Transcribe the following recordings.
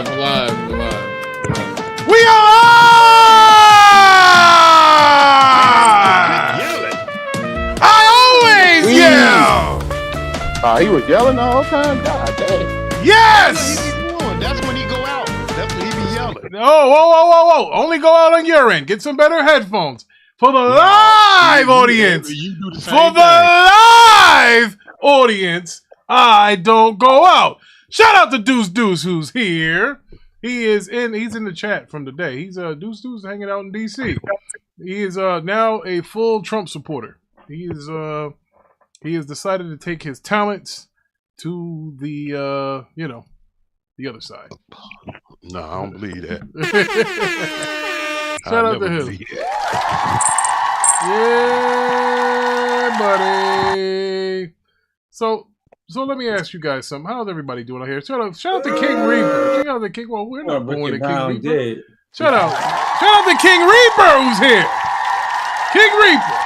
live. We are I always yell. He was yelling the whole time. God damn. Yes. That's when he go out. That's when he be yelling. Whoa. Only go out on your end. Get some better headphones. For the live audience. For the live audience, I don't go out. Shout out to Deuce who's here. He's in the chat from today. He's Deuce hanging out in DC. He is now a full Trump supporter. He has decided to take his talents to the the other side. No, I don't believe that. Shout out to him. Yeah, buddy. So let me ask you guys something. How's everybody doing out here? Shout out to King Reaper. Shout out to King. Well, we're not born to King Reaper. Dead. Shout out to King Reaper who's here. King Reaper.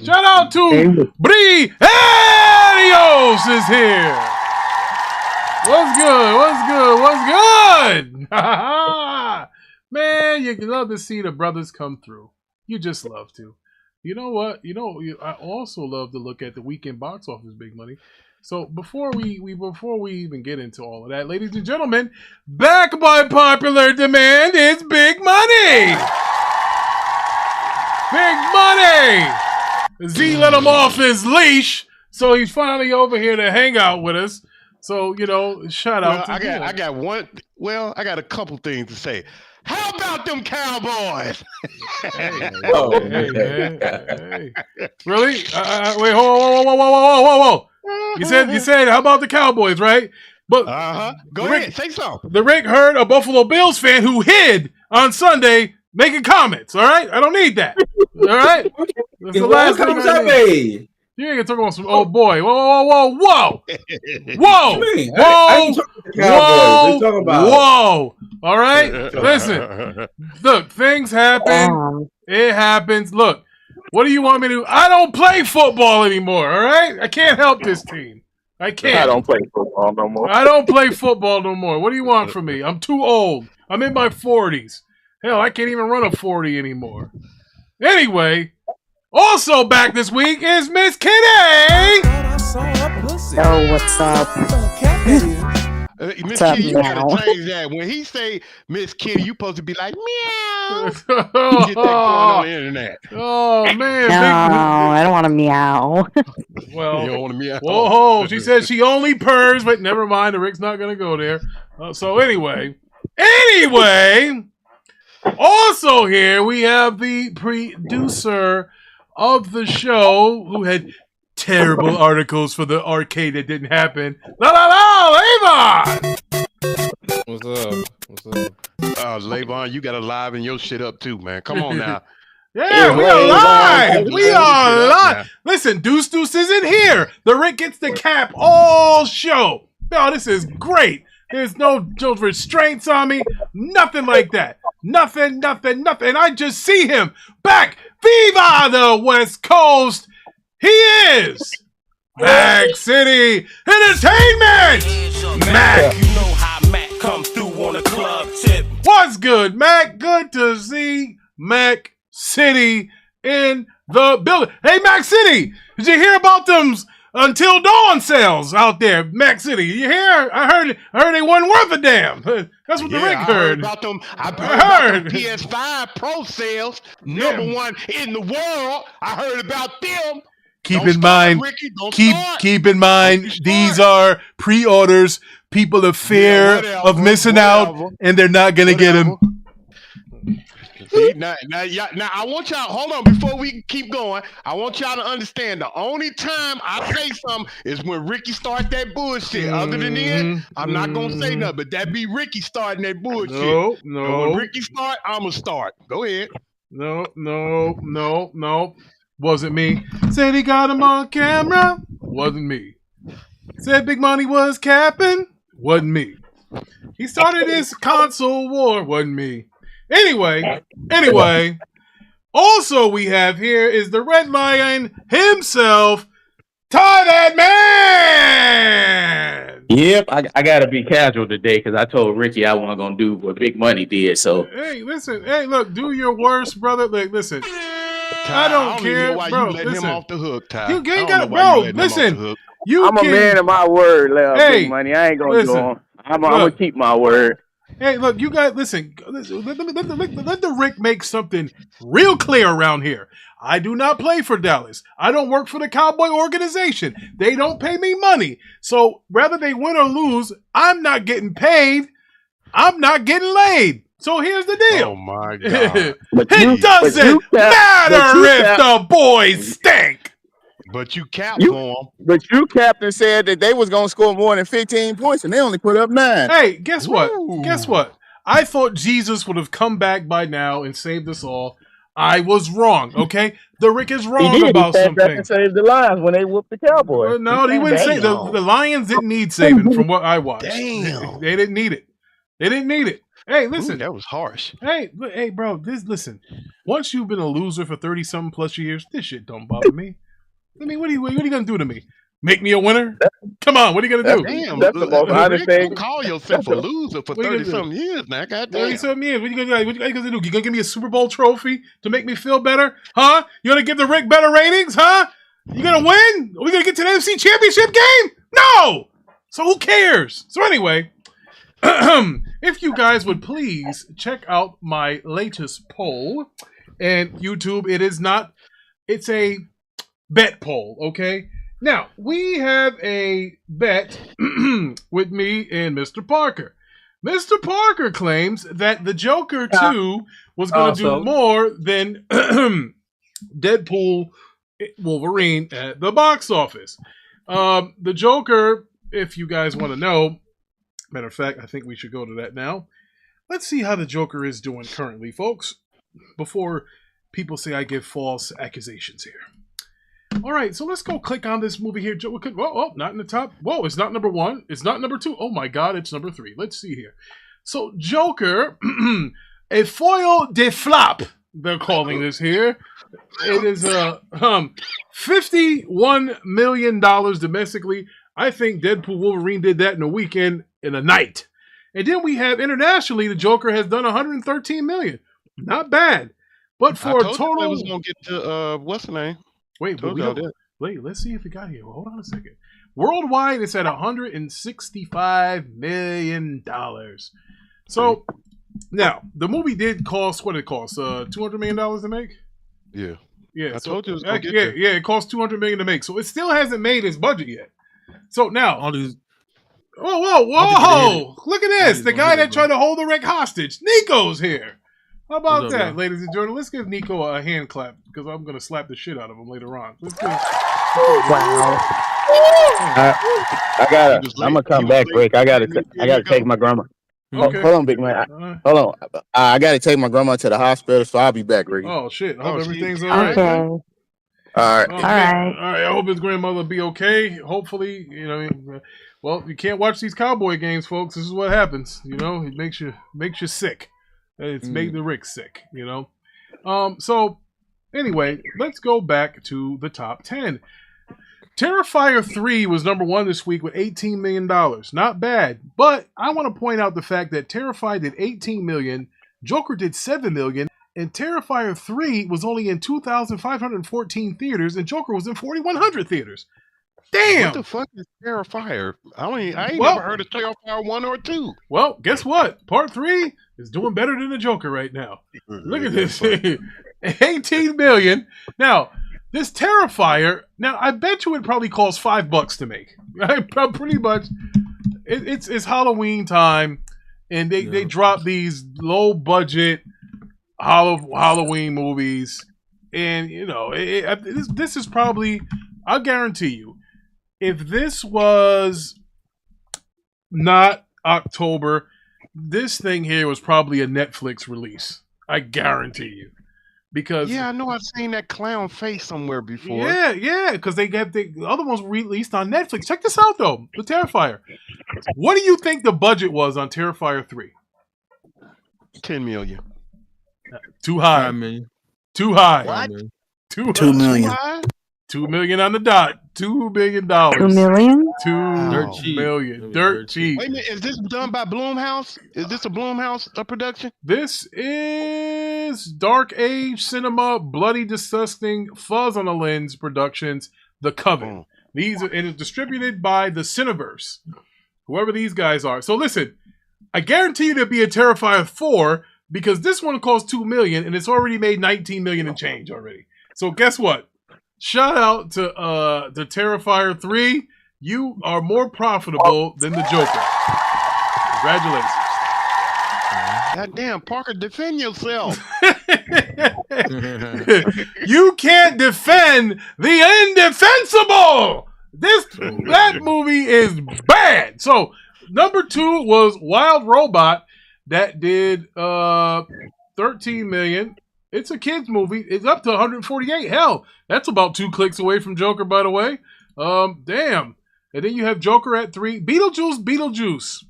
Shout out to Bree Arios is here. What's good? Man, you love to see the brothers come through. You just love to. You know what? I also love to look at the weekend box office, Big Money. So before we even get into all of that, ladies and gentlemen, back by popular demand is Big Money. Big Money. Z let him off his leash, so he's finally over here to hang out with us. So shout out to him. I got a couple things to say. How about them Cowboys? Hey, man. Really? Wait, whoa. You said, how about the Cowboys, right? But go ahead, say something. The Rick heard a Buffalo Bills fan who hid on Sunday making comments. All right, I don't need that. All right, that's the last thing I need. You ain't gonna talk about some old boy. Whoa. All right, listen. Look, things happen. It happens. Look, what do you want me to do? I don't play football anymore. All right, I can't help this team. I can't. I don't play football no more. What do you want from me? I'm too old. I'm in my 40s. Hell, I can't even run a 40 anymore. Anyway. Also back this week is Miss Kitty. Yo, what's up? Miss Kitty, you gotta change that. When he say Miss Kitty, you supposed to be like meow. Get that going on the internet. Oh man! No, I don't want to meow. Well, you don't want to meow. Whoa! She said she only purrs, but never mind. The Rick's not gonna go there. So anyway. Also here we have the producer of the show who had terrible articles for the arcade that didn't happen. Levon! What's up? Levon, you gotta liven your shit up too, man. Come on now. Yeah, we are live. We are live. Listen, Deuce isn't here. The Rick gets the cap all show. No, this is great. There's no restraints on me. Nothing like that. Nothing. I just see him back. Viva the West Coast. He is Mac City Entertainment. Mac. You know how Mac come through on a club tip. What's good, Mac? Good to see Mac City in the building. Hey, Mac City. Did you hear about them Until Dawn sales out there, Mac City? You hear? I heard they wasn't worth a damn. That's what the Rick heard. I heard about them PS5 Pro sales, number one in the world. I heard about them. Keep in mind, these are pre-orders. People are fear of missing out, and they're not gonna get them. See, now, I want y'all, hold on, before we keep going, I want y'all to understand the only time I say something is when Ricky start that bullshit. Other than that, I'm not going to say nothing, but that be Ricky starting that bullshit. No. So when Ricky start, I'm going to start. Go ahead. No. Wasn't me. Said he got him on camera. Wasn't me. Said Big Money was capping. Wasn't me. He started this console war. Wasn't me. Anyway, also we have here is the Red Lion himself, Ty That Yep, I gotta be casual today because I told Ricky I wasn't gonna do what Big Money did. So Hey, listen. Hey, look. Do your worst, brother. Like, listen. Ty, I don't even care, know why bro. you let Listen. him off the hook, Ty. You ain't I don't got know it, why you bro. letting him off the Listen. hook. You I'm can, a man of my word, Hey, Big Money. I ain't gonna listen. do on. I'm gonna keep my word. Hey, look, you guys, listen. Let the Rick make something real clear around here. I do not play for Dallas. I don't work for the Cowboy organization. They don't pay me money. So whether they win or lose, I'm not getting paid. I'm not getting laid. So here's the deal. Oh my God! It doesn't matter if the boys stink. But you capped for him. But you, Captain, said that they was gonna score more than 15 points, and they only put up 9. Hey, guess what? Woo. Guess what? I thought Jesus would have come back by now and saved us all. I was wrong, okay? The Rick is wrong about He some back and things. saved the Lions when they whooped the Cowboys. No, he wouldn't say the Lions didn't need saving from what I watched. Damn. They didn't need it. They didn't need it. Hey, listen. Ooh, that was harsh. Hey, bro. Listen. Once you've been a loser for 30-something plus years, this shit don't bother me. I mean, what are you gonna do to me? Make me a winner? Come on, what are you gonna do? Damn, That's the most honest thing. Call yourself a loser for What you gonna 30-something years now. Goddamn. 30-something years. What you gonna do? What you gonna do? You gonna give me a Super Bowl trophy to make me feel better? Huh? You gonna give the Rick better ratings? Huh? You gonna win? Are we gonna get to the NFC Championship game? No! So who cares? So anyway, if you guys would please check out my latest poll and YouTube, it's a bet poll, okay? Now, we have a bet with me and Mr. Parker. Mr. Parker claims that the Joker 2 was going to do more than Deadpool Wolverine at the box office. The Joker, if you guys want to know, matter of fact, I think we should go to that now. Let's see how the Joker is doing currently, folks, before people say I give false accusations here. All right, so let's go click on this movie here. Whoa, not in the top. Whoa, it's not number 1. It's not number 2. Oh my God, it's number 3. Let's see here. So Joker, a foil de flop, they're calling this here. It is $51 million domestically. I think Deadpool Wolverine did that in a weekend, in a night. And then we have internationally, the Joker has done $113 million. Not bad. But for a total, I was gonna get to what's the name? Wait, let's see if it got here. Well, hold on a second. Worldwide, it's at $165 million. So now the movie did cost what it cost? $200 million to make. Yeah. I told you it was gonna get there. It cost $200 million to make. So it still hasn't made its budget yet. So now, All these. whoa! Look at this. The guy that tried to hold the Rick hostage, Nico's here. How about What's up, that, bro? ladies and gentlemen? Let's give Nico a hand clap because I'm going to slap the shit out of him later on. Let's give Wow. I'm gonna come back, Rick. I gotta take my grandma. Okay. Hold on, Big Man. Hold on. I gotta take my grandma to the hospital, so I'll be back, Rick. Oh, shit. I hope Oh, everything's shit. all right. Okay. All right. All right. All right. I hope his grandmother will be okay. Hopefully, well, you can't watch these Cowboy games, folks. This is what happens. It makes you sick. It's made the Rick sick, So, anyway, let's go back to the top 10. Terrifier 3 was number 1 this week with $18 million. Not bad. But I want to point out the fact that Terrifier did $18 million, Joker did $7 million, and Terrifier 3 was only in 2,514 theaters, and Joker was in 4,100 theaters. Damn! What the fuck is Terrifier? I ain't never heard of Terrifier 1 or 2. Well, guess what? Part 3 is doing better than the Joker right now. Look at this. 18 million. Now, this Terrifier, I bet you it probably costs $5 to make. Pretty much. It's Halloween time, and they drop these low budget Halloween movies. And, this is probably, I'll guarantee you, if this was not October, this thing here was probably a Netflix release. I guarantee you. Because I know I've seen that clown face somewhere before. Yeah, because the other ones were released on Netflix. Check this out, though. The Terrifier. What do you think the budget was on Terrifier 3? $10 million. Too high. $5 million. Too high. What? Too $2 million. Why? $2 million on the dot. $2 million. $2 million? Dirt $2 cheap. million. Dirt cheap. Wait a minute, is this done by Blumhouse? Is this a Blumhouse production? This is Dark Age Cinema, Bloody Disgusting, Fuzz on the Lens Productions, The Coven. These are, and it's distributed by the Cineverse, whoever these guys are. So listen, I guarantee you there'll be a Terrifier 4 because this one costs $2 million and it's already made $19 million and change already. So guess what? Shout out to Terrifier 3. You are more profitable than the Joker. Congratulations. God damn, Parker, defend yourself. You can't defend the indefensible. That movie is bad. So number 2 was Wild Robot that did 13 million. It's a kids movie. It's up to 148. Hell, that's about 2 clicks away from Joker, by the way. Damn. And then you have Joker at 3. Beetlejuice.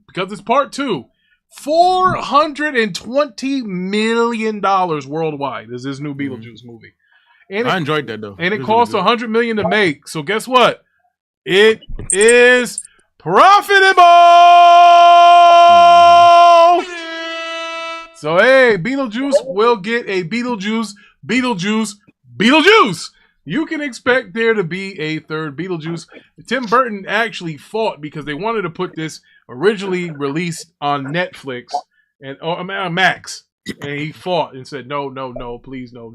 Because it's part 2. $420 million worldwide is this new Beetlejuice movie. And I enjoyed that though. And it cost $100 million to make. So guess what? It is profitable. So hey, Beetlejuice will get a Beetlejuice. You can expect there to be a third Beetlejuice. Tim Burton actually fought because they wanted to put this originally released on Netflix and Max, and he fought and said no, please, no.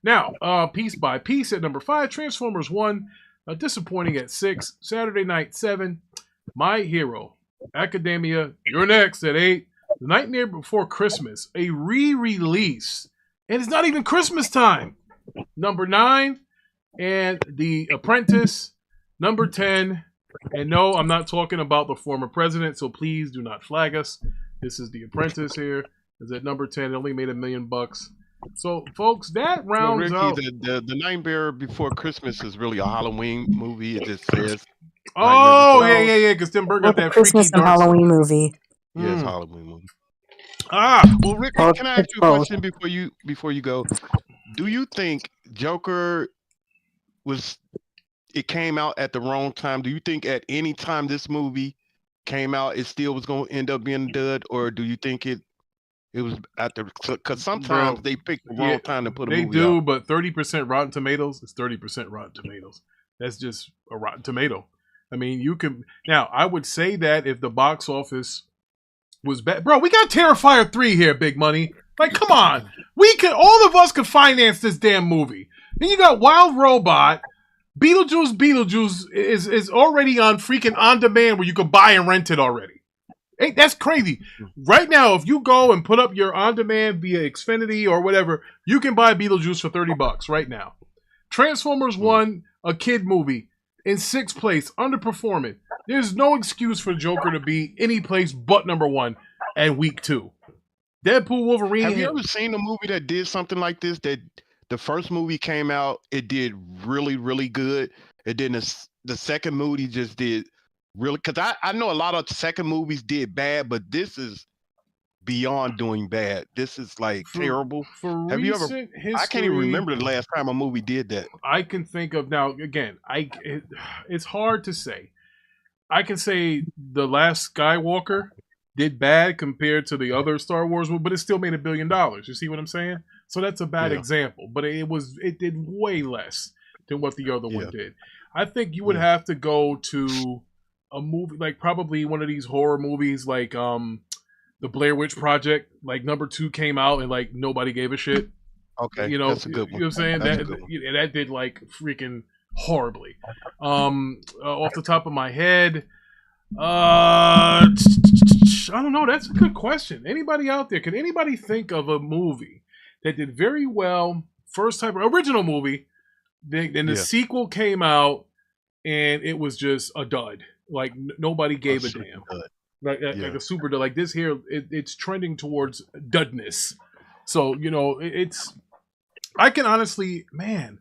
Now, piece by piece at number 5, Transformers 1, disappointing at 6, Saturday Night 7, My Hero Academia, You're Next at 8, The Nightmare Before Christmas, a re-release, and it's not even Christmas time. Number 9, and The Apprentice. Number 10, and no, I'm not talking about the former president, so please do not flag us. This is The Apprentice here. Is at number 10. It only made $1 million. So, folks, that rounds out. The Nightmare Before Christmas is really a Halloween movie. It just says. Oh, yeah. Because Tim Burton got that Christmas freaky and Halloween movie. Yeah, it's a Halloween movie. Well, Rick, can I ask you a question before you go? Do you think Joker came out at the wrong time? Do you think at any time this movie came out, it still was going to end up being a dud, or do you think it was at the? Because sometimes they pick the wrong time to put a movie out. They do, but 30% Rotten Tomatoes is 30% Rotten Tomatoes. That's just a Rotten Tomato. I mean, you can now. I would say that if the box office was bad, bro, we got Terrifier 3 here, big money. Like, come on, all of us could finance this damn movie. Then you got Wild Robot. Beetlejuice is already on freaking on demand where you can buy and rent it already. Hey, that's crazy. Right now, if you go and put up your on demand via Xfinity or whatever, you can buy Beetlejuice for $30 right now. Transformers 1, a kid movie, in 6th place, underperforming. There's no excuse for Joker to be any place but number 1 at week 2. Deadpool, Wolverine. Have you ever seen a movie that did something like this? That the first movie came out, it did really, really good. And then the second movie just did really, because I know a lot of second movies did bad, but this is beyond doing bad. This is like terrible. Have you ever? History, I can't even remember the last time a movie did that. I can think of now. Again, it's hard to say. I can say The Last Skywalker did bad compared to the other Star Wars, but it still made $1 billion. You see what I'm saying? So that's a bad example, but it did way less than what the other one did. I think you would have to go to a movie like probably one of these horror movies like the Blair Witch Project. Like number 2 came out and like nobody gave a shit. Okay, you know, that's a good one. You know what I'm saying? That did like freaking horribly. Off the top of my head, I don't know. That's a good question. Anybody out there? Can anybody think of a movie that did very well, first time original movie, then the sequel came out and it was just a dud. Like nobody gave a damn. Like a super dud. Like this here, it's trending towards dudness. So you know, I can honestly, man,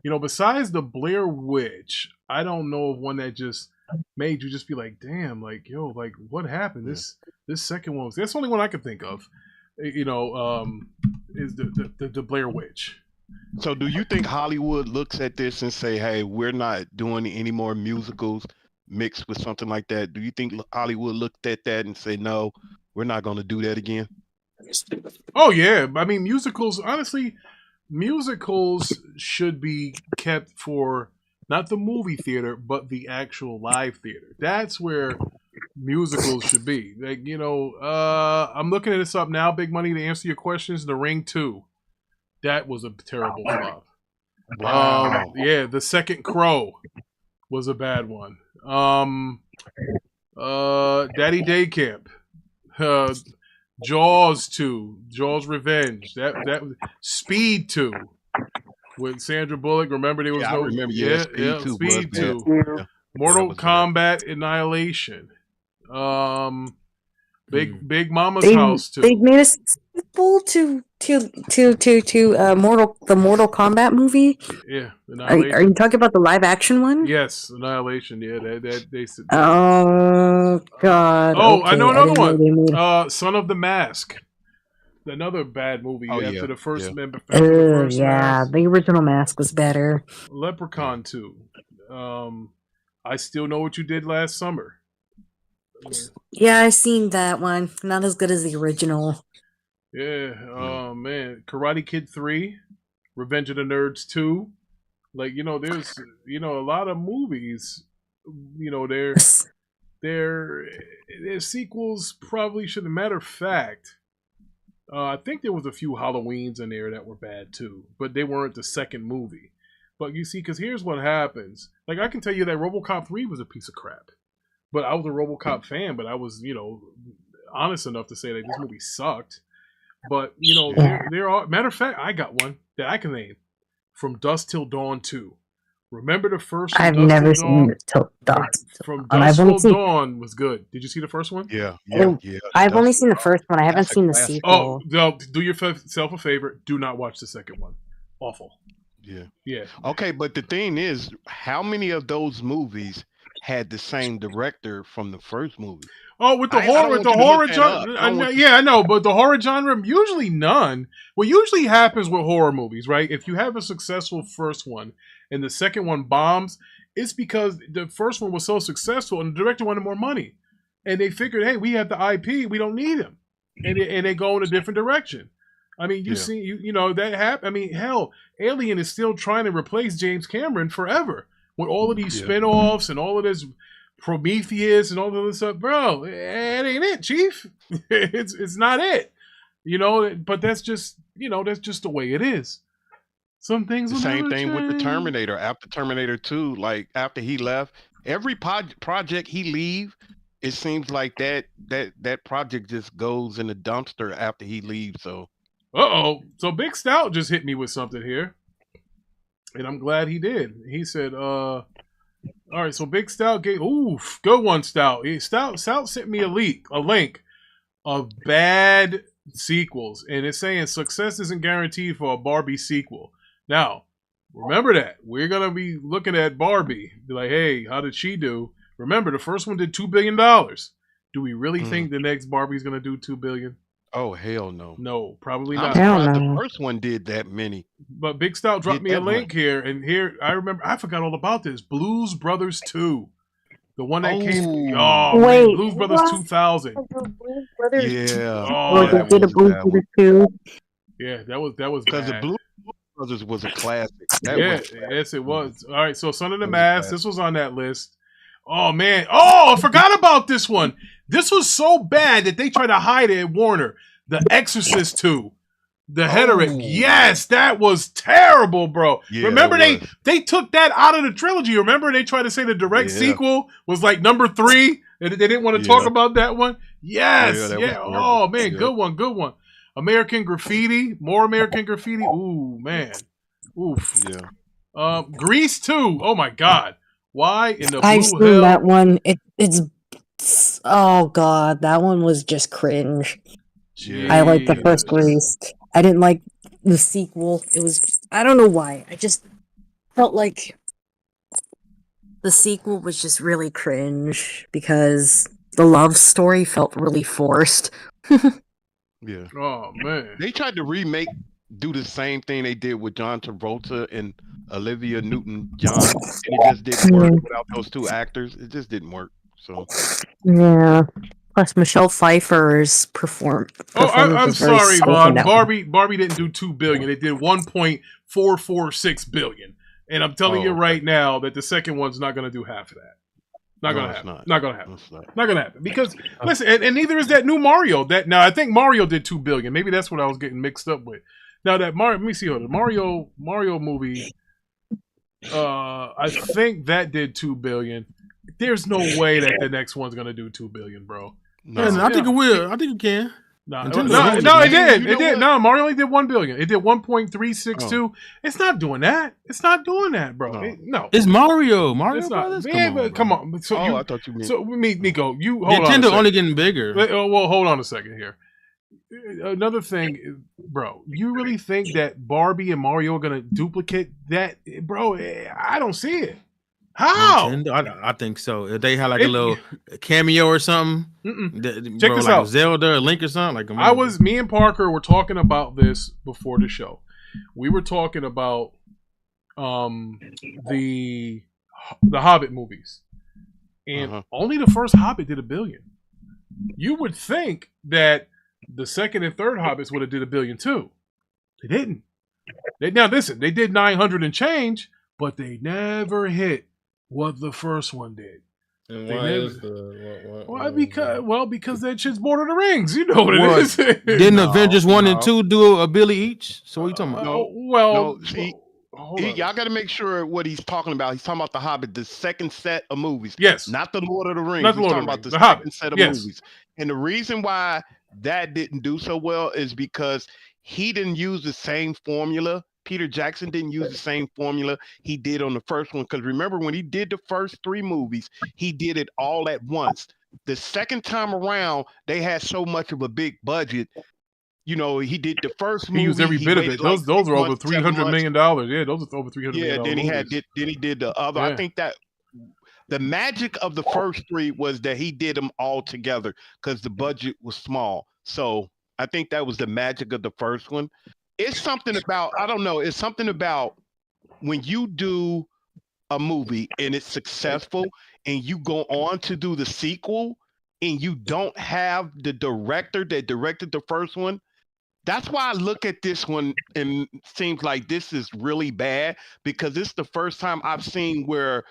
you know, besides the Blair Witch, I don't know of one that just made you just be like, damn, like yo, like what happened? This second one that's the only one I can think of. You know, is the Blair Witch. So do you think Hollywood looks at this and say, "Hey, we're not doing any more musicals mixed with something like that"? Do you think Hollywood looked at that and say, "No, we're not going to do that again"? Oh yeah, I mean musicals. Honestly, musicals should be kept for not the movie theater, but the actual live theater. That's where musicals should be. Like I'm looking at this up now. Big Money, to answer your questions. The Ring 2, that was a terrible flop. Wow. Yeah, The Second Crow was a bad one. Daddy Day Camp. Jaws 2, Jaws Revenge. That was Speed 2 with Sandra Bullock. Remember there was I remember. Yeah, Speed 2. Speed 2. Yeah. Mortal was Kombat Annihilation. Big Mama's They House 2. they made a sequel to Mortal Kombat movie. Yeah, Are Annihilation. you talking about the live action one? Yes, Annihilation. Yeah, they said. Oh God. Oh, okay. I know another didn't they made- one. Son of the Mask. Another bad movie Oh, after yeah, the first yeah. member. After the first yeah, Mask. the original Mask was better. Leprechaun 2. I Still Know What You Did Last Summer. Yeah, I seen that one. Not as good as the original. Yeah. Oh man, Karate Kid 3, Revenge of the Nerds 2. Like there's a lot of movies. Their sequels probably shouldn't. Matter of fact, I think there was a few Halloweens in there that were bad too, but they weren't the second movie. But you see, because here's what happens. Like I can tell you that RoboCop 3 was a piece of crap, but I was a RoboCop fan. But I was honest enough to say that this movie sucked. But there are, matter of fact, I got one that I can name, From Dusk Till Dawn 2. Remember the first one? I've Dusk never Till seen Dawn? it till Dusk. From And I've Dusk only Till seen- Dawn was good. Did you see the first one? Yeah. I've only seen the first one. I haven't That's a seen the classic. sequel. Oh, well, do yourself a favor. Do not watch the second one. Awful. Yeah. Yeah. Okay, but the thing is, how many of those movies had the same director from the first movie? Oh, with the I don't horror, want the you to horror look that up. genre. I don't want Yeah, I know, but the horror genre, usually none. What usually happens with horror movies, right? If you have a successful first one and the second one bombs, it's because the first one was so successful and the director wanted more money, and they figured, hey, we have the IP, we don't need him, and they go in a different direction. I mean, that happened. I mean, hell, Alien is still trying to replace James Cameron forever with all of these spinoffs and all of this Prometheus and all of this stuff, bro. It ain't it, Chief. it's not it. But that's just the way it is. Some things The will same never thing with the change. Terminator. After Terminator 2, like after he left, every project he leave, it seems like that project just goes in the dumpster after he leaves. So So Big Stout just hit me with something here. And I'm glad he did. He said, all right, so Big Stout gave good one, Stout. Stout sent me a link of bad sequels. And it's saying success isn't guaranteed for a Barbie sequel. Now, remember that. We're gonna be looking at Barbie. Be like, hey, how did she do? Remember, the first one did $2 billion. Do we really think the next Barbie's gonna do $2 billion? oh hell no. No, probably I'm not. Hell surprised no. the first one did that many. But Big Stout dropped Did me a that link here, and here I remember I forgot all about this. Blues Brothers 2. The one that came. Oh. Oh, Wait, man, Blues Brothers what? 2000. Yeah. Oh, they that did a was Blues that one. Brothers too. Yeah, that was Because the bad. Blue Brothers was a classic. That Yeah, was bad. yes, it was. All right, so Son of the That was Mask. bad. This was on that list. Oh man. Oh, I forgot about this one. This was so bad that they tried to hide it at Warner. The Exorcist 2. The Heteric. Oh. Yes, that was terrible, bro. Yeah, Remember it was. they took that out of the trilogy. Remember they tried to say the direct Yeah. sequel was like number 3, and they didn't want to talk about that one. Yes, Yeah, that yeah. was terrible. Oh man, Yeah. good one. American Graffiti, more American Graffiti. Ooh man, oof. Yeah. Grease 2. Oh my God, why in the I've blue seen hell? that one. It's oh god, that one was just cringe. I liked the first Grease. I didn't like the sequel. It was I don't know why. I just felt like the sequel was just really cringe because the love story felt really forced. Yeah. Oh man, They tried to remake do the same thing they did with John Travolta and Olivia Newton-John, and it just didn't work without those two actors. It just didn't work. So Yeah. Plus, Michelle Pfeiffer's performance. I'm was very sorry, soft in Vaughn. that one. Barbie didn't do $2 billion. It did $1.446 billion. And I'm telling you right now that the second one's not going to do half of that. Not going to happen. Not going to happen. Not going to happen. Because listen, and neither is that new Mario. Now I think Mario did $2 billion. Maybe that's what I was getting mixed up with. Now that let me see. The Mario movie. I think that did $2 billion. There's no way that the next one's going to do $2 billion, bro. No. I think it will. I think it can. No, it did. It did. No, Mario only did $1 billion. It did 1.362. Oh. It's not doing that. It's not doing that, bro. No. It's Mario. Mario Brothers. Come on. So I thought you meant. So Nico, you hold Nintendo on. only getting bigger. Well, hold on a second here. Another thing, bro. You really think that Barbie and Mario are gonna duplicate that, bro? I don't see it. How? I think so. If they had like a little cameo or something, check this out. Zelda or Link or something. Me and Parker were talking about this before the show. We were talking about the Hobbit movies, and only the first Hobbit did $1 billion. You would think that the second and third Hobbits would have did $1 billion too. They didn't. Now listen, they did 900 and change, but they never hit what the first one did. And why is because that shit's Lord of the Rings. You know what it is. Didn't Avengers 1 and 2 do $1 billion each? So what are you talking about? Y'all got to make sure what he's talking about. He's talking about the Hobbit, the second set of movies. Yes, not the Lord of the Rings. Not the He's Lord talking of the about the second Hobbit. set of movies. And the reason why that didn't do so well is because he didn't use the same formula. Peter Jackson didn't use the same formula he did on the first one. Because remember, when he did the first 3 movies, he did it all at once. The second time around, they had so much of a big budget. You know, he did the first movie. He used every bit of it. Those are over $300 million. Yeah, those are over $300 million. Yeah, then he did the other. Yeah. I think that the magic of the first 3 was that he did them all together because the budget was small. So I think that was the magic of the first one. It's something about, I don't know, it's something about when you do a movie and it's successful and you go on to do the sequel and you don't have the director that directed the first one. That's why I look at this one and it seems like this is really bad because it's the first time I've seen where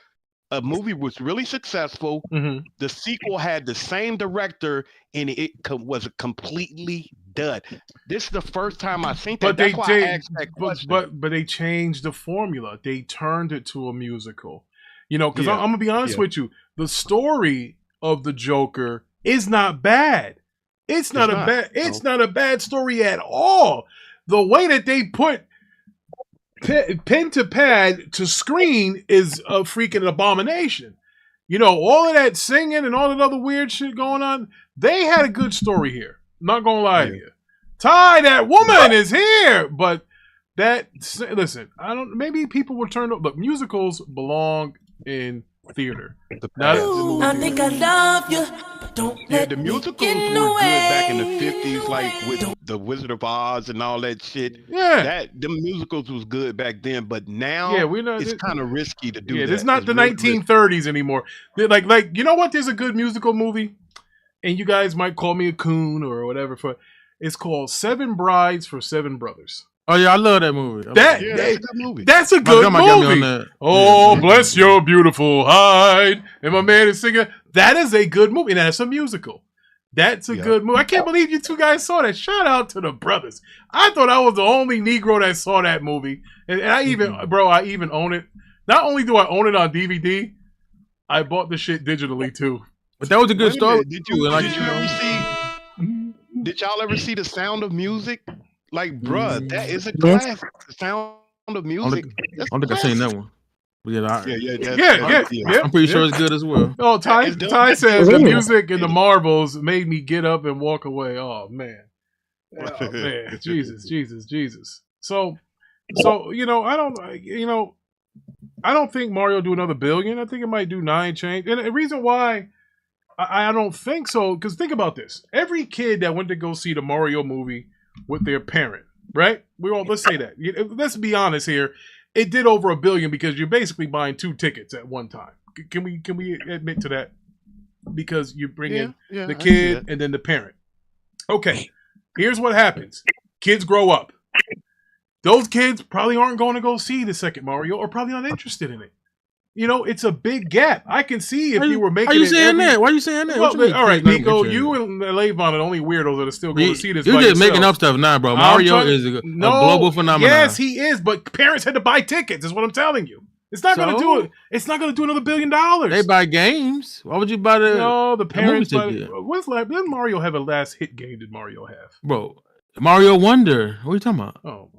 a movie was really successful. The sequel had the same director and it was completely dud. This is the first time I've seen that. That's why I asked that question. But they changed the formula. They turned it to a musical. You know, because I'm gonna be honest with you. The story of the Joker is not bad. It's not a bad story at all. The way that they put pen to pad to screen is a freaking abomination. You know, all of that singing and all that other weird shit going on, they had a good story here. Not gonna lie to you. Ty, that woman is here. But listen, maybe people will turn up. Look, musicals belong in theater. I think I love you, but don't let the musicals me were good back in the 50s, like with the Wizard of Oz and all that shit. Yeah, the musicals was good back then, but now it's kind of risky to do that. It's not the 1930s anymore. Like you know what? There's a good musical movie, and you guys might call me a coon or whatever. It's called 7 Brides for 7 Brothers. Oh yeah, I love that movie. That's a good movie. That's a good movie. Oh, bless your beautiful hide. And my man is singing. That is a good movie. And that's a musical. That's a good movie. I can't believe you two guys saw that. Shout out to the brothers. I thought I was the only Negro that saw that movie. And I even, I even own it. Not only do I own it on DVD, I bought the shit digitally too. But that was a good story. Did y'all ever see The Sound of Music? Like, bruh, that is a classic. The Sound of Music. I don't think I've seen that one. Yeah. I'm pretty sure it's good as well. Oh, Ty says the music and the marbles made me get up and walk away. Oh man. Jesus. So I don't think Mario will do another $1 billion. I think it might do 9 change. And the reason why I don't think so, because think about this. Every kid that went to go see the Mario movie with their parent, right? Let's say that. Let's be honest here. It did over $1 billion because you're basically buying 2 tickets at one time. Can we admit to that? Because you bring in the kid and then the parent. Okay, here's what happens. Kids grow up. Those kids probably aren't going to go see the second Mario or probably not interested in it. You know, it's a big gap. I can see if you were making. Why are you saying that? Why are you saying that? Well, all right, Nico, you and Levon are the only weirdos that are still going to see this. You're just making up stuff now, bro. Mario is a global phenomenon. Yes, he is, but parents had to buy tickets. Is what I'm telling you. It's not going to do it. It's not going to do another $1 billion. They buy games. Why would you buy the? No, the parents. When Mario have a last hit game? Did Mario have? Bro, Mario Wonder. What are you talking about? Oh.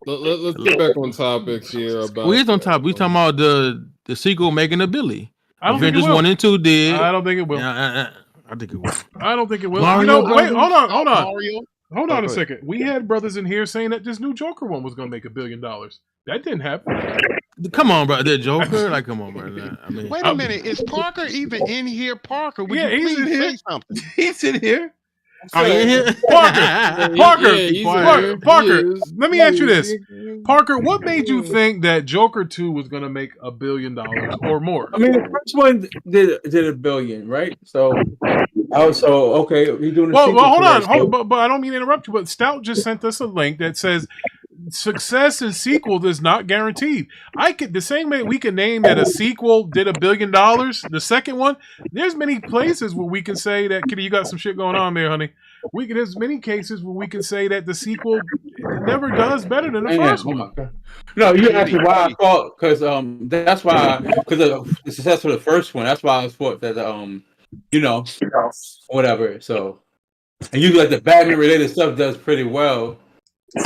Let's get back on topics here. About we is on top. We talking about the sequel making a Billy. I don't think it will. 1 and 2 did. I don't think it will. I think it will. I don't think it will. Mario wait, hold on. Mario? Hold on a second. We had brothers in here saying that this new Joker one was going to make $1 billion. That didn't happen. Come on, bro. The Joker? Like, come on, bro. I mean, wait a minute. Is Parker even in here? Parker, would you he's please in here. say something? He's in here. Are you in here? Parker. Let me ask you this, Parker. What made you think that Joker 2 was going to make $1 billion or more? I mean, the first one did $1 billion, right? So, okay, we're doing. Well, hold on, but I don't mean to interrupt you. But Stout just sent us a link that says success in sequels is not guaranteed. The same way we can name that a sequel did $1 billion. The second one, there's many places where we can say that. Kitty, you got some shit going on there, honey. There's many cases where we can say that the sequel never does better than the first one. No, you asked me why I thought because that's why because of the success of the first one. That's why I thought that whatever. So and usually like the Batman related stuff does pretty well,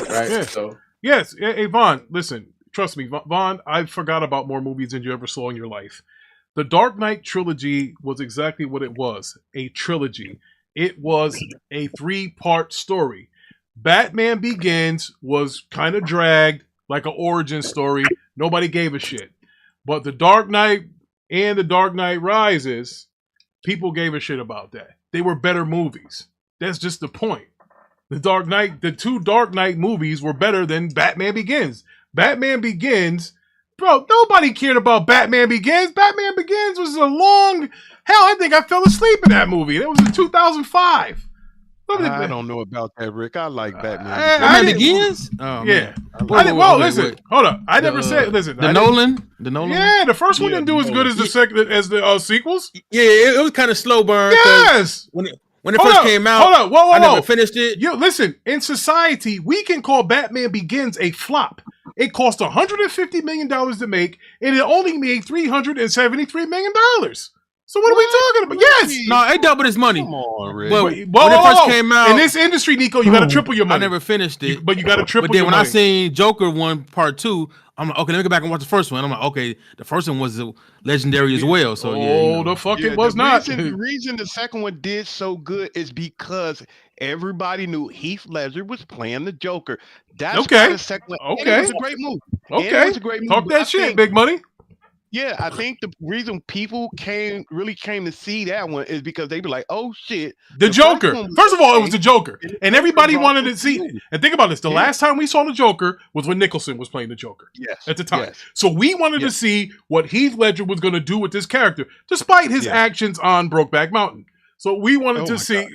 right? Yeah. So yes, hey Vaughn, listen, trust me, Vaughn. I forgot about more movies than you ever saw in your life. The Dark Knight trilogy was exactly what it was, a trilogy. It was a 3-part story. Batman Begins was kind of dragged like an origin story. Nobody gave a shit. But The Dark Knight and The Dark Knight Rises, people gave a shit about that. They were better movies. That's just the point. The 2 Dark Knight movies were better than Batman Begins. Batman Begins, bro, nobody cared about Batman Begins. Batman Begins was a long... Hell, I think I fell asleep in that movie. That was in 2005. I don't know about that, Rick. I like Batman. Batman Begins? Oh, yeah. Listen. Hold up. I never said. Listen. The Nolan. Yeah, the first one didn't do as good as the second as the sequels. Yeah, it was kind of slow burn. Yes. When it first came out, hold up. Whoa. I never finished it. Listen. In society, we can call Batman Begins a flop. It cost $150 million to make, and it only made $373 million. So what are we talking about? Yes. No, it doubled his money. Come on, Rick. Well, when it first came out, in this industry, Nico, you got to triple your money. I never finished it, but you got to triple. But then your when money. I seen Joker 1 Part 2, I'm like, okay, let me go back and watch the first one. I'm like, okay, the first one was legendary as well. So the fuck it was not. The reason the second one did so good is because everybody knew Heath Ledger was playing the Joker. That's why the second one. Okay, it was a great movie. Okay, it was a great movie. Talk that shit, big money. Yeah, I think the reason people really came to see that one is because they be like, "Oh shit, the Joker!" First of all, it was the Joker, and everybody wanted to see. And think about this: the last time we saw the Joker was when Nicholson was playing the Joker. Yes, at the time. So we wanted to see what Heath Ledger was going to do with this character, despite his actions on Brokeback Mountain. So we wanted to see.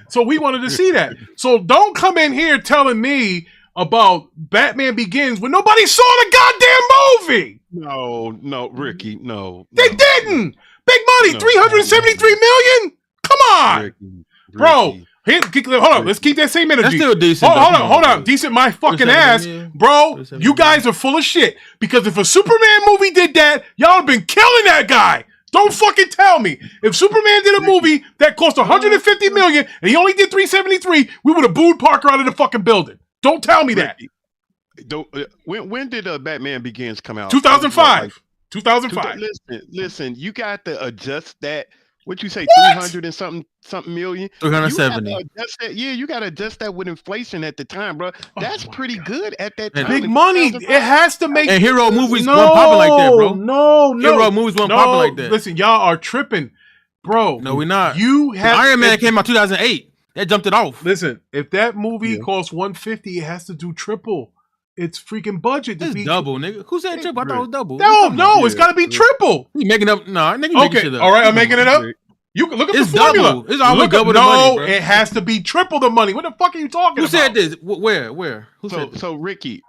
So we wanted to see that. So don't come in here telling me about Batman Begins when nobody saw the goddamn movie. No, Ricky, no. They didn't. Big money, $373 million. Come on, Ricky. Bro. Hold on, let's keep that same energy. That's still decent. Hold on. Decent my fucking ass. Bro, you guys are full of shit. Because if a Superman movie did that, y'all have been killing that guy. Don't fucking tell me. If Superman did a movie that cost $150 million and he only did $373, we would have booed Parker out of the fucking building. Don't tell me that. When did Batman Begins come out? 2005. 2005. Listen. You got to adjust that. What you say? 300 and something million. 370. You got to adjust that with inflation at the time, bro. That's pretty good at that time. Big money. It has to make. And hero movies weren't popping like that, bro. No. Hero movies weren't popping like that. Listen, y'all are tripping, bro. No, we're not. You have Iron Man came out 2008. They jumped it off. Listen, if that movie costs $150, it has to do triple its freaking budget. It's double, nigga. Who said triple? I thought it was double. No, it's got to be triple. You making up? No, nigga, making shit up. All right, I'm making it up. You can look at the formula. Double. It's always double the money, bro. It has to be triple the money. What the fuck are you talking about? Who said this? Where? Who said this? So Ricky,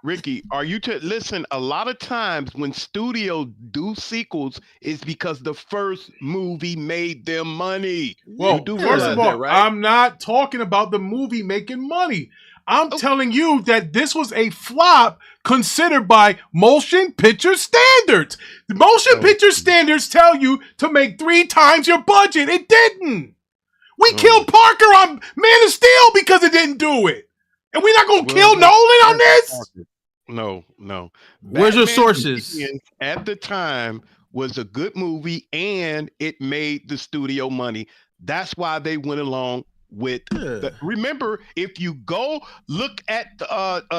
are you to listen? A lot of times when studios do sequels, it's because the first movie made them money. Well, first of all, right? I'm not talking about the movie making money. I'm telling you that this was a flop considered by motion picture standards. The motion picture standards tell you to make 3 times your budget. It didn't. We killed Parker on Man of Steel because it didn't do it. And we're not going to kill Nolan on this? No. Where's your sources? At the time was a good movie and it made the studio money. That's why they went along with remember, if you go look at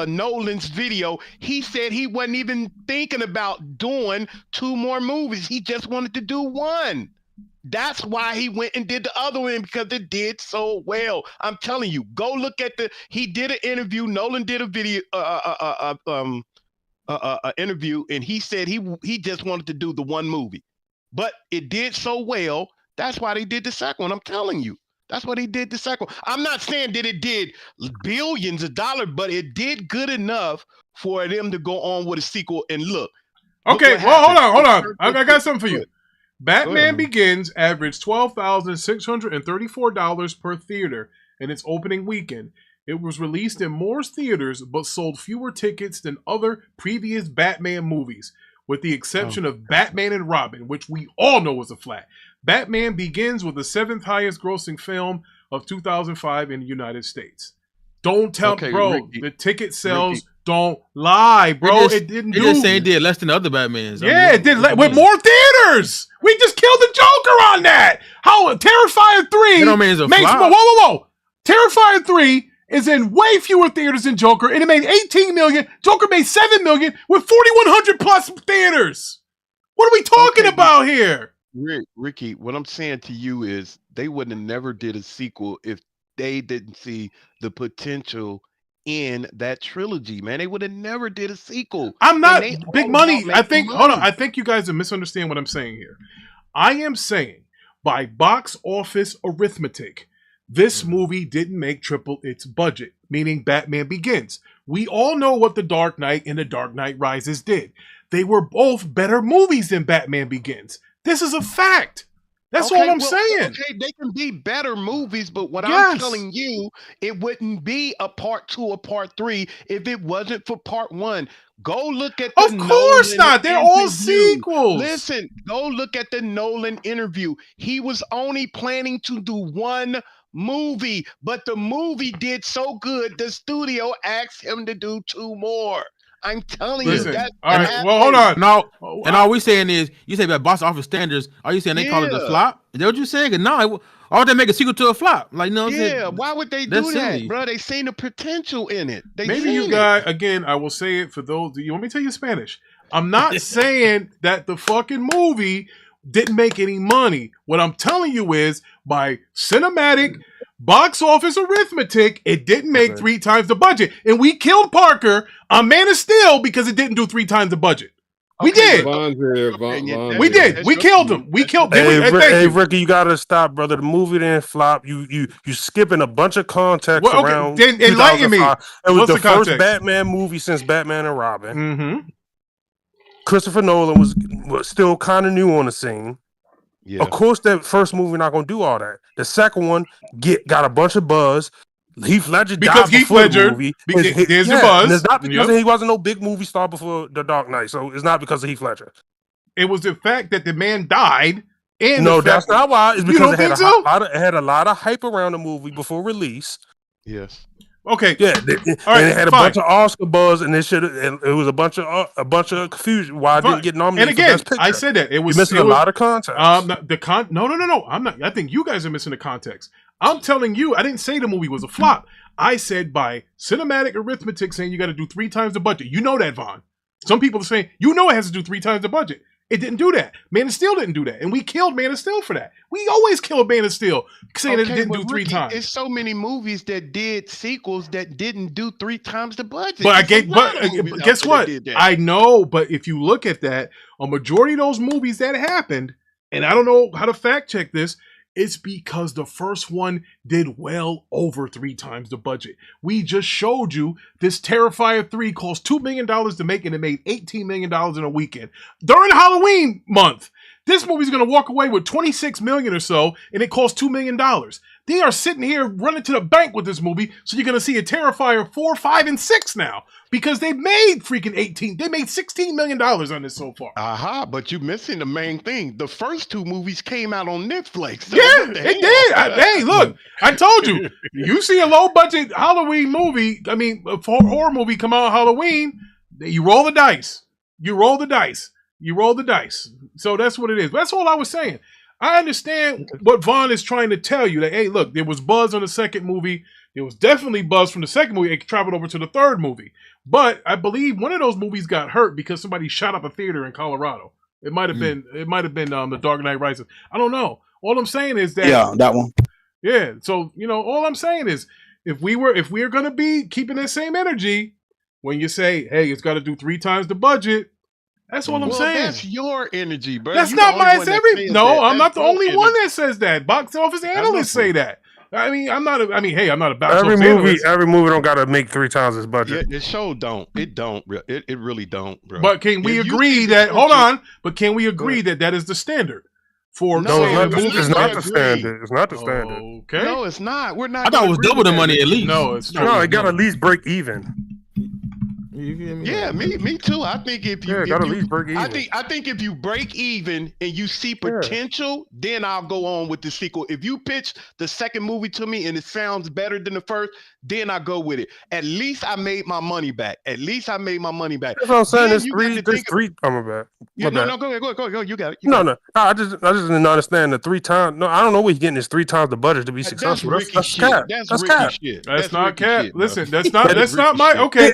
Nolan's video, he said he wasn't even thinking about doing 2 more movies. He just wanted to do 1. That's why he went and did the other one, because it did so well. I'm telling you, go look at he did an interview. Nolan did a video interview, and he said he just wanted to do the 1 movie, but it did so well. That's why they did the second one. I'm telling you. That's what he did the second one. I'm not saying that it did billions of dollars, but it did good enough for them to go on with a sequel. And look. Okay, well, hold on. I got something for you. Batman Begins averaged $12,634 per theater in its opening weekend. It was released in more theaters, but sold fewer tickets than other previous Batman movies, with the exception of Batman and Robin, which we all know was a flat. Batman Begins was the 7th highest grossing film of 2005 in the United States. Don't tell me, bro. Ricky, the ticket sales don't lie, bro. It didn't do. They just saying it did less than other Batmans. Yeah, it did with more theaters. We just killed the Joker on that. How Terrifier 3 that don't mean it's a makes flop. Whoa. Terrifier 3 is in way fewer theaters than Joker, and it made 18 million. Joker made 7 million with 4,100 plus theaters. What are we talking about here? Ricky, what I'm saying to you is they wouldn't have never did a sequel if they didn't see the potential in that trilogy, man. They would have never did a sequel. I'm not big money. I think you guys are misunderstanding what I'm saying here. I am saying by box office arithmetic, this movie didn't make triple its budget, meaning Batman Begins. We all know what The Dark Knight and The Dark Knight Rises did. They were both better movies than Batman Begins. This is a fact. That's all I'm saying. Okay, they can be better movies, but what I'm telling you, it wouldn't be a part 2 or part 3 if it wasn't for part 1. Go look at the Of course not. They're all sequels. Listen, go look at the Nolan interview. He was only planning to do 1 movie, but the movie did so good, the studio asked him to do 2 more. I'm telling you that. All right, well, hold on. No, and all we saying is, you say about box office standards. Are you saying they call it a flop? Is that what you saying? No, or they make a sequel to a flop. Like, no, why would they do that, bro? They seen the potential in it. Maybe you guys, again, I will say it for those. You want me to tell you Spanish? I'm not saying that the fucking movie didn't make any money. What I'm telling you is, by cinematic box office arithmetic, it didn't make 3 times the budget. And we killed Parker on Man of Steel because it didn't do 3 times the budget. We did. We did. We killed him. We killed him. Hey, Ricky, you gotta stop, brother. The movie didn't flop. You skipping a bunch of context around. Then enlighten me. It was the first Batman movie since Batman and Robin. Mm-hmm. Christopher Nolan was still kind of new on the scene. Yeah. Of course, that first movie not gonna do all that. The second one got a bunch of buzz. Heath Ledger died before the movie. There's the buzz. And it's not because he wasn't no big movie star before The Dark Knight, so it's not because of Heath Ledger. It was the fact that the man died. And no, that's not why. It's because it had a lot of hype around the movie before release. Yes. Okay. Yeah. And it had a bunch of Oscar buzz, and it was a bunch of confusion why I didn't get nominated. And again, for Best Picture. I said that you're missing a lot of context. No. I'm not. I think you guys are missing the context. I'm telling you, I didn't say the movie was a flop. I said by cinematic arithmetic, saying you got to do 3 times the budget. You know that, Vaughn. Some people are saying it has to do 3 times the budget. It didn't do that. Man of Steel didn't do that. And we killed Man of Steel for that. We always killed Man of Steel saying it didn't do 3 times. It's so many movies that did sequels that didn't do 3 times the budget. But guess what? I know, but if you look at that, a majority of those movies that happened, and I don't know how to fact check this, it's because the first one did well over 3 times the budget. We just showed you this Terrifier 3 cost $2 million to make, and it made $18 million in a weekend. During Halloween month, this movie's going to walk away with $26 million or so, and it cost $2 million. They are sitting here running to the bank with this movie, so you're going to see a Terrifier 4, 5, and 6 now, because they made freaking 18. They made $16 million on this so far. Aha, but you're missing the main thing. The first 2 movies came out on Netflix. So yeah, it did. Hey, look, I told you. You see a low-budget Halloween movie, a horror movie come out on Halloween, you roll the dice. You roll the dice. You roll the dice. So that's what it is. That's all I was saying. I understand what Vaughn is trying to tell you. That, hey, look, there was buzz on the second movie. There was definitely buzz from the second movie. It traveled over to the third movie. But I believe one of those movies got hurt because somebody shot up a theater in Colorado. It might have been The Dark Knight Rises. I don't know. All I'm saying is that that one. Yeah. So, all I'm saying is if we're gonna be keeping that same energy, when you say, hey, it's gotta do 3 times the budget. That's what I'm saying. That's your energy, bro. That's not mine. I'm not the only one that says that. Box office analysts say that. I'm not a box office analyst. Every movie don't gotta make 3 times its budget. Yeah, it don't. It really don't, bro. But can we agree that? Hold on. But can we agree that is the standard for? No, it's not the standard. It's not the standard. Okay. No, it's not. We're not. I thought it was double the money at least. No, it's no. It got to at least break even. Yeah, me too. I think if you gotta at least break even. I think if you break even and you see potential, then I'll go on with the sequel. If you pitch the second movie to me and it sounds better than the first, then I go with it. At least I made my money back. That's what I'm saying. There's three coming back. Yeah, no, go ahead. You got it. No. I just didn't understand the 3 times. No, I don't know where he's getting this 3 times the budget to be successful. That's cap. That's cap. Shit. That's not cap. Listen, that's not my okay.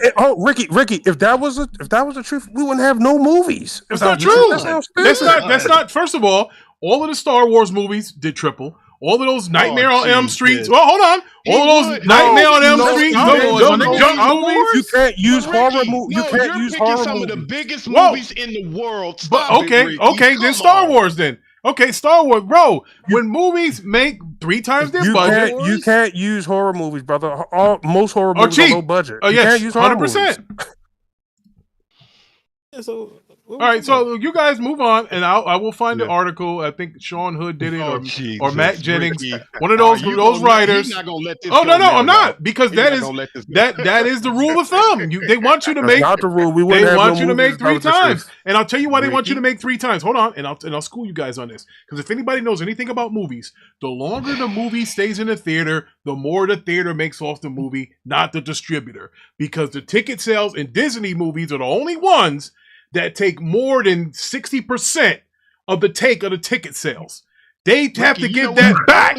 Ricky, if that was the truth, we wouldn't have no movies. It's not true. That's not. First of all of the Star Wars movies did triple. All of those Nightmare on Elm Street. Well, hold on. All of those Nightmare on Elm Street. Junk movies. You can't use horror movies. You can't use horror movies. Some of the biggest movies in the world. Okay. Then Star Wars. Then. Okay, Star Wars, bro. When movies make 3 times their budget, you can't use horror movies, brother. Most horror movies are low budget. Oh, yes, 100%. Yeah, so all right, so you guys move on, and I will find the article. I think Sean Hood did it, or Matt Jennings, one of those writers. Not gonna let this no, I'm not, because that is the rule of thumb. They want you to make not the rule. They want you to make 3 times, and I'll tell you why they want you to make 3 times. Hold on, and I'll school you guys on this, because if anybody knows anything about movies, the longer the movie stays in the theater, the more the theater makes off the movie, not the distributor, because the ticket sales in Disney movies are the only ones that take more than 60% of the ticket sales. They have to give that back.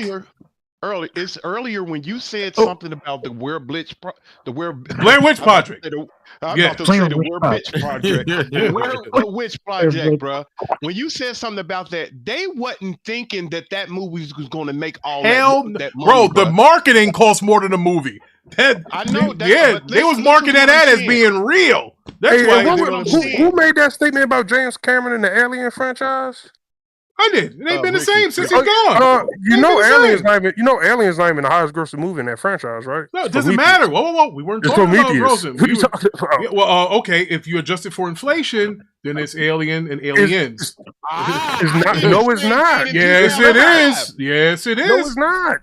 It's earlier when you said something about the Blair Witch Project. I'm about to say the Blair Witch Project. The Witch Project, bro. When you said something about that, they wasn't thinking that movie was going to make all that money, bro. The marketing costs more than the movie. I know that. Yeah, they was marketing that as being real. That's why. Who made that statement about James Cameron and the Alien franchise? I did. It ain't been the same since he's gone. Alien's not even the highest grossing movie in that franchise, right? No, it doesn't matter. Whoa. We weren't talking about grossing. What are you talking about? Okay, if you adjust it for inflation, then it's Alien and Aliens. It's not. Yes, it is. Yes, it is. No, it's not.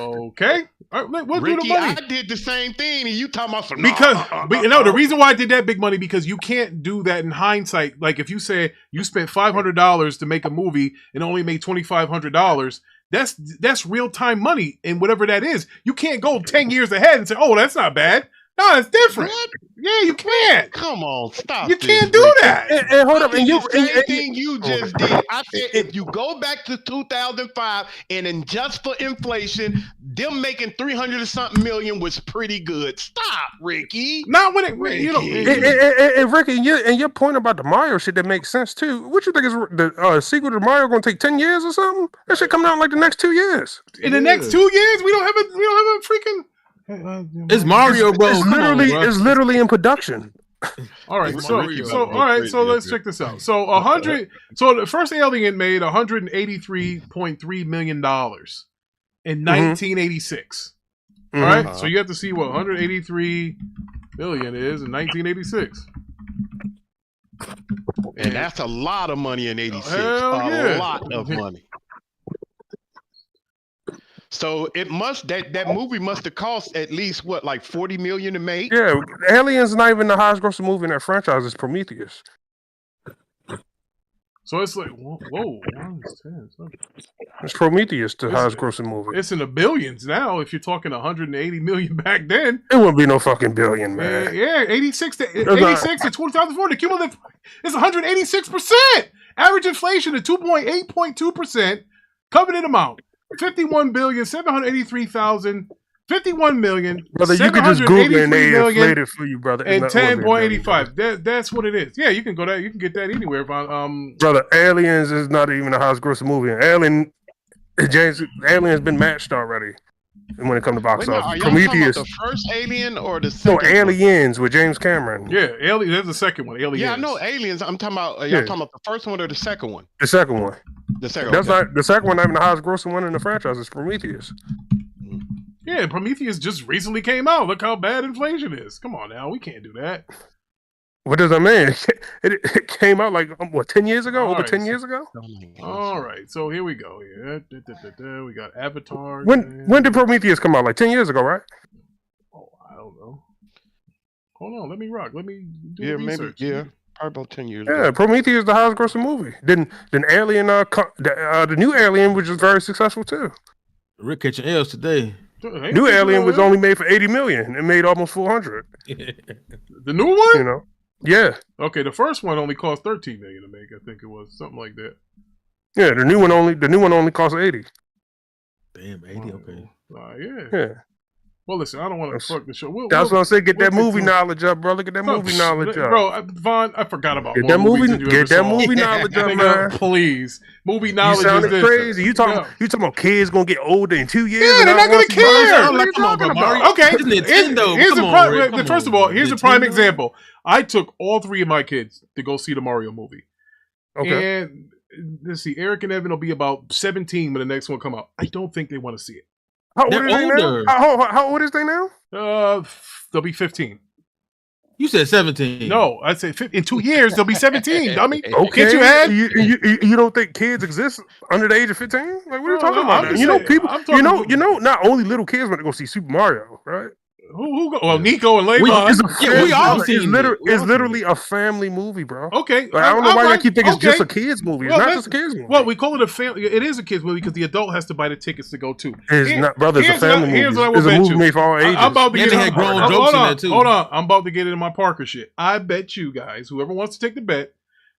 Okay. All right, we'll Ricky, do the money. I did the same thing, and you talking about some the reason why I did that, Big Money, because you can't do that in hindsight. Like if you say you spent $500 to make a movie and only made $2,500, that's real time money, and whatever that is, you can't go 10 years ahead and say, "Oh, that's not bad." No, it's different. What? Yeah, you can't. Come on, stop. You can't do that. And hold up, and the same thing you just did. I said if you go back to 2005 and adjust for inflation, them making 300 or something million was pretty good. Stop, Ricky. Not when it, you know. And Ricky, and your point about the Mario shit that makes sense too. What you think is the sequel to Mario going to take 10 years or something? That shit coming out in like the next 2 years. In the next 2 years, we don't have a freaking. It's Mario, bro. It's literally in production. All right, so let's check this out. So the first Alien made $183.3 million in 1986. All right, so you have to see what 183 million is in 1986. And that's a lot of money in 86. A lot of money. So it must that movie must have cost at least what, like 40 million to make? Yeah, Alien's not even the highest grossing movie in that franchise. It's Prometheus. So it's like whoa, it's Prometheus, the highest grossing movie. It's in the billions now. If you're talking 180 million back then, it wouldn't be no fucking billion, man. Yeah, 86 to 2004, the cumulative is 186%. Average inflation of 8.2%. Coveted amount. 51,783,000, 51 million. Brother, you can just Google it and they inflate it for you, brother. And 10.85. That's what it is. Yeah, you can go that. You can get that anywhere. Brother, Aliens is not even the highest grossing movie. Alien's been matched already when it comes to box office. Prometheus, the first Alien or the second? No, Aliens with James Cameron. Yeah, Alien. There's the second one. Aliens. Yeah, I know Aliens. I'm talking about. Y'all talking about the first one or the second one? The second one. The second. That's not the second one. Not even the highest grossing one in the franchise. It's Prometheus. Yeah, Prometheus just recently came out. Look how bad inflation is. Come on now, we can't do that. What does that mean? It came out like, 10 years ago? Over 10 years ago? All right, so here we go. We got Avatar. When did Prometheus come out? Like 10 years ago, right? Oh, I don't know. Hold on, let me rock. Let me do research. Maybe, probably about 10 years ago. Yeah, Prometheus is the highest grossing movie. Then Alien, the new Alien, which was very successful too. Rick catching L's today. New Alien was only made for 80 million. It made almost 400. The new one? You know? Yeah. Okay, the first one only cost 13 million to make. I think it was something like that. Yeah, the new one only cost 80. Damn, 80. Okay. Yeah. Well, listen, I don't want to fuck the show. That's what I say. Get that movie knowledge up, brother. Get that movie knowledge up, bro. Vaughn, I forgot about get that movie knowledge up, man. Please, movie knowledge. You sounded crazy. You talking about kids gonna get older in 2 years? Yeah, they're not gonna care. Like, come on, bro. Mario. Okay, Nintendo. First of all, here's a prime example. I took all three of my kids to go see the Mario movie. Okay. And let's see, Eric and Evan will be about 17 when the next one come out. I don't think they want to see it. How old are they now? How old is they now? They'll be 15. You said 17. No, I said in 2 years they'll be 17. Dummy. Okay. Get your head. You don't think kids exist under the age of 15? Like, what are you talking about? You know, people. You know, not only little kids want to go see Super Mario, right? Who go? Well, Nico and Layvon. We all seen it. It's literally a family movie, bro. Okay. Like, I don't know why y'all keep thinking it's just a kids movie. It's not just a kids movie. Well, we call it a family. It is a kids movie because the adult has to buy the tickets to go too. It's not, brother. It's a family movie. It's a movie made for all ages. I'm about to get had grown jokes in there too. Hold on. I'm about to get into my Parker shit. I bet you guys, whoever wants to take the bet,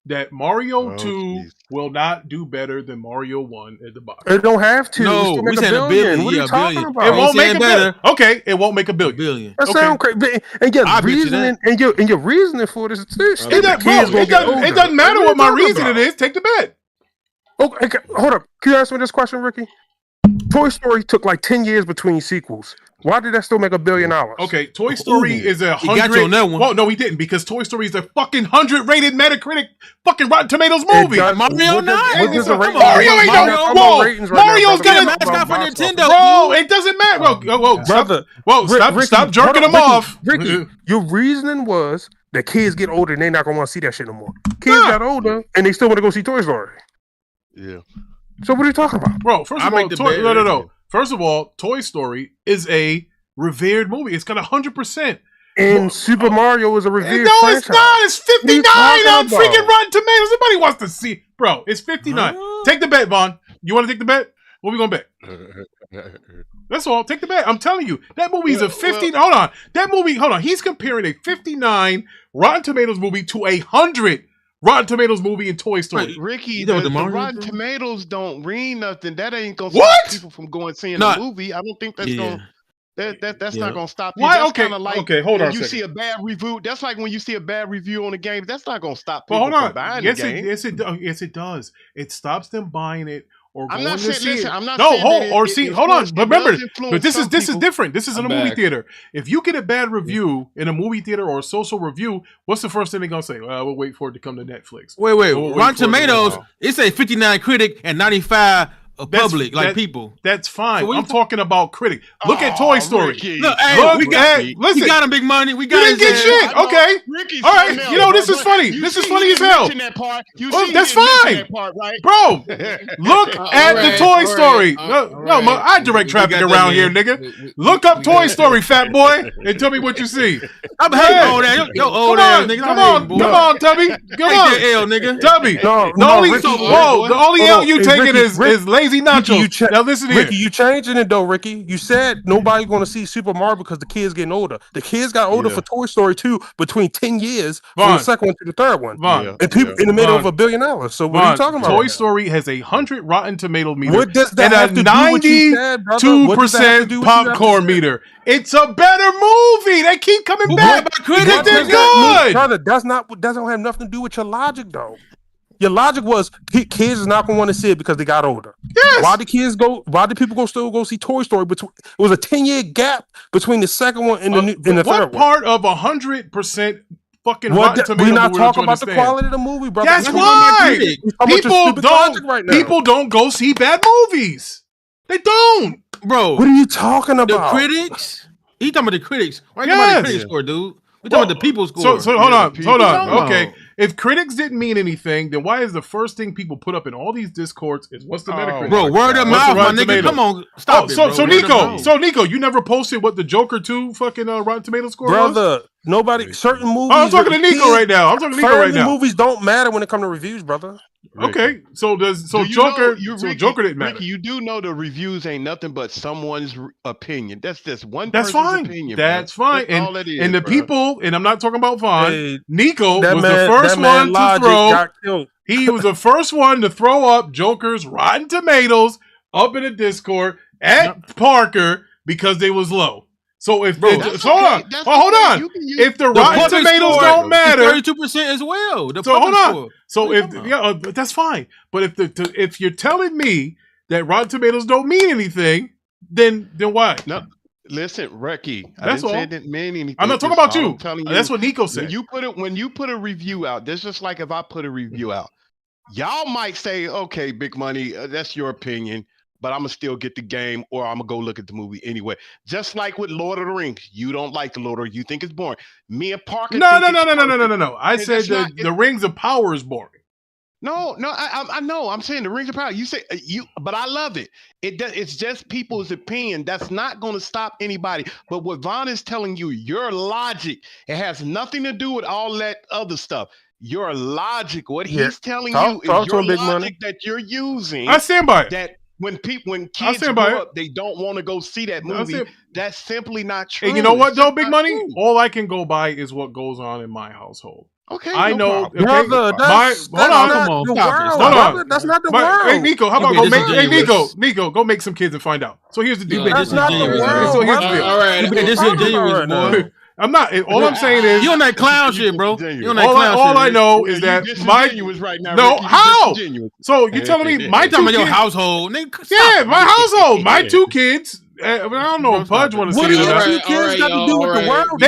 that Mario 2 will not do better than Mario 1 at the box. It don't have to. No, we said a billion. What are you talking about? It won't make a billion. Okay, it won't make a billion. That sounds crazy. And your reasoning for this is it doesn't matter what my reasoning is. Take the bet. Okay, hold up. Can you answer me this question, Ricky? Toy Story took like 10 years between sequels. Why did that still make $1 billion? Okay, Toy Story is 100. He got you on that one. Well, no, he didn't, because Toy Story is a fucking 100 rated Metacritic fucking Rotten Tomatoes movie. Mario not. Mario ain't no. Whoa, Mario's got a mascot for Nintendo. Bro, it doesn't matter. Whoa, brother. Stop jerking them off. Ricky, your reasoning was that kids get older and they're not gonna want to see that shit no more. Kids got older and they still want to go see Toy Story. Yeah. So what are you talking about, bro? First of all, no. First of all, Toy Story is a revered movie. It's got 100%. And Super Mario is a revered franchise. No, it's not. It's 59 on freaking Rotten Tomatoes. Nobody wants to see. Bro, it's 59. Take the bet, Vaughn. You want to take the bet? What we gonna bet? That's all. Take the bet. I'm telling you, that movie's a 50. Hold on. That movie. Hold on. He's comparing a 59 Rotten Tomatoes movie to 100 Rotten Tomatoes movie in Toy Story. Wait, Ricky, the Rotten Tomatoes don't read nothing. That ain't gonna What? stop people from going seeing the movie. I don't think that's gonna. That's not gonna stop you. Why? That's Okay. Like okay. Hold on. You see a bad review. That's like when you see a bad review on a game. That's not gonna stop people hold on. from buying Yes, the game. yes, it does. It stops them buying it. Or I'm going not to saying. see Listen, it. I'm not no, saying hold that or see. Hold on, but remember, but this is different. This is in a movie theater. If you get a bad review in a movie theater or a social review, what's the first thing they're gonna say? Well, we'll wait for it to come to Netflix. Wait. Rotten Tomatoes, it say 59 critic and 95 public, people. That's fine. So I'm talking about critic. Look at Toy Story. Look, hey, we got him big money. We got him. Get shit. Okay. All right. You know, this is funny. This is funny as hell. That's fine. Bro, look at the Toy Story. No, I direct traffic around here, nigga. Look up Toy Story, fat boy, and tell me what you see. I'm hating old ass. Yo, old ass, nigga. Come on, Tubby. Come on. L, nigga. Tubby. The only L you taking is lazy nachos. Now listen here. Ricky, you changing it though, Ricky. You said nobody's going to see Super Mario because the kids getting older. The kids got older for Toy Story 2 between 10 years from the second one to the third one. And people in the middle of $1 billion. So what are you talking about? Toy Story has 100 Rotten Tomato meter. What does that have to do with 92% popcorn meter. It's a better movie. They keep coming back because they're good. Brother, that doesn't have nothing to do with your logic though. Your logic was kids is not gonna want to see it because they got older. Yes. Why did people still go see Toy Story? It was a 10-year gap between the second one and the third one. What part of 100% fucking Rotten Tomato? We're not talking about the quality of the movie, brother. That's why people don't go see bad movies. They don't, bro. What are you talking about? The critics. He talking about the critics. Why are you talking about the critics score, dude? We talking about the people's score. So hold on. Okay. If critics didn't mean anything, then why is the first thing people put up in all these discords is what's the Metacritic? Bro, word of mouth, my nigga. Come on, stop it, bro. So Nico, you never posted what the Joker 2 fucking Rotten Tomato score was? Brother, nobody, certain movies. I'm talking to Nico right now. Movies don't matter when it comes to reviews, brother. Okay, Joker didn't matter. Ricky, you do know the reviews ain't nothing but someone's opinion. That's just one person's fine. Opinion. That's bro. fine. That's all that is, and the people, and I'm not talking about Vaughn. Hey, Nico was the first one to throw. He was the first one to throw up Joker's Rotten Tomatoes up in the Discord at Parker because they was low. So if hold on. If the Rotten Tomatoes don't matter, 32% as well. So hold on. So if that's fine. But if you're telling me that Rotten Tomatoes don't mean anything, then why? No, listen, Ricky. That's all. Say it didn't mean anything. I'm not talking about you. I'm telling you. That's what Nico said. When you put a review out, that's just like if I put a review out. Y'all might say, "Okay, Big Money, that's your opinion." But I'm gonna still get the game, or I'm gonna go look at the movie anyway. Just like with Lord of the Rings, you don't like the Lord of the Rings, you think it's boring. Me and Parker. No. I said the Rings of Power is boring. No, I know. I'm saying the Rings of Power. You say but I love it. It's just people's opinion. That's not going to stop anybody. But what Vaughn is telling you, your logic, it has nothing to do with all that other stuff. Your logic, what he's telling you is your logic that you're using. I stand by it. That when kids grow up, they don't want to go see that movie. That's simply not true. And you know what, though, Big Money? All I can go by is what goes on in my household. Okay, I know. Brother, that's not the world. Hey, Nico, how about Nico, go make some kids and find out. So here's the deal. That's not the world. So here's the deal. All right, disingenuous, boy. I'm not. All I'm saying is you on that clown shit, bro. All I know is that my right now. No, how? So you're telling me my two kids? Your household? Yeah, my household. My two kids. I don't know if Pudge want to see it or not. Kids got to do with the world.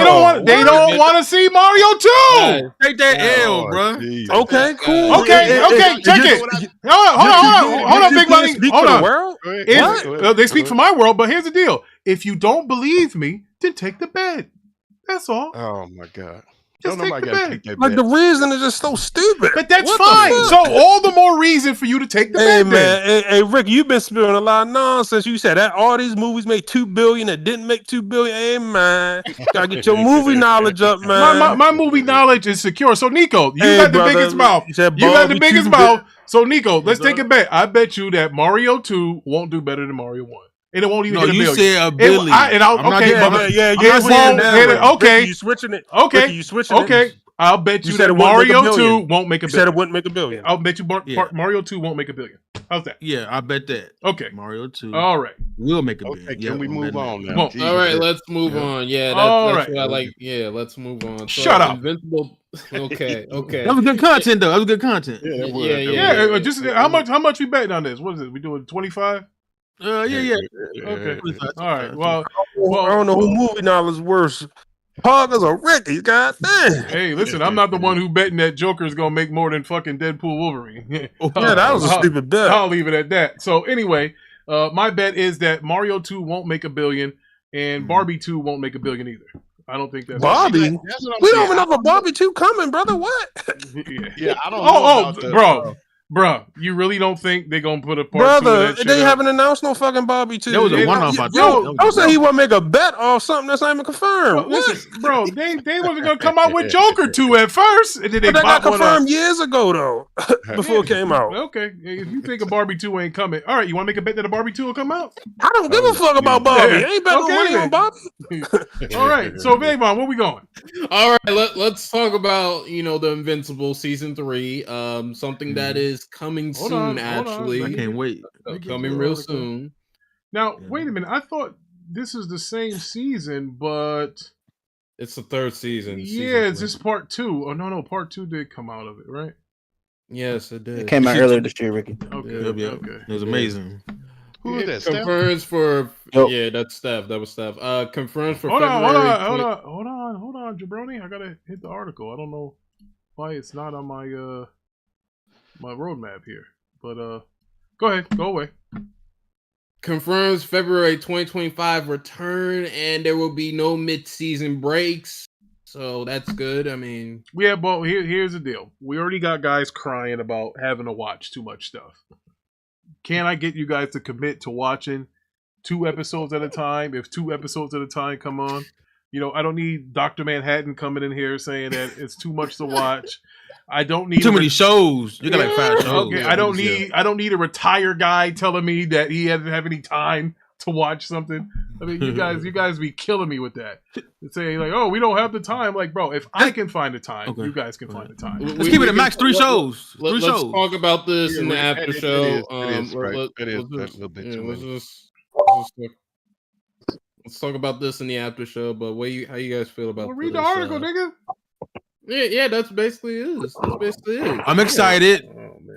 They don't want to see Mario 2. Take that L, bro. Okay, cool. Okay, check it. Hold on, Big Money. Hold on. They speak for my world, but here's the deal. If you don't believe me, then take the bet. That's all. Oh my God. Just take the bet. Like the reason is just so stupid. But that's fine. So all the more reason for you to take the bet. Man, hey, Rick, you've been spilling a lot of nonsense. You said that all these movies made $2 billion that didn't make $2 billion. Hey man, gotta get your movie knowledge up, man. My movie knowledge is secure. So Nico, you got the biggest mouth. You got the biggest mouth. So Nico, let's take a bet. I bet you that Mario 2 won't do better than Mario 1. And it won't even hit $1 billion. You said $1 billion. Okay. You switching it. Okay. You switching it. Okay. I'll bet you that Mario 2 won't make $1 billion. You said it wouldn't make $1 billion. I'll bet you Mario 2 won't make $1 billion. How's that? Yeah, I bet that. Okay. Mario 2. All right. Will make $1 billion. Okay, can we move on now? All right, let's move on. Yeah, that's what I like. Yeah, let's move on. So, Shut up. Invincible. Okay. That was good content, though. That was good content. Yeah. Just how much we betting on this? What is it? We doing 25? Yeah. Okay. All right. Well, I don't know who movie knowledge is worse. Poggers or Ricky, god damn. Hey, listen, I'm not the one who betting that Joker's gonna make more than fucking Deadpool Wolverine. Yeah, that was a stupid bet. I'll leave it at that. So anyway, my bet is that Mario 2 won't make $1 billion and Barbie 2 won't make $1 billion either. I don't think that's Barbie. We don't even have a Barbie 2 coming, brother. What? Yeah, I don't know. Bro. Bruh, you really don't think they're gonna put a part 2 of that shit they up? haven't announced no fucking Barbie 2. That was a one-off. Don't say he won't make a bet off something that's not even confirmed. Listen, bro, they wasn't gonna come out with Joker 2 at first, and then they got confirmed years ago though, before it came out. Okay, if you think a Barbie 2 ain't coming, all right, you want to make a bet that a Barbie 2 will come out? I don't give a fuck about Barbie. I ain't betting money on Barbie. All right, so Vavon, where we going? All right, let's talk about the Invincible season 3. Something that is coming soon. Actually, I can't wait. Coming real soon. Now, wait a minute. I thought this is the same season, but it's the 3rd season. Yeah, it's just part 2. Oh no, part 2 did come out of it, right? Yes, it did. It came out earlier this year, Ricky. Okay. It was amazing. Who is that? Confirms for that's Steph. That was Steph. Confirms for February. Hold on, Jabroni. I gotta hit the article. I don't know why it's not on my my roadmap here. But go ahead, go away. Confirms February 2025 return, and there will be no mid-season breaks. So that's good. I mean, yeah, but here's the deal. We already got guys crying about having to watch too much stuff. Can I get you guys to commit to watching 2 episodes at a time? If 2 episodes at a time come on, I don't need Dr. Manhattan coming in here saying that it's too much to watch. I don't need too many shows. You got like 5 shows. Okay, I don't need a retired guy telling me that he doesn't have any time to watch something. I mean, you guys be killing me with that. Saying like, oh, we don't have the time. Like, bro, if I can find the time, you guys can find the time. Let's keep it at max 3 shows. Let's talk about this in the after show. Let's talk about this in the after show. But how you guys feel about? Read the article, nigga. Yeah, that's basically it. I'm excited.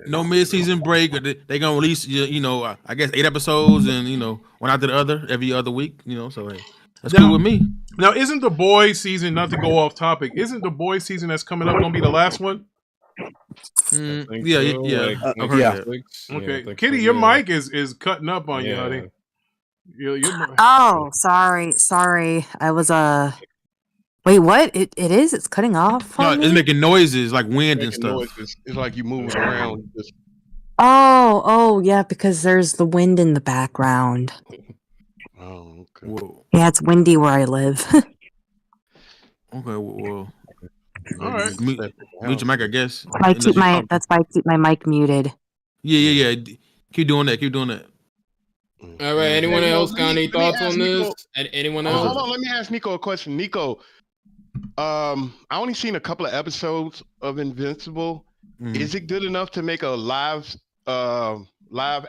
No mid-season break. They gonna release, I guess 8 episodes and one after the other every other week. So hey, that's cool with me. Now, isn't the boys season, not to go off topic, isn't the boys season that's coming up gonna be the last one? Yeah. Okay, Kitty, your mic is cutting up on you, honey. Oh, sorry. I was Wait, what? It is? It's cutting off? No, it's making noises like wind and stuff. It's like you moving around. Oh, yeah, because there's the wind in the background. Oh, okay. Whoa. Yeah, it's windy where I live. Okay, well. All right. Mute your mic, I guess. That's why I keep my mic muted. Yeah. Keep doing that. All right. Anyone else got any thoughts on this? Anyone else? Hold on. Let me ask Nico a question. Nico, I only seen a couple of episodes of Invincible. Is it good enough to make a live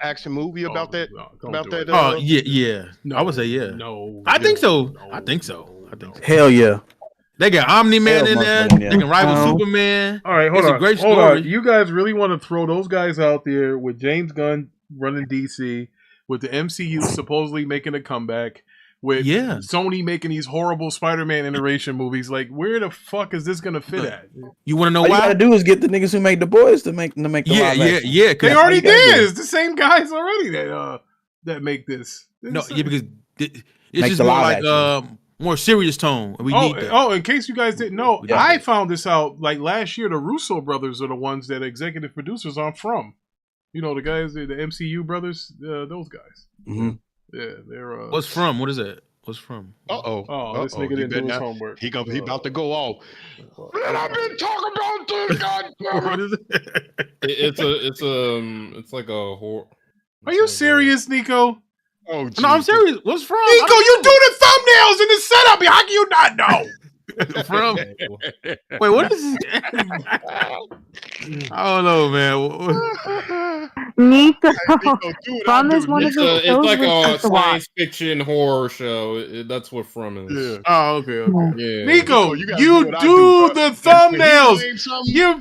action movie about that? Yeah. No, I would say yeah. No. I think so. Hell yeah. They got Omni-Man in there. They can rival Superman. All right, hold on. A great hold story. on. You guys really want to throw those guys out there with James Gunn running DC, with the MCU supposedly making a comeback, with Sony making these horrible Spider-Man iteration movies? Like, where the fuck is this gonna fit at? You want to know why? All you gotta do is get the niggas who make the boys to make the live action. Yeah. They already did. It's the same guys already that make this. No, because it's just more like more serious tone. We need that. Oh, in case you guys didn't know, I found this out like last year. The Russo brothers are the ones that executive producers on From. You know, the guys, the MCU brothers, those guys. Mm-hmm. Yeah, they're. What's From? What is that? What's From? Oh, this nigga didn't do his homework. He about to go off. And I've been talking about this. What is it? It's like a horror. Are you serious, Nico? Oh, no, I'm serious. What's From? Nico, you do the thumbnails in the setup. How can you not know? From? Wait, what is this? I don't know, man. Nico. From is one of the It's like a science fiction horror show. That's what From is. Yeah. Oh, okay. Yeah. Nico, you do the thumbnails.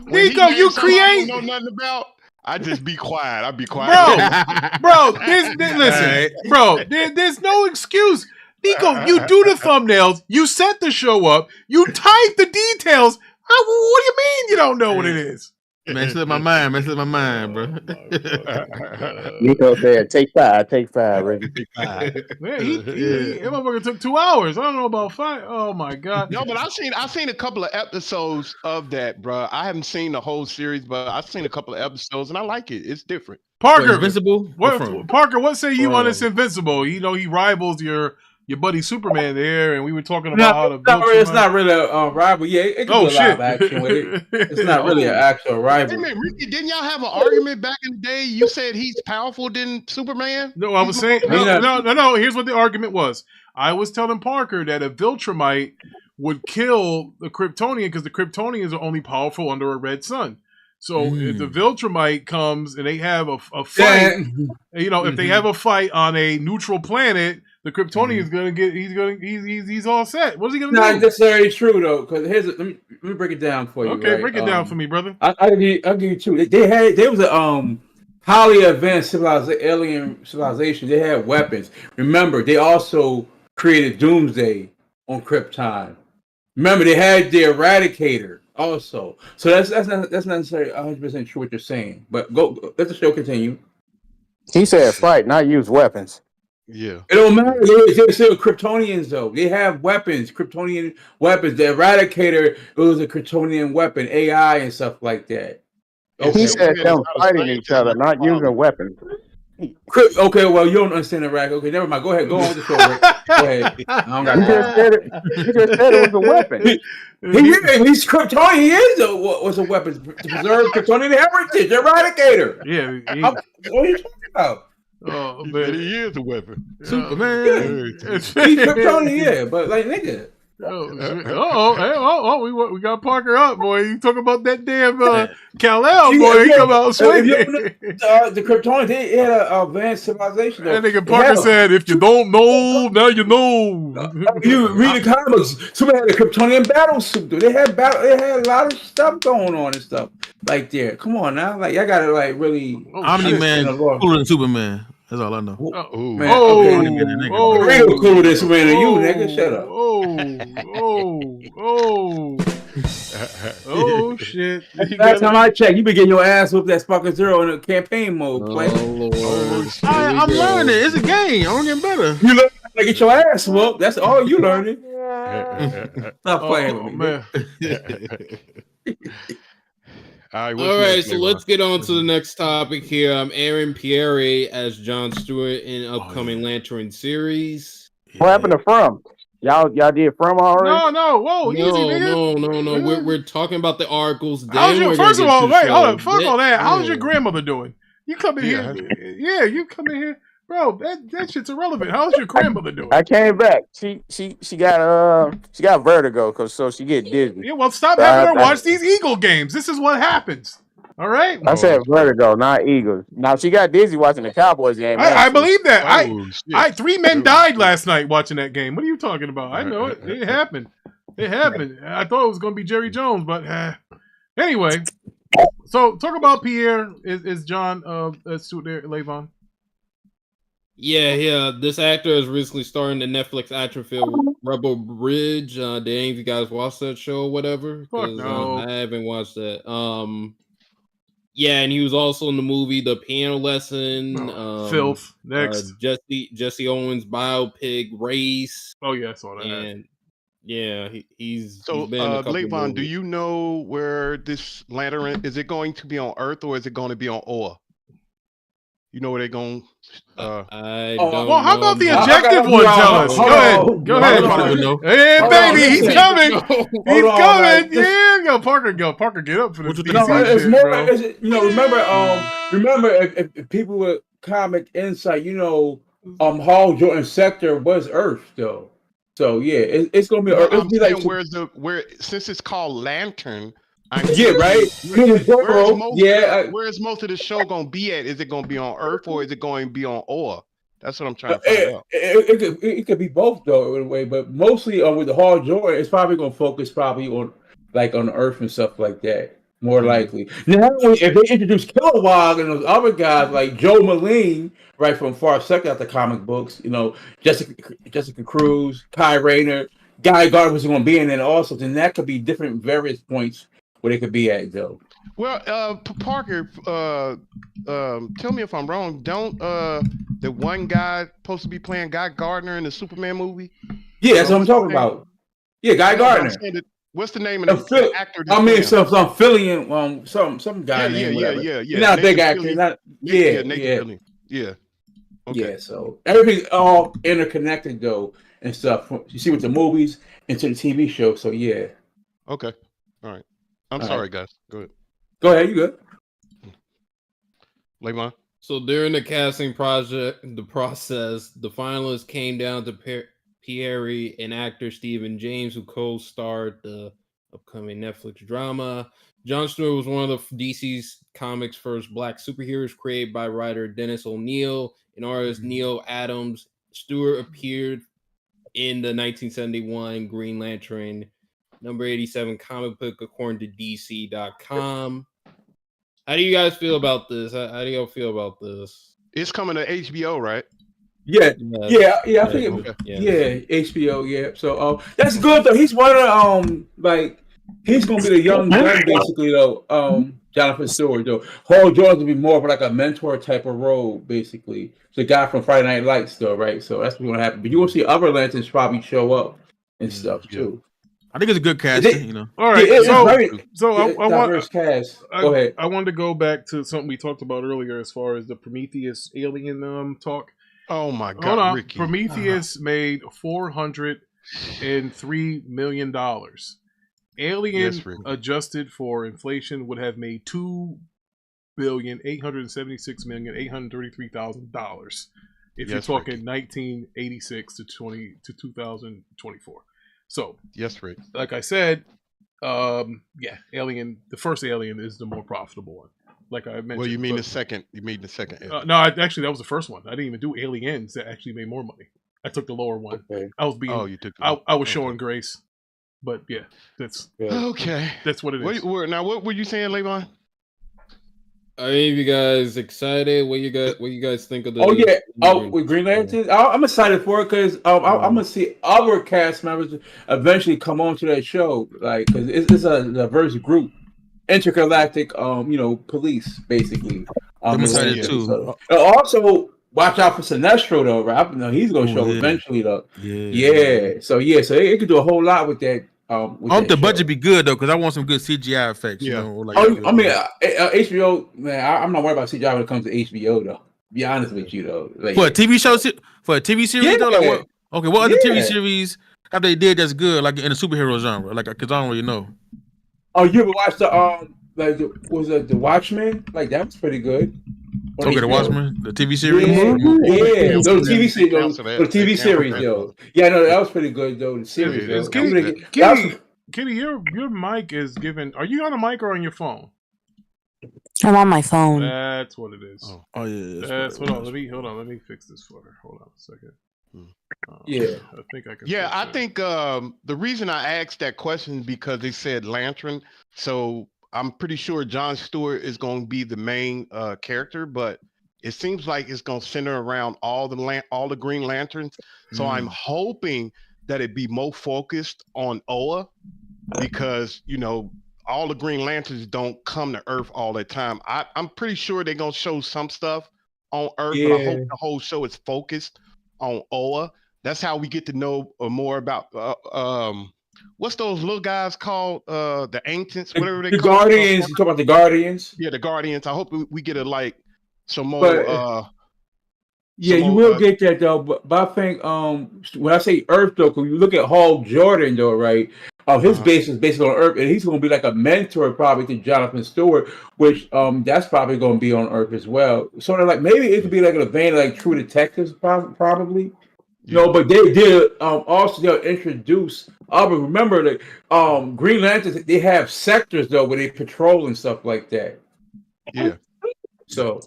Nico, you create. Know nothing about. I just be quiet. I be quiet, bro. Listen, bro. There's no excuse. Nico, you do the thumbnails. You set the show up. You type the details. What do you mean you don't know what it is? Man, slip my mind. Bro. Nico said, "Take five, Ricky." Take five. Man, that motherfucker took 2 hours. I don't know about 5. Oh my god. No, but I've seen a couple of episodes of that, bro. I haven't seen the whole series, but I've seen a couple of episodes and I like it. It's different. Parker, Invincible. Parker, what say you on this Invincible? You know he rivals your buddy Superman there, and we were talking about how the it's not really a rival. Yeah, it could be a live action with it. It's not really an actual rival. Hey man, Ricky, didn't y'all have an argument back in the day? You said he's powerful than Superman. No, I was saying no. Here's what the argument was. I was telling Parker that a Viltrumite would kill the Kryptonian because the Kryptonians are only powerful under a red sun. So if the Viltrumite comes and they have a fight, if they have a fight on a neutral planet, the Kryptonian is gonna get. He's all set. What's he gonna do? Not necessarily true though, because let me break it down for you. Okay, right? break it down for me, brother. I'll give you two. There was a highly advanced alien civilization. They had weapons. Remember, they also created Doomsday on Krypton. Remember, they had the Eradicator also. So that's not necessarily 100% true what you're saying. But let the show continue. He said fight, not use weapons. Yeah. It don't matter. They're still Kryptonians, though. They have weapons, Kryptonian weapons. The Eradicator, it was a Kryptonian weapon, AI and stuff like that. Okay. He said them fighting each other, not using weapons. Okay, well, you don't understand the Eradicator. Okay, never mind. Go ahead. Go on with the show, Rick. Go ahead. I don't got you just said it was a weapon. He's Kryptonian. He was a weapon to preserve Kryptonian heritage. Eradicator. Yeah. What are you talking about? Oh he man, he is a weapon. Superman. He's Kryptonian, yeah, but like nigga. We got Parker up, boy. You talk about that damn Kal-El, boy. He come out swinging. The Kryptonians, they had an advanced civilization. That nigga Parker said, "If you don't know, now you know." You read the comics. Somebody had a Kryptonian battle suit. They had a lot of stuff going on and stuff like that. Come on now, like y'all gotta like really. Omni-Man cooler than Superman. That's all I know. Real cooler than Superman than you, nigga. Shut up. Oh shit! Last time I checked, you been getting your ass whooped at Sparking Zero in a campaign mode. I'm learning. It's a game. I'm getting better. You learn how to get your ass whooped. That's all you learning. Stop playing with me, man. All right, so let's get on to the next topic here. I'm Aaron Pierre as Jon Stewart in upcoming Lantern series. What happened to From? Y'all did From already? No. Whoa, easy, nigga. No. We're talking about the articles. First of all, wait, hold on. Fuck all that. How's your grandmother doing? You come in here. Yeah, you come in here. Bro, that shit's irrelevant. How's your grandmother doing? I came back. She got vertigo, so she get dizzy. Yeah, well, stop having her watch these Eagle games. This is what happens. All right. I said vertigo, not Eagles. Now she got dizzy watching the Cowboys game. I believe that. 3 men died last night watching that game. What are you talking about? I know it. It happened. I thought it was going to be Jerry Jones, but anyway. So talk about Pierre. Is John Stewart there, Levon? Yeah. This actor is recently starring in the Netflix action film Rebel Bridge. Did any of you guys watch that show or whatever? Fuck no. I haven't watched that. Yeah, and he was also in the movie The Piano Lesson. Filth. Next. Jesse Owens biopic Race. Oh yeah, I saw that. And yeah, he's So, been in a couple Levon, movies. do you know where this lantern is? It going to be on Earth or is it going to be on Oa? You know where they're going? I don't know. Well, how about the objective one? Tell us. Go ahead. Hey, baby, he's coming. He's coming. Yeah, yo, Parker, get up for this. It's more. Remember, if people with comic insight, Hall Jordan's sector was Earth, though. So yeah, it's gonna be. I'm saying where since it's called Lantern. Right. Where's most of the show gonna be at? Is it gonna be on Earth or is it going to be on Oa? That's what I'm trying to find out. It could be both though in a way, but mostly with the Hall Jordan, it's probably gonna focus on Earth and stuff like that. More likely. Now, if they introduce Kilowog and those other guys like Joe Moline, right from Far Second out the comic books, Jessica Cruz, Kai Rayner, Guy Gardner was going to be in it also, then that could be different various points where they could be at though. Well, Parker, tell me if I'm wrong. Don't the one guy supposed to be playing Guy Gardner in the Superman movie? Yeah, that's what I'm talking about. Yeah, Guy Gardner. What's the name of the actor? Some Fillion, some guy. Yeah. He's not a big actor. Yeah. Okay. Yeah. So everything's all interconnected though and stuff. You see with the movies into the TV show. So yeah. Okay. All right. I'm sorry, guys. Go ahead. Go ahead. You good? Levon. So during the casting process, the finalists came down to Pierre and actor Stephen James, who co-starred the upcoming Netflix drama. Jon Stewart was one of the DC's Comics' first black superheroes, created by writer Dennis O'Neil and artist Neil Adams. Stewart appeared in the 1971 Green Lantern number 87 comic book, according to DC.com. How do you guys feel about this? How do y'all feel about this? It's coming to HBO, right? Yeah. I think HBO. Yeah. So that's good though. He's one of he's gonna be the young gun basically though. Jonathan Stewart though. Hall Jordan will be more of like a mentor type of role basically. The guy from Friday Night Lights though, right? So that's what's gonna happen. But you will see other lanterns probably show up and stuff too. I think it's a good casting, All right, I want cast. Go ahead. I wanted to go back to something we talked about earlier as far as the Prometheus alien talk. Oh my God! Hold on. Ricky. Prometheus made $403 million. Alien, adjusted for inflation, would have made $2,876,833,000 if you're talking 1986 to 2024. So yes, Rick. Like I said, Alien. The first Alien is the more profitable one. Like I mentioned. Well, you mean the second? You mean the second? No, actually, that was the first one. I didn't even do Aliens that actually made more money. I took the lower one. Okay. I was being. Oh, you took. I was showing grace, but yeah, that's okay. That's what it is. Now, what were you saying, Levon? Are any of you guys excited? What you guys think of the? Oh yeah. With Green Lantern, I'm excited for it because I'm gonna see other cast members eventually come on to that show, because it's a diverse group, intergalactic, police basically. I'm excited too. So. Also, watch out for Sinestro though, right? I know he's gonna show eventually though. Yeah. So it could do a whole lot with that. I hope the budget be good though, because I want some good CGI effects. Yeah. HBO, man, I'm not worried about CGI when it comes to HBO though. Be honest with you though. For a TV show, for a TV series though, what other TV series have they did that's good, like in the superhero genre? Because I don't really know. Oh, you ever watched the The Watchmen? Like that was pretty good. The Watchmen, the TV series. Yeah, those TV series, the TV series, yo. Yeah, no, that was pretty good though. The series, Kitty, your mic is giving. Are you on a mic or on your phone? I'm on my phone. That's what it is. Oh yeah. Hold on. Let me fix this for her. Hold on a second. I think I can. Yeah, I think the reason I asked that question is because they said Lantern, so I'm pretty sure Jon Stewart is going to be the main character, but it seems like it's going to center around all the Green Lanterns. So I'm hoping that it be more focused on Oa, because all the Green Lanterns don't come to Earth all the time. I'm pretty sure they're gonna show some stuff on Earth, but I hope the whole show is focused on Oa. That's how we get to know more about what's those little guys called? The Ancients, whatever they the call Guardians. You talk about the Guardians? Yeah, the Guardians. I hope we get some more. But, yeah, you will get that though. But I think when I say Earth though, because you look at Hall Jordan though, right? His base is basically on Earth, and he's going to be like a mentor probably to Jonathan Stewart, which that's probably going to be on Earth as well. Sort of like maybe it could be like in a vein of like True Detectives, probably. No, but they did also they'll introduce. But remember, like Green Lanterns, they have sectors though where they patrol and stuff like that. Yeah. So,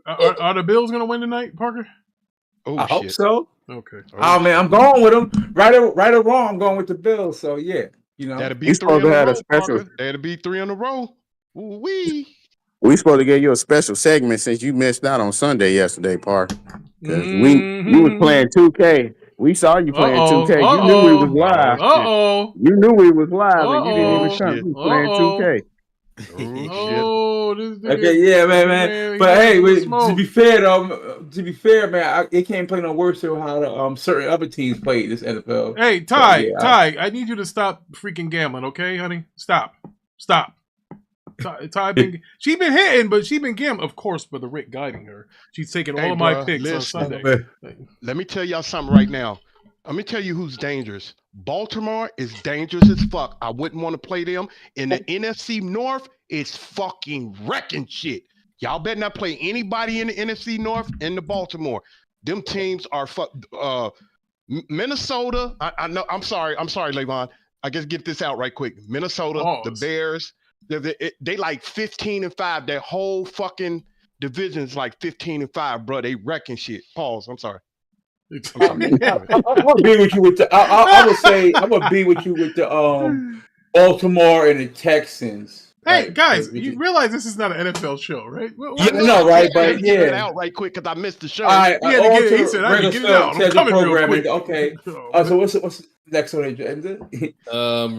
are the Bills going to win tonight, Parker? Oh, I hope so. Okay. Oh man, I'm going with them. Right or wrong, I'm going with the Bills. So yeah, you know. That'll be 3 in a row, Parker. That'll be 3 in a row. We supposed to give you a special segment since you missed out on Sunday yesterday, Parker. Because you was playing 2K. We saw you playing 2K. You knew we was live. You knew we was live, and you didn't even come. You playing 2K. Okay, yeah, man. But hey, to be fair, man, it can't play no worse than how certain other teams play this NFL. Hey, Ty, I need you to stop freaking gambling, okay, honey? Stop. Ty she been hitting, but she been gambling, of course, with the Rick guiding her. She's taking all of my picks on Sunday. Let me tell y'all something right now. Let me tell you who's dangerous. Baltimore is dangerous as fuck. I wouldn't want to play them. In the NFC North, it's fucking wrecking shit. Y'all better not play anybody in the NFC North in the Baltimore. Them teams are Minnesota. I know. I'm sorry, Levon. I guess get this out right quick. Minnesota, the Bears, they like 15-5. Their whole fucking division's like 15-5, bro. They wrecking shit. Pause. I'm sorry. I'm gonna be with you with the. I would say I'm gonna be with you with the Baltimore and the Texans. Hey guys, you realize this is not an NFL show, right? No, right? But get it out right quick because I missed the show. He said, "I get it out. I'm coming real quick." Okay. So what's the next on the agenda?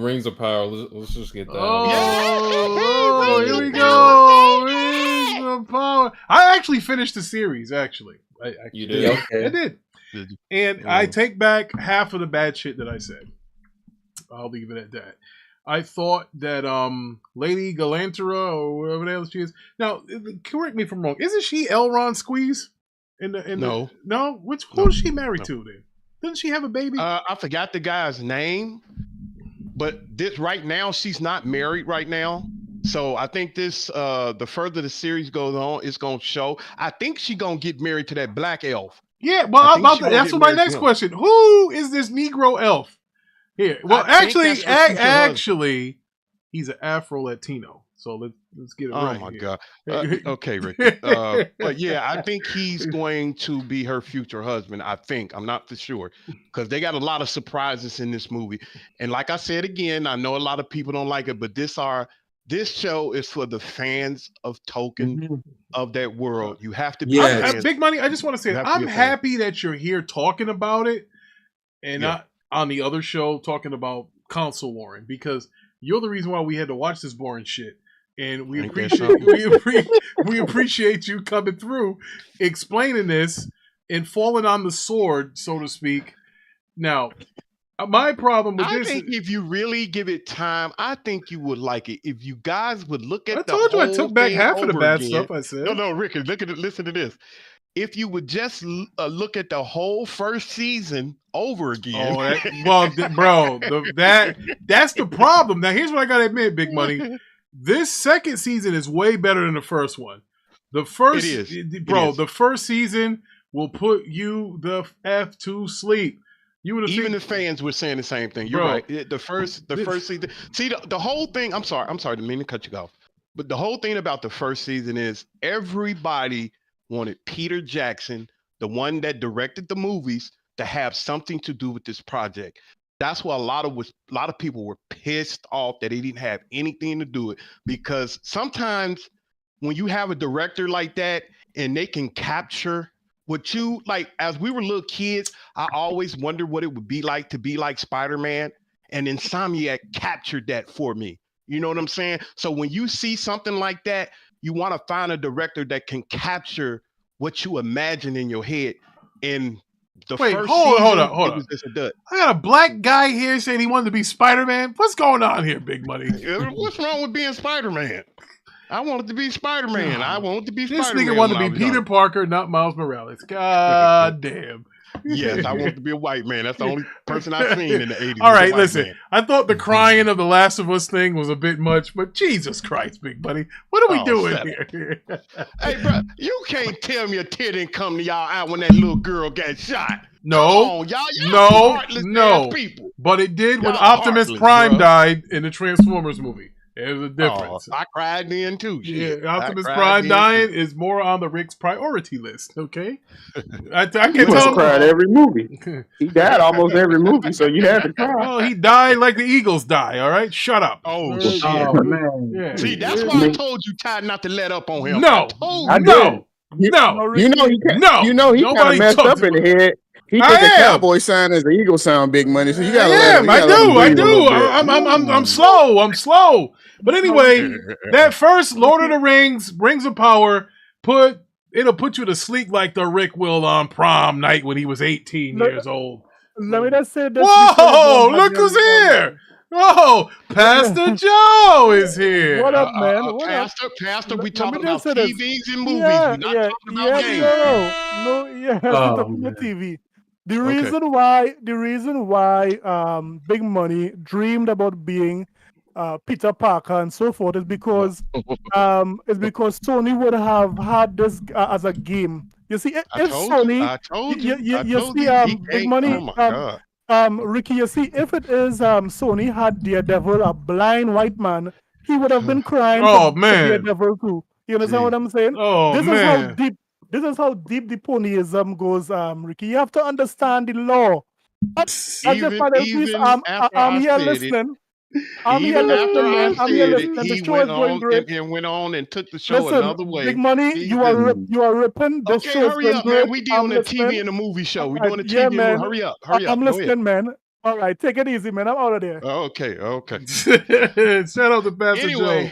Rings of Power. Let's just get that. Oh, here we go. Rings of Power. I actually finished the series. Actually, you did. Okay. I did. And I take back half of the bad shit that I said. I'll leave it at that. I thought that Lady Galantera or whatever the hell she is. Now, correct me if I'm wrong. Isn't she Elron Squeeze? No. Who is she married to then? Doesn't she have a baby? I forgot the guy's name, but this right now she's not married right now. So I think this the further the series goes on, it's gonna show. I think she's gonna get married to that black elf. Yeah, well, that's my next question. Who is this Negro elf? Here, well, actually, he's an Afro-Latino. So let's get it right. Oh my here. God. Okay, Ricky. But yeah, I think he's going to be her future husband. I think. I'm not for sure because they got a lot of surprises in this movie. And like I said again, I know a lot of people don't like it, but this show is for the fans of Tolkien of that world. You have to be Big Money. I just want to say I'm happy that you're here talking about it and not on the other show talking about console warring because you're the reason why we had to watch this boring shit. And we appreciate you coming through, explaining this and falling on the sword, so to speak. Now, my problem with this, I think if you really give it time, I think you would like it. If you guys would look at, I told you I took back half of the bad stuff I said. No, Ricky, listen to this. If you would just look at the whole first season over again. That's the problem. Now, here's what I gotta admit, Big Money. This second season is way better than the first one. The first season will put you the F to sleep. Even the fans were saying the same thing. You're right. The first season. See, the whole thing. I'm sorry. I didn't mean to cut you off. But the whole thing about the first season is everybody wanted Peter Jackson, the one that directed the movies, to have something to do with this project. That's why a lot of people were pissed off that he didn't have anything to do with it. Because sometimes when you have a director like that and they can capture what you like, as we were little kids, I always wondered what it would be like to be like Spider-Man, and Insomniac captured that for me. You know what I'm saying? So when you see something like that, you want to find a director that can capture what you imagine in your head. In the first season, hold it up. was just a dud. I got a black guy here saying he wanted to be Spider-Man. What's going on here, Big Money? What's wrong with being Spider-Man? I wanted to be Spider-Man. I wanted to be This Spider-Man. nigga wanted to be Peter Parker, not Miles Morales. God damn. Yes, I want to be a white man. That's the only person I've seen in the 80s. All right, listen. Man. I thought the crying of the Last of Us thing was a bit much, but Jesus Christ, Big Buddy. What are we doing here? Hey, bro, you can't tell me a tear didn't come to y'all out when that little girl got shot. No, no. People. But it did when Y'all Optimus heartless, Prime bro. died in the Transformers movie. There's a difference. I cried then too. Shit. Yeah, Optimus Prime dying is more on the Rick's priority list. Okay, I can You must tell. have cried every movie. He died almost every movie, so you had to cry. Well, he died like the Eagles die. All right, shut up. Oh shit! Man. Yeah. See, that's why I told you, Ty, not to let up on him. No, I no, did. no. You know he kind of messed up in the head. He did the cowboy sign as the eagle sound, Big Money. So you gotta let him. I do. I'm slow. But anyway, that first Lord of the Rings of Power it'll put you to sleep like the Rick will on prom night when he was 18 years old. Let me just say this. Whoa! Look who's here. Oh, Pastor Joe is here. What up, man? What Pastor, we talking about TVs and movies. We're not talking about games. We're talking about TV. The reason why Big Money dreamed about being Peter Parker and so forth is because Sony would have had this as a game. You see, Big Money. Oh my God. Ricky, you see, if it is Sony had Daredevil, a blind white man, he would have been crying for Daredevil too. You understand what I'm saying? This is how deep the ponyism goes, Ricky. You have to understand the law. I'm here listening. I'm here listening. He went on and took the show another way. Big Money, you are ripping. Okay, hurry up, man. We doing a TV and a movie show. We doing a TV and a movie. Hurry up. I'm listening, man. All right, take it easy, man. I'm out of there. Okay. Shout out to Pastor Joe.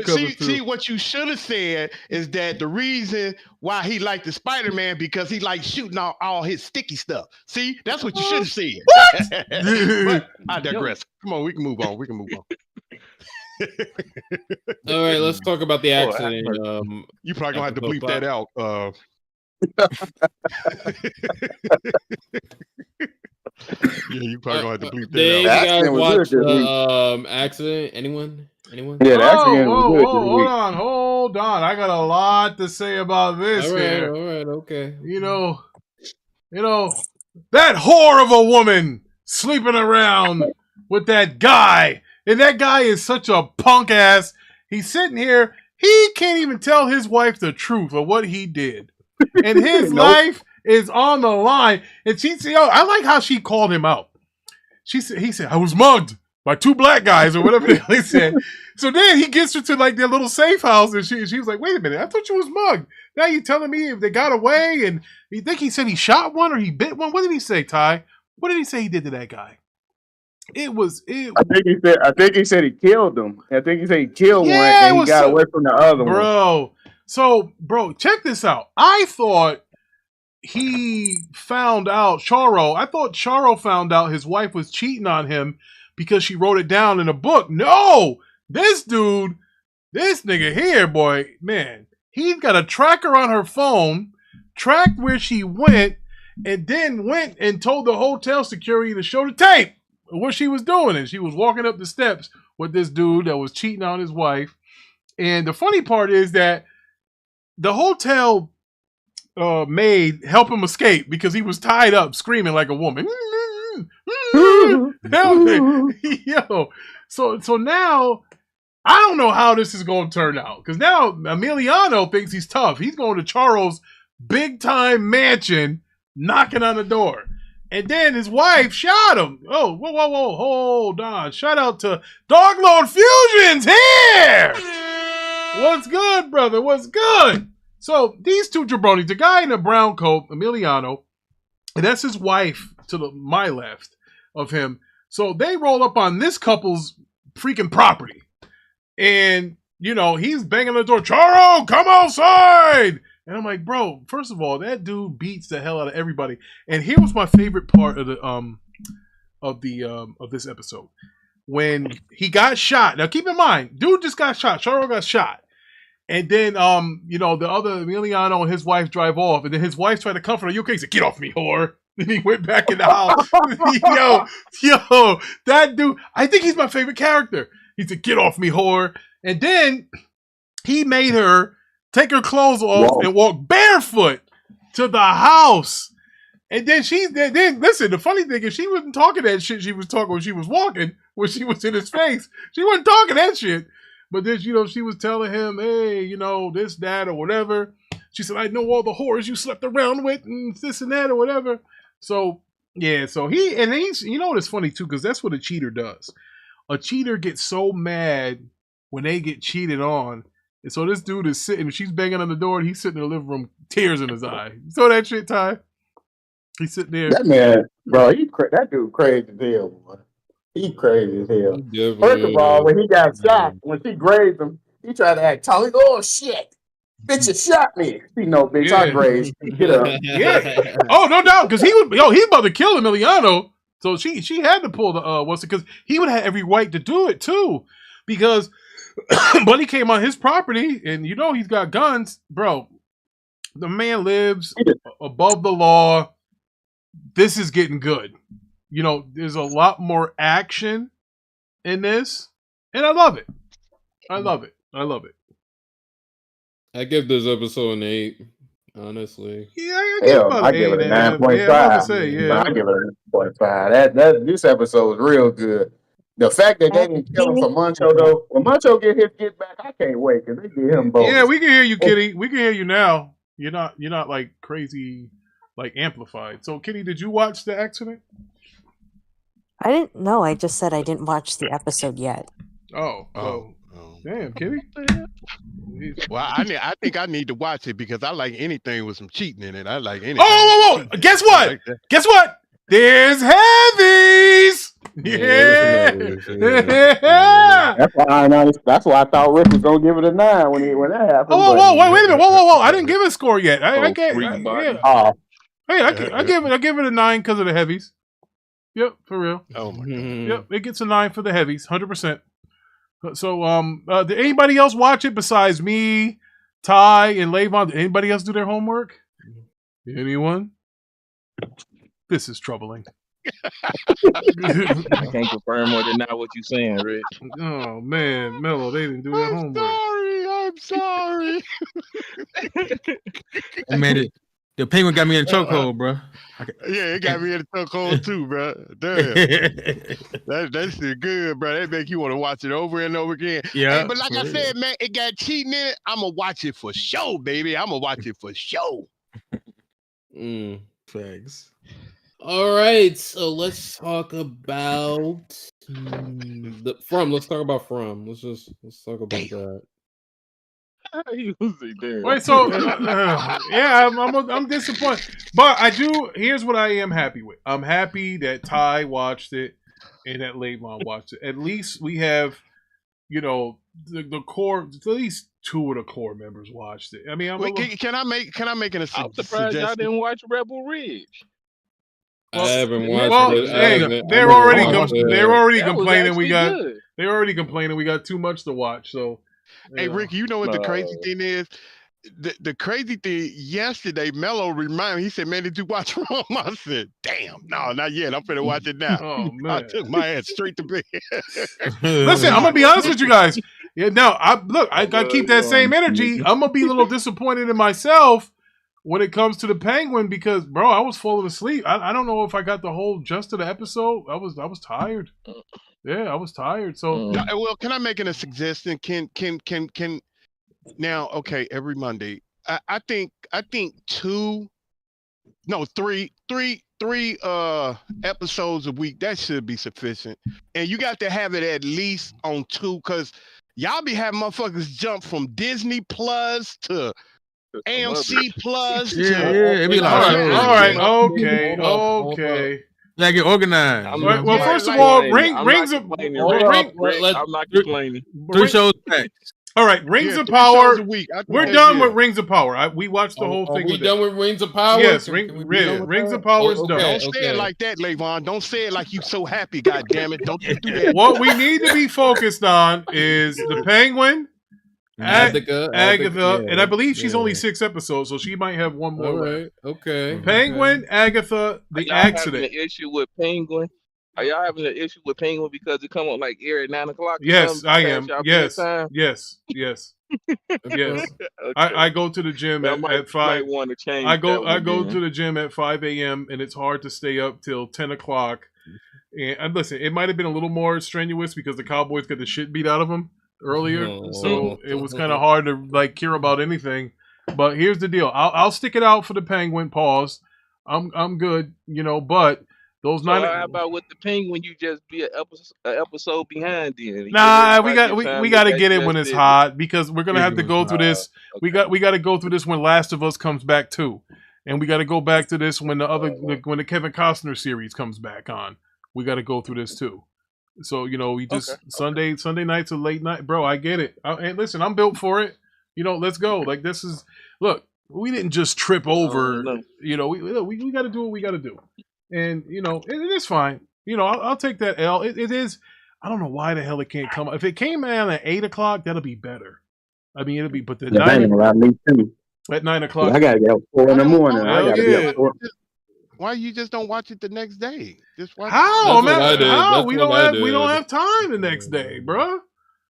See, what you should have said is that the reason why he liked the Spider-Man because he liked shooting all his sticky stuff. See, that's what you should have said. What? But I digress. Come on, we can move on. All right, let's talk about the accident. You probably gonna have to bleep that out. Yeah, you probably gonna have to bleep that out. Did you guys watch the accident? Anyone? Yeah, the accident was good. Hold on. I got a lot to say about this. All right, okay. You know, that whore of a woman sleeping around with that guy. And that guy is such a punk ass. He's sitting here. He can't even tell his wife the truth of what he did. And his life is on the line. And I like how she called him out. He said, I was mugged by two black guys or whatever the hell he said. So then he gets her to like their little safe house and she was like, wait a minute, I thought you was mugged. Now you telling me if they got away and you think he said he shot one or he bit one? What did he say, Ty? What did he say he did to that guy? I think he said he killed him. I think he said he killed one and he got away from the other one. So, check this out. I thought he found out, I thought Charo found out his wife was cheating on him because she wrote it down in a book. No! This nigga here, boy, man, he's got a tracker on her phone, tracked where she went, and then went and told the hotel security to show the tape of what she was doing. And she was walking up the steps with this dude that was cheating on his wife. And the funny part is that the hotel maid helped him escape because he was tied up screaming like a woman. Yo, so now I don't know how this is going to turn out because now Emiliano thinks he's tough. He's going to Charo's big time mansion, knocking on the door, and then his wife shot him. Oh, whoa, hold on! Shout out to Dog Lord Fusion's here. What's good, brother? What's good? So these two jabronis, the guy in the brown coat, Emiliano, and that's his wife to my left of him. So they roll up on this couple's freaking property. And, you know, he's banging on the door, Charo, come outside! And I'm like, bro, first of all, that dude beats the hell out of everybody. And here was my favorite part of this episode. When he got shot. Now keep in mind, dude just got shot. Charo got shot. And then you know, the other Emiliano and his wife drive off, and then his wife tried to comfort her. You okay? He said, get off me, whore. And he went back in the house. yo, that dude, I think he's my favorite character. He said, get off me, whore. And then he made her take her clothes off and walk barefoot to the house. And then then listen, the funny thing is she wasn't talking that shit she was talking when she was walking, when she was in his face. She wasn't talking that shit. But then, you know, she was telling him, hey, you know, this, that, or whatever. She said, I know all the whores you slept around with and this and that or whatever. So, yeah, so he's, you know, it's funny too, because that's what a cheater does. A cheater gets so mad when they get cheated on. And so this dude is sitting, she's banging on the door, and he's sitting in the living room, tears in his eye. You saw that shit, Ty? He's sitting there. That man, bro, that dude crazy as hell, boy. He crazy as hell. First of all, when he got shot, when she grazed him, he tried to act tall. He go, oh shit, bitch, you shot me. You know, bitch, I grazed. Get up. Yeah. Oh, no doubt, because he about to kill Emiliano. So she had to pull the because he would have every right to do it too, because Bunny came on his property, and you know he's got guns, bro. The man lives above the law. This is getting good. You know, there's a lot more action in this, and I love it. I love it. I give this episode an 8, honestly. Yeah, I give it a 9.5. Yeah, I give it a 9.5. This episode is real good. The fact that they didn't kill him for Moncho, though, when Moncho get back, I can't wait because they get him both. Yeah, we can hear you, Kitty. We can hear you now. You're not like crazy, like amplified. So, Kitty, did you watch the accident? I didn't know. I just said I didn't watch the episode yet. Oh. Damn, Kitty. Well, I think I need to watch it because I like anything with some cheating in it. I like anything. Oh, whoa. Guess what? Like Guess what? There's heavies. Yeah. That's why I thought Rick was gonna give it a 9 when that happened. Whoa, wait a minute. Whoa. I didn't give it a score yet. I give it a 9 because of the heavies. Yep, for real. Oh my god. Yep, it gets a 9 for the heavies, 100%. So, did anybody else watch it besides me, Ty, and Levon? Did anybody else do their homework? Anyone? This is troubling. I can't confirm or deny what you're saying, Rich. Oh man, Mello, they didn't do their homework. I'm sorry. Man, the penguin got me in a chokehold, bro. Yeah, it got me in a chokehold too, bro. Damn, that shit good, bro. That make you want to watch it over and over again. Yeah, hey, but like I said, man, it got cheating in it. I'm gonna watch it for show, baby. I'm gonna watch it for show. Thanks. All right, so let's talk about Let's talk about From. Let's talk about that. Wait, so yeah, I'm disappointed, but I do. Here's what I am happy with. I'm happy that Ty watched it and that Levon watched it. At least we have, you know, the core. At least 2 of the core members watched it. I mean, can I make an I'm surprised y'all didn't watch Rebel Ridge. I haven't watched it. Hey, they're already complaining. They're already complaining. We got too much to watch. So. Hey, Rick, you know what the crazy thing is? The crazy thing, yesterday, Mello reminded me, he said, man, did you watch Rome? I said, damn, no, not yet. I'm finna watch it now. Oh, man. I took my ass straight to bed. Listen, I'm going to be honest with you guys. Yeah, now, I got to keep that same energy. I'm going to be a little disappointed in myself when it comes to the Penguin because, bro, I was falling asleep. I don't know if I got the whole gist of the episode. I was tired. Yeah, I was tired. So, well, can I make a suggestion? Can now? Okay, every Monday, I think 3 episodes a week. That should be sufficient. And you got to have it at least on 2 because y'all be having motherfuckers jump from Disney Plus to AMC Plus. Yeah, it be like, all right, okay. Yeah, get organized. Well, first of all, Rings of I'm not complaining. 3 shows back. All right, Rings of Power. We're done with Rings of Power. We watched the whole thing. We done with Rings of Power? Yes, Rings of Power is done. Don't say it like that, Levon. Don't say it like you so happy. God damn it! Don't you do that. What we need to be focused on is the Penguin, Agatha, and I believe she's only 6 episodes, so she might have one more. All right, okay. Penguin, Agatha, the accident. Having an issue with Penguin? Are y'all having an issue with Penguin because it come on like air at 9 o'clock? Yes, I am. Yes. Okay. I go to the gym at 5. I go to the gym at 5 a.m. and it's hard to stay up till 10 o'clock. And listen, it might have been a little more strenuous because the Cowboys got the shit beat out of them earlier, so it was kind of hard to like care about anything. But here's the deal: I'll stick it out for the Penguin. Pause. I'm good, but. Those so how about with the Penguin? You just be an episode behind then. Nah, we got to get it when it's hot because we're gonna have to go through this. Okay. We got to go through this when Last of Us comes back too, and we got to go back to this when when the Kevin Costner series comes back on. We got to go through this too. So we just Sunday nights a late night, bro. I get it. And listen, I'm built for it. Let's go. Like this is look. We didn't just trip over. We got to do what we got to do. And it is fine. I'll take that L. It is. I don't know why the hell it can't come. If it came out at 8 o'clock, that'll be better. I mean, it'll be. But the 9 at 9 o'clock. I gotta get up 4 in the morning. I gotta be up 4. Why you just don't watch it the next day? Just watch how, man? How we don't have time the next day, bro.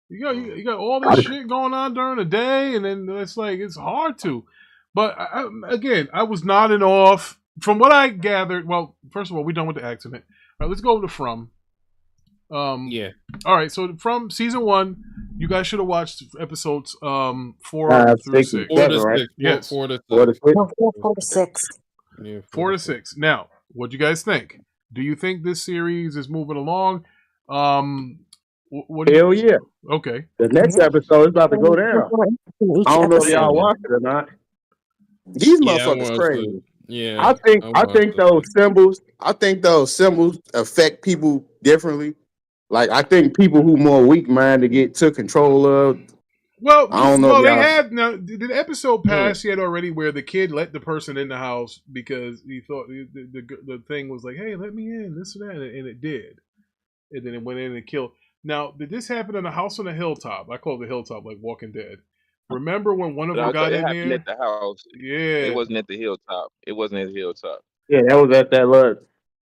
You got all this shit going on during the day, and then it's hard to. But I was nodding off. From what I gathered, well, first of all, we're done with the accident. All right, let's go over to From. Yeah. All right, so from season 1, you guys should have watched episodes 4 through 6. 4 to 6. Yes. 4 to 6. Yeah, 4 to 6. Now, what do you guys think? Do you think this series is moving along? Hell yeah. Okay. The next episode is about to go down. I don't know if y'all watch it or not. These motherfuckers crazy. Yeah, I think those symbols affect people differently. Like I think people who more weak-minded get took control of. Well, I don't know. They had now. The episode passed yet already where the kid let the person in the house because he thought the thing was like, "Hey, let me in," this and that, and it did, and then it went in and killed. Now, did this happen in a house on a hilltop? I call it the hilltop, like Walking Dead. Remember when one of them got in there? At the house. Yeah. It wasn't at the hilltop. Yeah, that was at that little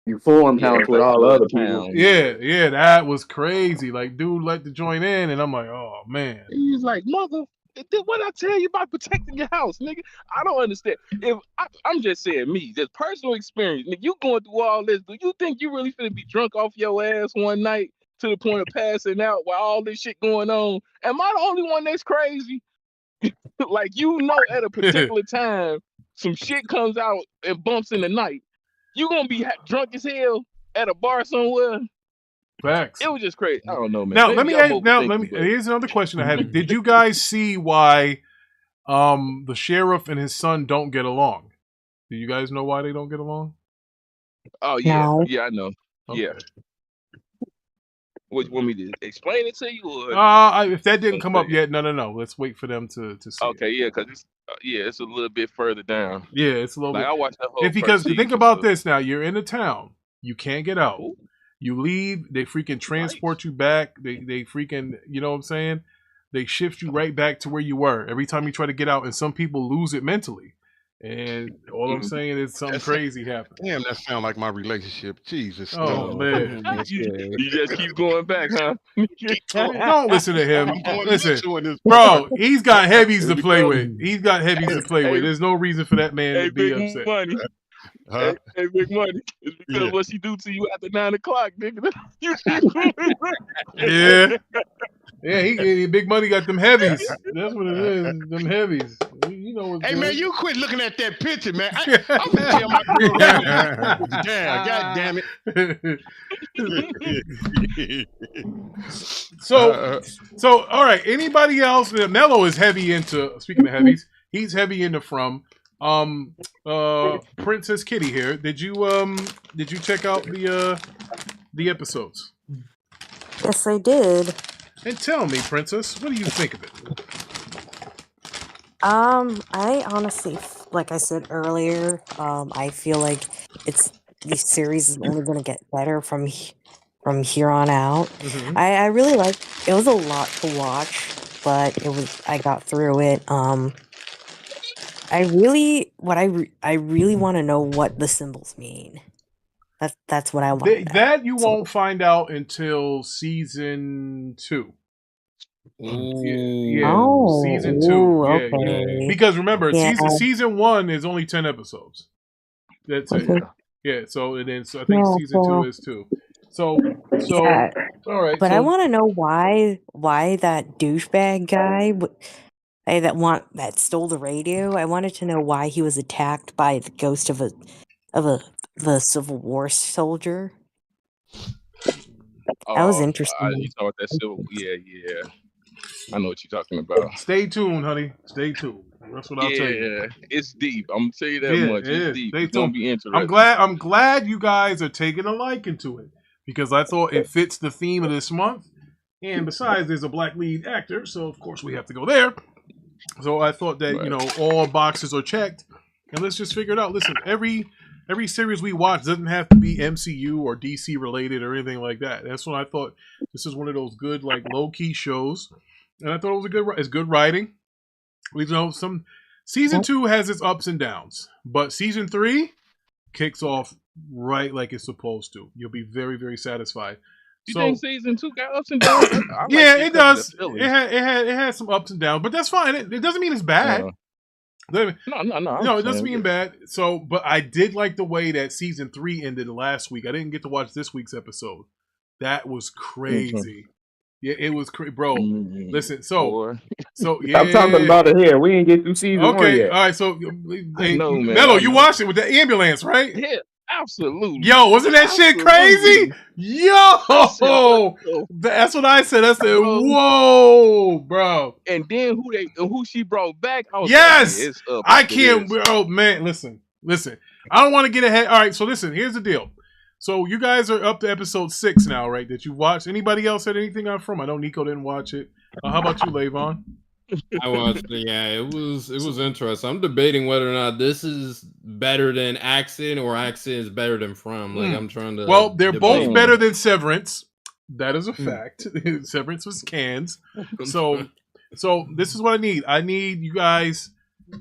reform house with all the other people. Yeah, that was crazy. Like, dude let the joint in, and I'm like, oh, man. He's like, mother, what I tell you about protecting your house, nigga? I don't understand. I'm just saying me, just personal experience. Nigga, you going through all this, do you think you really finna be drunk off your ass one night to the point of passing out while all this shit going on? Am I the only one that's crazy? Like, at a particular time, some shit comes out and bumps in the night. You gonna be drunk as hell at a bar somewhere? Facts. It was just crazy. I don't know, man. Now, here's another question I have. Did you guys see why the sheriff and his son don't get along? Do you guys know why they don't get along? Oh, yeah. No. Yeah, I know. Okay. Yeah. What, you want me to explain it to you? If that didn't come up yet, no. Let's wait for them to see. Okay, yeah, because it's a little bit further down. Yeah, it's a little bit. I watched that whole. Because think about this now. You're in a town. You can't get out. Ooh. You leave. They freaking transport you back. They freaking, you know what I'm saying? They shift you right back to where you were every time you try to get out. And some people lose it mentally. And all I'm saying is something crazy happened. Damn, that sounds like my relationship. Jesus. Oh, man. You just keep going back, huh? Don't listen to him. Listen, bro, he's got heavies to play with. There's no reason for that man to be upset. Money. Huh? Hey, Big Money. It's because what she do to you after 9 o'clock, nigga. Yeah. Yeah, he Big Money got them heavies. That's what it is, them heavies. You know what's Hey, good. man, you quit looking at that picture, man. I'm going to tell my girl down. God damn it. So, all right. Anybody else? Mello is heavy into, speaking of heavies, he's heavy into From. Princess Kitty here. Did you check out the episodes? Yes, I did. And tell me, Princess, what do you think of it? I honestly, like I said earlier, I feel like this series is only going to get better from here on out. Mhm. I really like. It was a lot to watch, but I got through it. I really want to know what the symbols mean. That's what I want. That you won't find out until season 2. Yeah. Oh, season 2. ooh, Yeah, okay. because remember, Yeah. season 1 is only 10 episodes. That's it. Yeah. So I think season 2 is 2. So Yeah. all right. But I want to know why that douchebag guy that stole the radio. I wanted to know why he was attacked by the ghost of the Civil War soldier. That was interesting. You talking about that civil? Yeah. I know what you're talking about. Stay tuned, honey. Stay tuned. That's what I'll tell you. Yeah, it's deep. I'm gonna tell you that much. It's deep. It's gonna be interesting. I'm glad you guys are taking a liking to it because I thought it fits the theme of this month. And besides, there's a black lead actor, so of course we have to go there. So I thought that all boxes are checked, and let's just figure it out. Listen, every series we watch doesn't have to be MCU or DC related or anything like that. That's what I thought. This is one of those good low key shows. And I thought it's good writing. Some season 2 has its ups and downs, but season 3 kicks off right like it's supposed to. You'll be very, very satisfied. You think season 2 got ups and downs? It does. It had some ups and downs, but that's fine. It doesn't mean it's bad. No. It doesn't mean bad. So, but I did like the way that season 3 ended last week. I didn't get to watch this week's episode. That was crazy. Yeah, it was crazy, bro. Listen, so yeah. I'm talking about it here. We didn't get through season 1 yet. All right. So, Mello, you watched it with the ambulance, right? Yeah, absolutely. Yo, wasn't that shit crazy? Yo, that's what I said. I said, whoa, bro. And then who she brought back? I was yes, like, it's up I can't. Oh man, listen. I don't want to get ahead. All right, so listen. Here's the deal. So you guys are up to episode 6 now, right? That you watched. Anybody else had anything on from? I know Nico didn't watch it. How about you, Levon? I watched it. Yeah, it was interesting. I'm debating whether or not this is better than Accent or Accent is better than From. Like I'm trying to. Well, they're both better than Severance. That is a fact. Severance was cans. So this is what I need. I need you guys.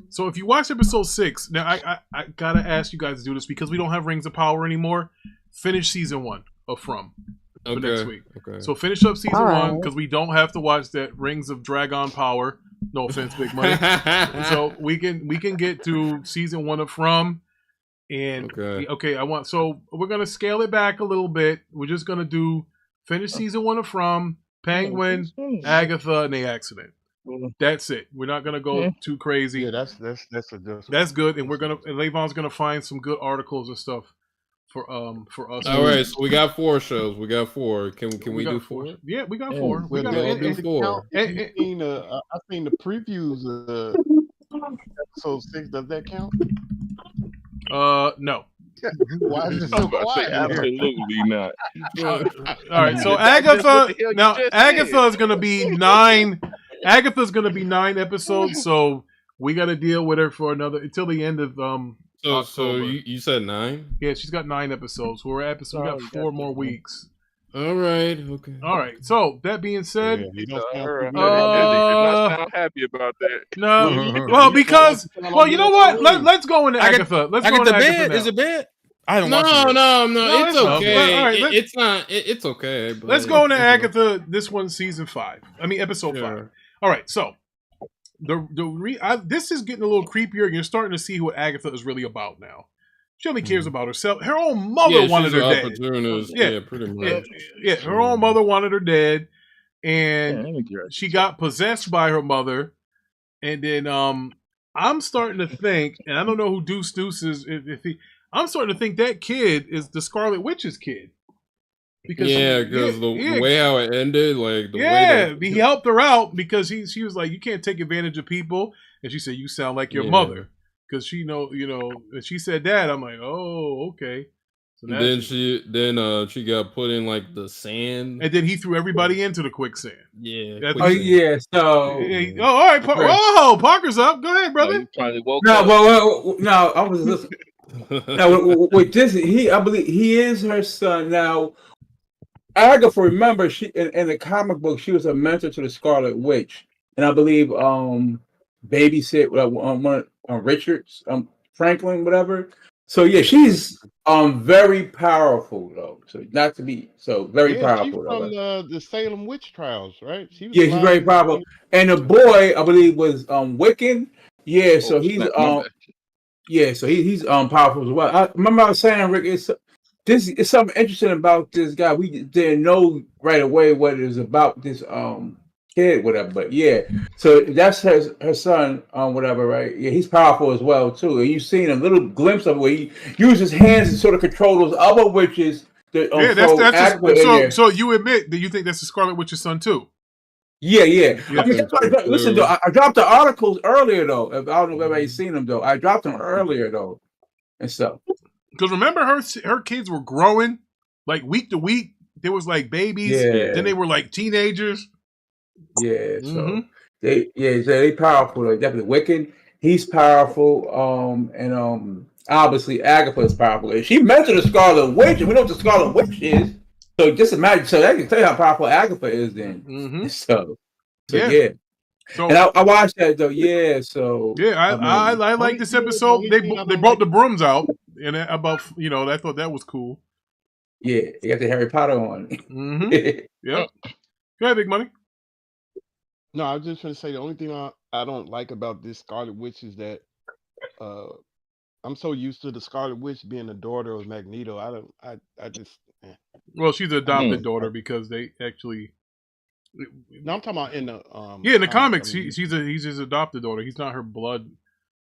So if you watch episode 6, now I gotta ask you guys to do this because we don't have Rings of Power anymore. Finish season 1 of From for next week. Okay. So finish up season 1 because we don't have to watch that Rings of Dragon Power. No offense, Big Money. So we can get to season 1 of From. And we're gonna scale it back a little bit. We're just gonna finish season 1 of From, Penguin, Agatha, and the Accident. That's it. We're not gonna go too crazy. Yeah, that's a that's good. And Levon's gonna find some good articles and stuff for us. All right, so we got 4 shows. We got 4. Can we do 4? Yeah, we got 4. We got 4. I've seen the previews of episode 6. Does that count? No. Why is it so quiet? Absolutely not. All right, so Agatha. Now Agatha is gonna be 9. Agatha's gonna be 9 episodes, so we got to deal with her for until the end of So you said 9? Yeah, she's got 9 episodes. We're at episode. We got 4 more weeks. All right. Okay. All right. So that being said, did not sound happy about that. No. Well, because you know what? Let's go into Agatha. Let's go into Agatha now. Is it bad? I don't No. It's okay. All right, it's not. It's okay. But let's go into Agatha. This one's season 5. I mean, episode 5. All right. So this is getting a little creepier. You're starting to see what Agatha is really about now. She only cares about herself. Her own mother wanted her dead. Yeah, pretty much. Yeah, her own mother wanted her dead, and she got possessed by her mother. And then I'm starting to think, and I don't know who Deuce is. I'm starting to think that kid is the Scarlet Witch's kid. Because the way how it ended, like the way that he helped her out because she was like, "You can't take advantage of people," and she said, "You sound like your mother." because she she said that. I'm like, oh, okay. So then she got put in like the sand, and then he threw everybody into the quicksand. Yeah. Yeah. So. All right. Whoa, Parker's up. Go ahead, brother. No, I was listening. Now with this, I believe he is her son. Now, Agatha, remember, she in the comic book, she was a mentor to the Scarlet Witch, and I believe babysit one Richards, Franklin, whatever. So yeah, she's very powerful though. So not to be so very powerful. She's from the Salem witch trials, right? She's very powerful. And the boy, I believe, was Wiccan. Yeah, so he's he's powerful as well. I remember I was saying, Rick, it's something interesting about this guy. We didn't know right away what it is about this kid, whatever. But yeah, so that's her son, whatever, right? Yeah, he's powerful as well too. And you've seen a little glimpse of where he uses his hands to sort of control those other witches. So you admit that you think that's the Scarlet Witch's son too? Yeah. I mean, listen, though, I dropped the articles earlier though. I don't know if everybody's seen them though. I dropped them earlier though, and stuff. Because remember, her kids were growing like week to week. There was like babies, then they were like teenagers. Yeah, so they powerful. Like definitely Wiccan. He's powerful. And obviously Agatha is powerful. And she mentioned the Scarlet Witch, and we know what the Scarlet Witch is. So just imagine. So that can tell you how powerful Agatha is. Then, so yeah. So, and I watched that though. Yeah, so I like this episode. They brought the brooms out, and I thought that was cool. Yeah, you got the Harry Potter on. Yep. Go ahead, Big Money. No, I was just going to say the only thing I don't like about this Scarlet Witch is that I'm so used to the Scarlet Witch being the daughter of Magneto. I just. Well, she's an adopted daughter because they actually. No, I'm talking about in the in the comics, he's his adopted daughter. He's not her blood.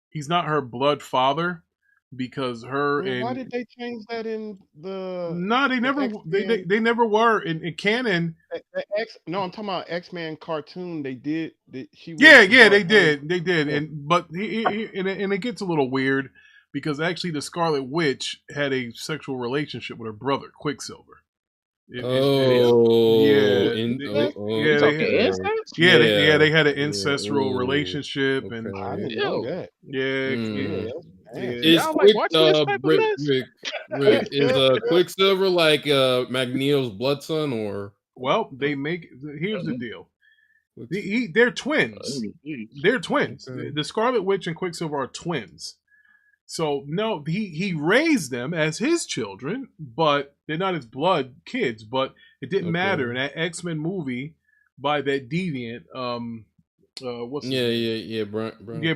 He's not her blood father because why did they change that in the? No, they never were in canon. No, I'm talking about X-Men cartoon. They did. They did, and it gets a little weird because actually the Scarlet Witch had a sexual relationship with her brother Quicksilver. They had an incestual relationship, and I didn't know that. Rick, is Quicksilver like Magneto's blood son, or? Well, here's the deal. They're twins. They're twins. Okay. The Scarlet Witch and Quicksilver are twins. So no, he raised them as his children, but they're not his blood kids. But it didn't matter in that X-Men movie by that deviant.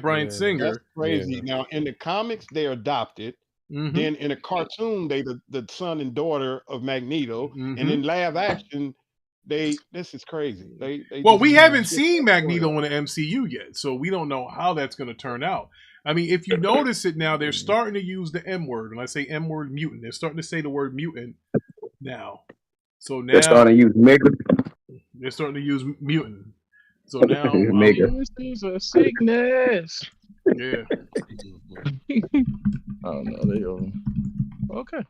Bryan Singer. That's crazy. Yeah. Now in the comics, they're adopted. Mm-hmm. Then in a cartoon, they the son and daughter of Magneto, and in live action, this is crazy. We haven't seen Magneto in the MCU yet, so we don't know how that's going to turn out. I mean, if you notice it now, they're starting to use the M word. When I say M word, mutant, they're starting to say the word mutant now. So now they're starting to use mega. They're starting to use mutant. So now this is a sickness. Yeah. Oh no, they don't. Okay.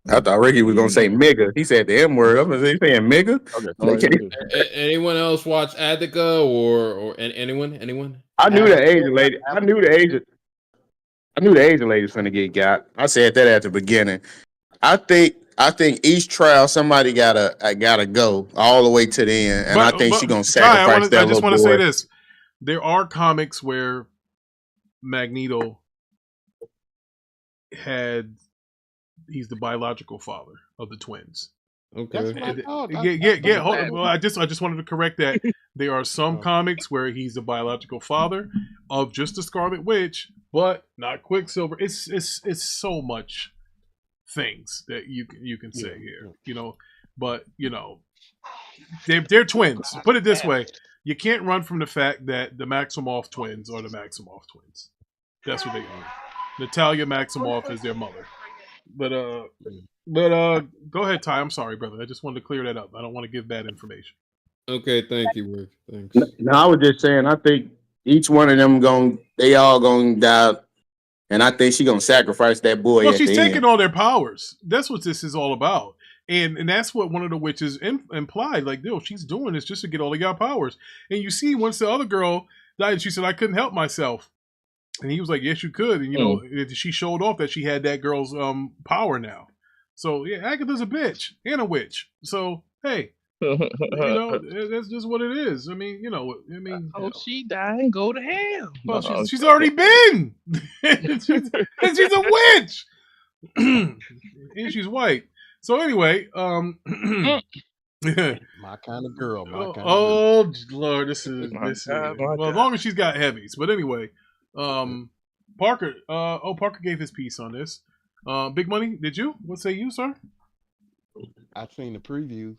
I thought Ricky was gonna say mega. He said the M word. I was saying mega. Okay. Anyone else watch Agatha or anyone? I knew the Asian lady. I knew the Asian lady was gonna get got. I said that at the beginning. I think each trial somebody gotta go all the way to the end, and I think she's gonna sacrifice that. I just want to say this: there are comics where Magneto he's the biological father of the twins. Okay. Well, I just wanted to correct that. There are some comics where he's the biological father of just the Scarlet Witch, but not Quicksilver. It's so much things that you can say here, but they're twins. Put it this way: you can't run from the fact that the Maximoff twins are the Maximoff twins. That's what they are. Natalia Maximoff is their mother. But go ahead, Ty. I'm sorry, brother. I just wanted to clear that up. I don't want to give bad information. Okay, thank you, Rick. Thanks. No, I was just saying. I think each one of them they all gonna die And I think she's gonna sacrifice that boy. Well, at she's the taking end. all their powers. That's what this is all about. And that's what one of the witches implied. Like, yo, she's doing this just to get all of y'all powers. And you see, once the other girl died, she said, I couldn't help myself. And he was like, yes, you could. And, you know, she showed off that she had that girl's power now. So, yeah, Agatha's a bitch and a witch. So, hey, you know, that's just what it is. I mean, you know, she died and go to hell. Well, she's already been. and she's a witch. And she's white. So anyway, my kind of girl. Lord, this is well, as long as she's got heavies. But anyway, Parker. Parker gave his piece on this. Big Money, did you? What say you, sir? I've seen the preview.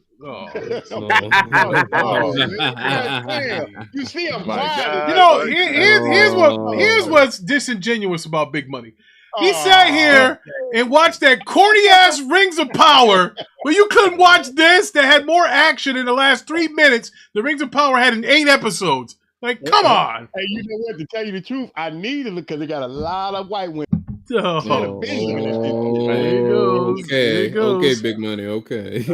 You see, I'm quiet. You know, here's what's disingenuous about Big Money. He sat here and watched that corny ass Rings of Power, but you couldn't watch this that had more action in the last 3 minutes. The Rings of Power had in 8 episodes. Like, come on. Hey, you know what? To tell you the truth, I needed it because they got a lot of white women. Okay, Big Money. Okay.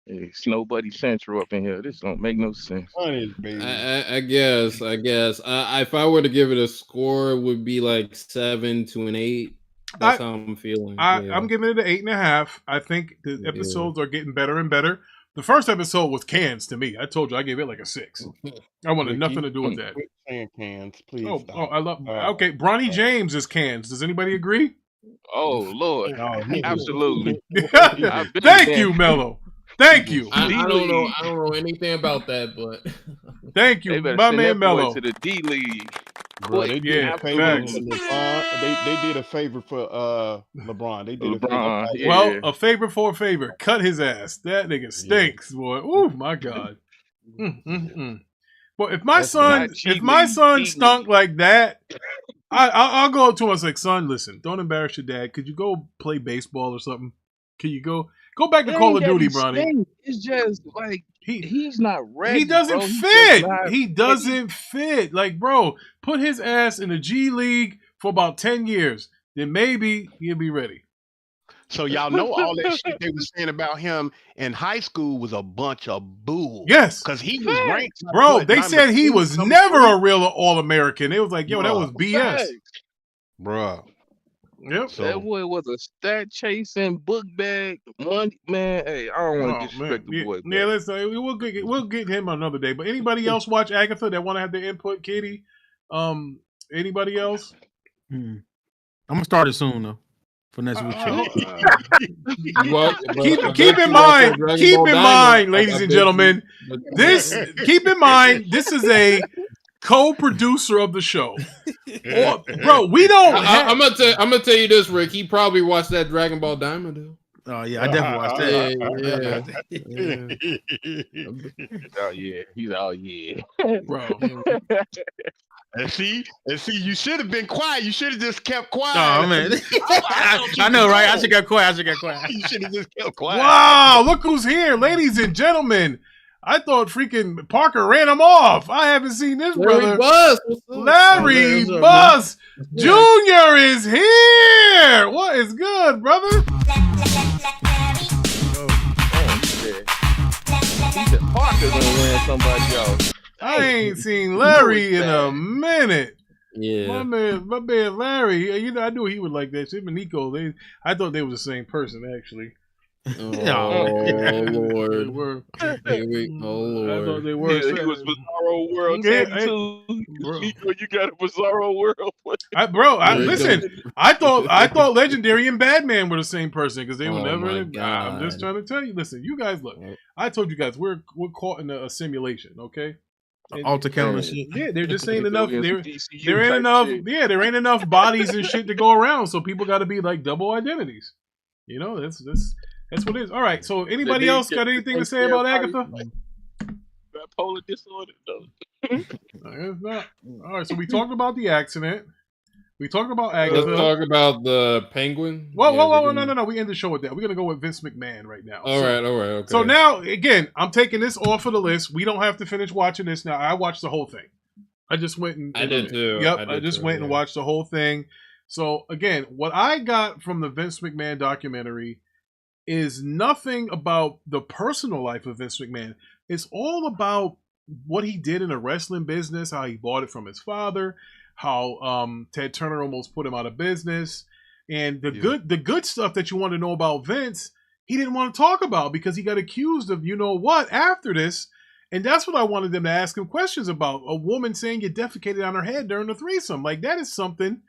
It's nobody central up in here. This don't make no sense. I guess. If I were to give it a score, it would be like 7 to an 8. That's how I'm feeling. I'm giving it an 8.5. I think the episodes are getting better and better. The first episode was cans to me. I told you I gave it like a 6. I wanted nothing to do with that. Saying cans, please. I love. Okay, Bronny James is cans. Does anybody agree? Oh Lord, absolutely. Thank you, Mello. Thank you. I don't know anything about that, but thank you, my man Mello. To the D League. Bro, they did a favor for LeBron. They did a favor for LeBron. They did LeBron, a favor. Well, a favor for a favor. Cut his ass. That nigga stinks, boy. Oh my god. Well, if my son stunk like that, I'll go up to him and say, son, listen, don't embarrass your dad. Could you go play baseball or something? Can you go back to Call of Duty, Bronny? It's just like he's not ready. He doesn't fit. He doesn't fit. Like, bro, put his ass in the G League for about 10 years. Then maybe he'll be ready. So y'all know all that shit they were saying about him in high school was a bunch of bull. Yes. Because he was ranked. Bro, they said he was never a real All-American. It was like, yo, that was BS. Bruh. Yep. That boy was a stat chasing book bag money man. Hey, I don't want to disrespect the boy. Yeah, listen, we'll get him another day. But anybody else watch Agatha that want to have their input, Katie? Anybody else? I'm gonna start it soon though. For next week. Keep in mind, ladies and gentlemen, this is a co-producer of the show. Bro, we don't. I'm gonna tell you this, Rick. He probably watched that Dragon Ball Diamond, dude. Oh yeah, I definitely watched that. He's all bro. And see, you should have been quiet. You should have just kept quiet. Oh man, I know, right? I should get quiet. You should have just kept quiet. Wow, look who's here, ladies and gentlemen. I thought freaking Parker ran him off. I haven't seen this brother. Larry Bus Jr. is here. What is good, brother? He said Parker's gonna win somebody else. I ain't seen Larry in a minute. Yeah, my man Larry. You know, I knew he would like that. Him and Nico, I thought they were the same person actually. Oh Lord! Lord! I thought they were. Yeah, he was Bizarro World. Nico, you got a Bizarro World. Listen. I thought Legendary and Batman were the same person because they were never. I'm just trying to tell you. Listen, you guys, look. I told you guys we're caught in a simulation. Okay. Alter count and shit. Yeah, there just ain't enough. There ain't enough. Yeah, there ain't enough bodies and shit to go around. So people got to be like double identities. You know, that's what it is. All right. So anybody else got anything to say about Agatha? Bipolar disorder, though. It's not. All right. So we talked about the accident. We talked about Agatha. Let's talk about the Penguin. Whoa, no. We end the show with that. We're gonna go with Vince McMahon right now. All right. Okay. So now, again, I'm taking this off of the list. We don't have to finish watching this now. I watched the whole thing. I just went and I did too. Yep, I just went and watched the whole thing. So again, what I got from the Vince McMahon documentary is nothing about the personal life of Vince McMahon. It's all about what he did in the wrestling business, how he bought it from his father, how Ted Turner almost put him out of business, and the good stuff that you want to know about Vince, he didn't want to talk about because he got accused of you know what after this. And that's what I wanted them to ask him questions about. A woman saying you defecated on her head during the threesome. Like, that is something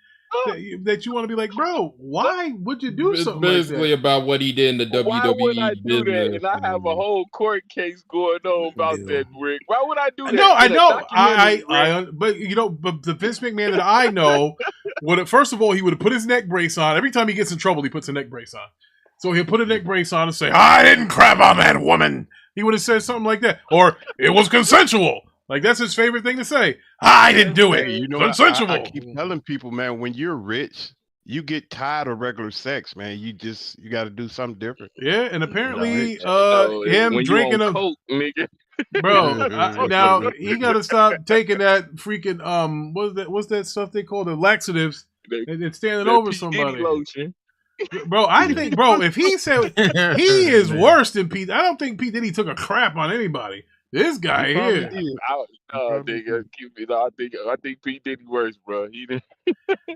that you want to be like, bro, why would you do something basically like that? about what he did in the WWE Why would I do business. that? And I have a whole court case going on about that, Rick. Why would I do that? No, I know. But you know, but the Vince McMahon that I know would first of all, he would have put his neck brace on. Every time he gets in trouble, he puts a neck brace on. So he'll put a neck brace on and say, I didn't crap on that woman. He would have said something like that. Or, it was consensual. Like, that's his favorite thing to say. I didn't do it. You know, consensual. I keep telling people, man, when you're rich, you get tired of regular sex, man. You got to do something different. Yeah, and apparently, him drinking a coke, nigga. Bro, now he got to stop taking that freaking what's that stuff they call the laxatives and standing over somebody. Lotion. Bro, I think, if he said he is worse than Pete, I don't think Pete Diddy took a crap on anybody. This guy here. I think Pete Diddy worse, bro. He didn't.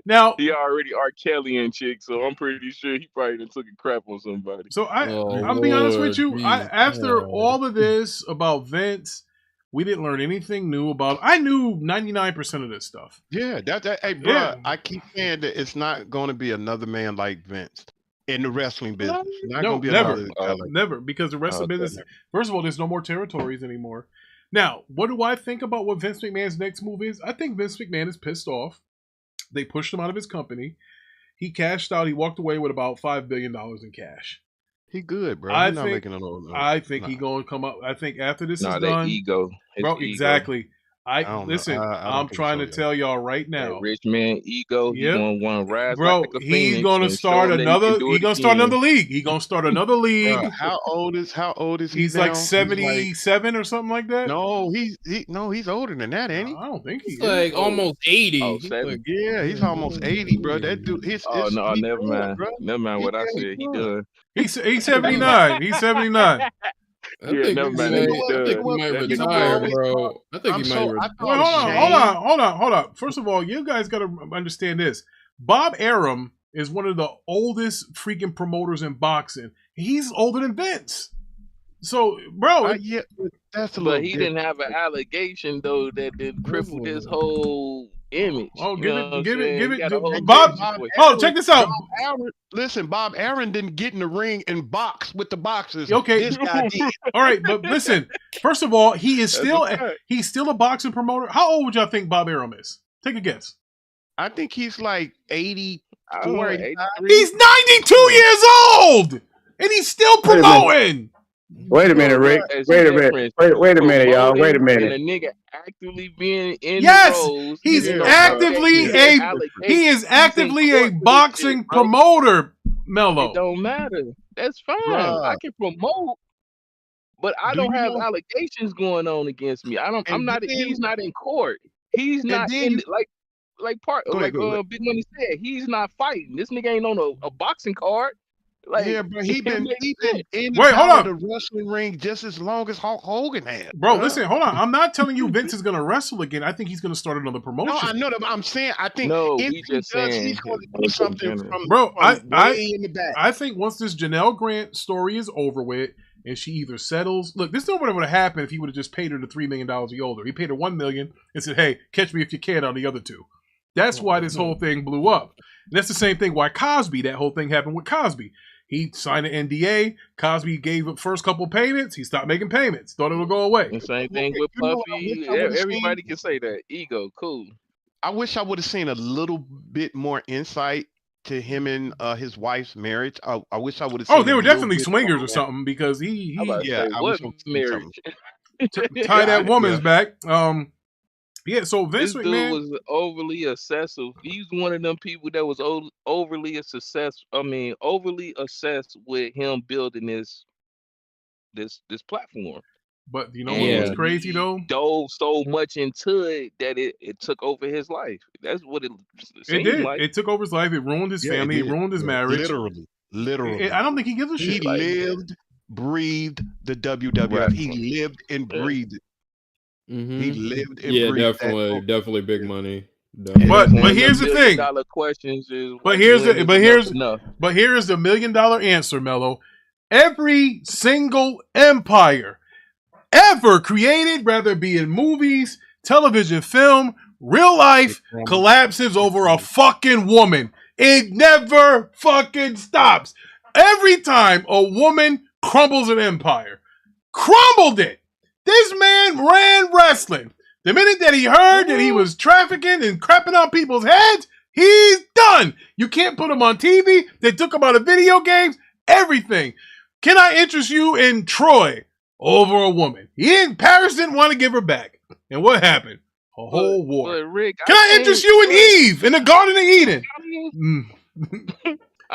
Now he already R. Kelly and chick, so I'm pretty sure he probably done took a crap on somebody. So I'll be honest with you. After all of this about Vince, we didn't learn anything new about. I knew 99% of this stuff. Yeah, hey, bro. Yeah. I keep saying that it's not going to be another man like Vince in the wrestling business. Never, because the wrestling business. First of all, there's no more territories anymore. Now, what do I think about what Vince McMahon's next move is? I think Vince McMahon is pissed off. They pushed him out of his company. He cashed out. He walked away with about $5 billion in cash. He good, bro. I think he gonna come up. I think after this is done, that ego, exactly. I'm trying to tell y'all right now, that rich man ego. He's gonna want to rise, bro. Like he's gonna start another. He's gonna start another league. He's gonna start another league. Bro, how old is he? He's like 77 or something like that. No, he's older than that, ain't he? I don't think he's like almost 80. He's almost 80, bro. That dude, never mind. Bro. Never mind what I said. He done. He's 79. He's 79. I think he might retire, bro. I think he might retire. Hold on. First of all, you guys got to understand this. Bob Arum is one of the oldest freaking promoters in boxing. He's older than Vince. So, bro, but he didn't have an allegation though that did cripple his whole image. Oh, give it. Bob. Check this out. Bob Arum didn't get in the ring and box with the boxers. Okay, this guy did. All right, but listen. First of all, he's still a boxing promoter. How old would y'all think Bob Arum is? Take a guess. I think he's like 84. He's 92 years old, and he's still promoting. Wait a minute, Rick. Wait a minute, y'all. Wait a minute. And a nigga actively being in roles, he is actively a boxing promoter, Mello. It don't matter. That's fine. I can promote, but I don't have allegations going on against me. He's not in court. He's not in Big Money said. He's not fighting. This nigga ain't on a boxing card. But he been in the wrestling ring just as long as Hulk Hogan had. Bro, listen, hold on. I'm not telling you Vince is gonna wrestle again. I think he's gonna start another promotion. No, I know that. I'm saying I think if he does, he's gonna do something from way in the back. I think once this Janelle Grant story is over with, and she either settles. Look, this is what would have happened if he would have just paid her the $3 million he owed her. He paid her $1 million and said, "Hey, catch me if you can on the other two." That's why this whole thing blew up. And that's the same thing why Cosby. That whole thing happened with Cosby. He signed an NDA. Cosby gave up first couple payments. He stopped making payments. Thought it would go away. The same thing with Puffy. Everybody can say that. Ego, cool. I wish I would have seen a little bit more insight to him and his wife's marriage. I wish I would have seen. Oh, they were definitely swingers or something because he what marriage? Tie that woman's back. Yeah, so Vince McMahon was overly obsessive. He's one of them people that was overly obsessed. Overly obsessed with him building this platform. But you know what was crazy though? Dove so much into it that it took over his life. That's what it seemed like. It took over his life. It ruined his family. It ruined his marriage. Literally. I don't think he gives a shit. He lived, breathed the WWF. Right. He lived and breathed it. Mm-hmm. He lived and breathed definitely big money. But here's the thing. Here's the $1 million answer, Mello. Every single empire ever created, whether it be in movies, television, film, real life, collapses over a fucking woman. It never fucking stops. Every time a woman crumbles an empire, crumbled it. This man ran wrestling. The minute that he heard that he was trafficking and crapping on people's heads, he's done. You can't put him on TV. They took him out of video games, everything. Can I interest you in Troy over a woman? Paris didn't want to give her back. And what happened? A whole war. Rick, Can I interest you in Eve in the Garden of Eden?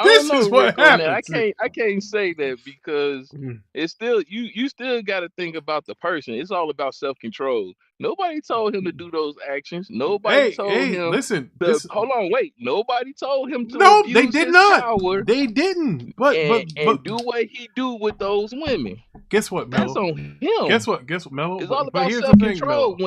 This is what happens. I can't say that because it's still you still got to think about the person. It's all about self-control. Nobody told him to do those actions. Nobody told him. Listen, hold on, wait. Nobody told him to. No, they did not. Power they didn't. But do what he do with those women. Guess what, Mello? That's on him. Guess what, Mello? It's all about self-control.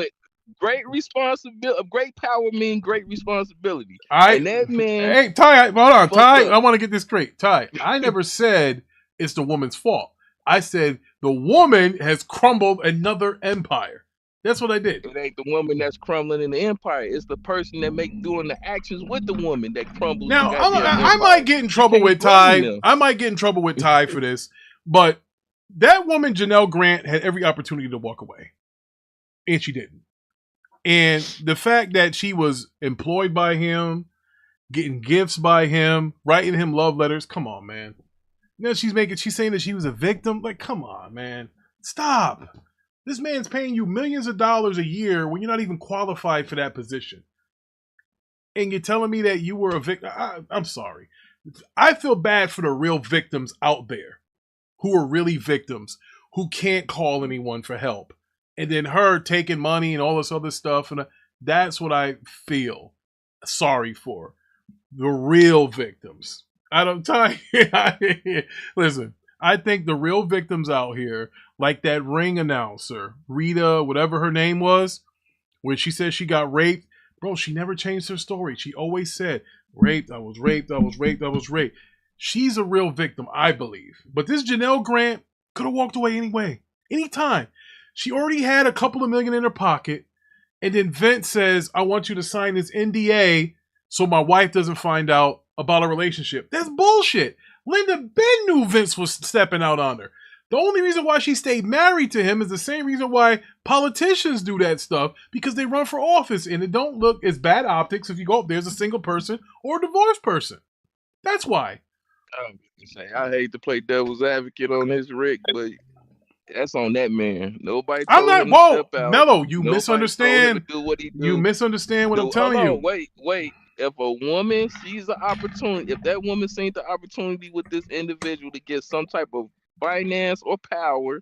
Great responsibility, great power means great responsibility. And that man. Hey, Ty, hold on, Ty. I want to get this straight. Ty, I never said it's the woman's fault. I said the woman has crumbled another empire. That's what I did. It ain't the woman that's crumbling in the empire. It's the person that doing the actions with the woman that crumbles. Now, I might get in trouble with Ty. I might get in trouble with Ty for this. But that woman, Janelle Grant, had every opportunity to walk away. And she didn't. And the fact that she was employed by him, getting gifts by him, writing him love letters, come on, man. You know, she's saying that she was a victim. Like, come on, man. Stop. This man's paying you millions of dollars a year when you're not even qualified for that position. And you're telling me that you were a victim. I'm sorry. I feel bad for the real victims out there who are really victims, who can't call anyone for help. And then her taking money and all this other stuff. And that's what I feel sorry for. The real victims. Listen, I think the real victims out here, like that ring announcer, Rita, whatever her name was, when she said she got raped, bro, she never changed her story. She always said, raped, I was raped, I was raped, I was raped. She's a real victim, I believe. But this Janelle Grant could have walked away anyway, anytime. She already had a couple of million in her pocket, and then Vince says, I want you to sign this NDA so my wife doesn't find out about our relationship. That's bullshit. Linda Ben knew Vince was stepping out on her. The only reason why she stayed married to him is the same reason why politicians do that stuff, because they run for office, and it don't look as bad optics if you go up there as a single person or a divorced person. That's why. I hate to play devil's advocate on this, Rick, but that's on that man. Nobody told him to step out. Mello, you misunderstand. You misunderstand what I'm telling you. Wait. If a woman sees an opportunity, if that woman sees the opportunity with this individual to get some type of finance or power,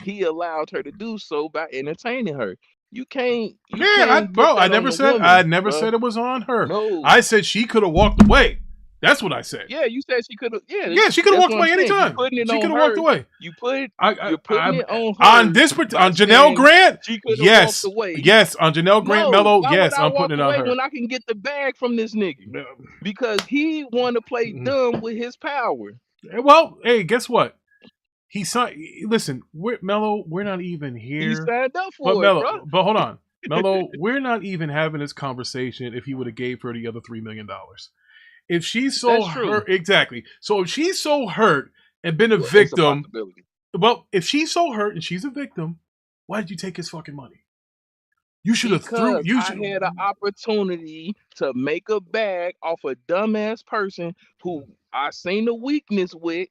he allowed her to do so by entertaining her. You can't. I never said it was on her. No. I said she could have walked away. That's what I said. Yeah, you said she could have. Yeah, she could have walked away anytime. She could have walked away. You're putting it on her. On Janelle Grant. Yes, away. Yes, on Janelle Grant, Mello. Yes, I'm putting it on her. When I can get the bag from this nigga, because he want to play dumb with his power. Well, hey, guess what? He signed. Listen, Mello. We're not even here. He signed up for it, bro. But hold on, Mello. We're not even having this conversation if he would have gave her the other $3 million. If she's so hurt, exactly. So if she's so hurt and been a victim, well, if she's so hurt and she's a victim, why did you take his fucking money? You should have threw. I had an opportunity to make a bag off a dumbass person who I seen the weakness with,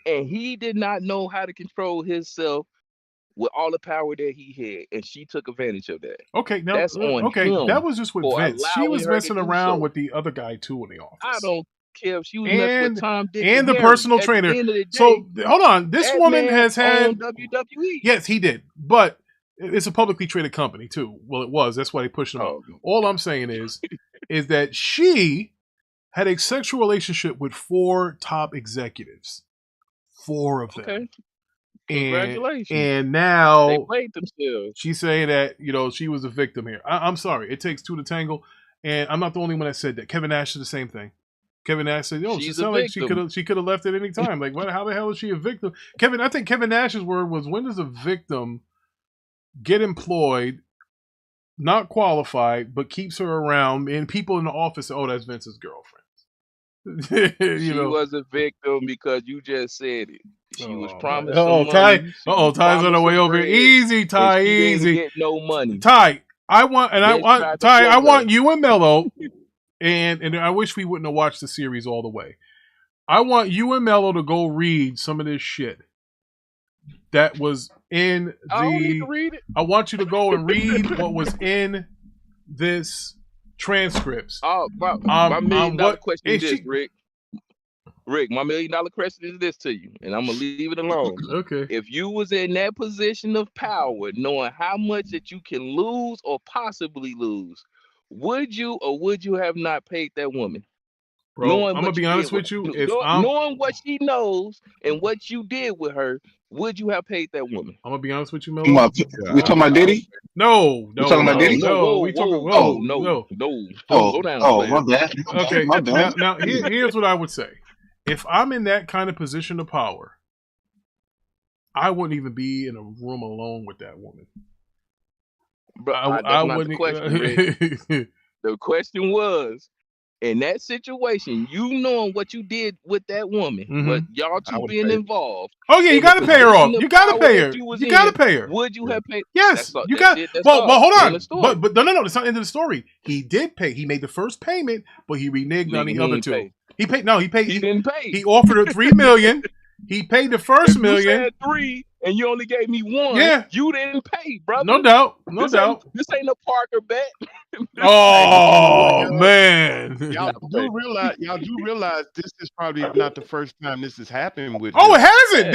and he did not know how to control himself with all the power that he had, and she took advantage of that. Okay, now that's on him. That was just with Vince. She was messing around with the other guy too in the office. I don't care if she was messing with Tom, Dick, and the Harry. personal At trainer. the end of the day, So hold on, this that woman man has had owned WWE. Yes, he did, but it's a publicly traded company too. Well, it was. That's why they pushed him up. All I'm saying is that she had a sexual relationship with 4 top executives. 4 of them. Okay. Congratulations. And now they played themselves. She's saying that, she was a victim here. I'm sorry. It takes 2 to tangle. And I'm not the only one that said that. Kevin Nash did the same thing. Kevin Nash said, "Yo, she sounded like she could have left at any time. Like, how the hell is she a victim?" I think Kevin Nash's word was, "When does a victim get employed, not qualified, but keeps her around, and people in the office say, oh, that's Vince's girlfriend." She was a victim because you just said it. She was promised Ty. money. Ty's on the way over. Easy, Ty. Easy. Didn't get no money. Ty, I want you and Mello. And I wish we wouldn't have watched the series all the way. I want you and Mello to go read some of this shit that was in the. I don't need to read it. I want you to go and read what was in this transcripts. Oh, my $1 million question is this, Rick. Rick, my $1 million question is this to you, and I'm gonna leave it alone. Okay. If you was in that position of power, knowing how much that you can lose or possibly lose, would you or would you have not paid that woman? Bro, I'm gonna be honest with you. Knowing what she knows and what you did with her, would you have paid that woman? I'm gonna be honest with you, Melo. We talking about Diddy? No. We talking about Diddy? No. We talking. No. Slow down. My bad. Okay. My bad. Now here's what I would say. If I'm in that kind of position of power, I wouldn't even be in a room alone with that woman. But I wouldn't. The question, the question was, in that situation, you knowing what you did with that woman, but y'all two being involved. Oh yeah, you gotta pay her off. You gotta pay her. You gotta pay her. Would you have paid? Yes, you got. Well, hold on. But no, it's not the end of the story. He did pay. He made the first payment, but he reneged on the other 2. He paid. No, he paid. He didn't pay. He offered her $3 million. He paid the first $1 million. You said 3, and you only gave me 1. Yeah, you didn't pay, brother. No doubt. No doubt. This ain't a Parker bet. Oh man! Y'all do realize this is probably not the first time this has happened with. Oh, it hasn't.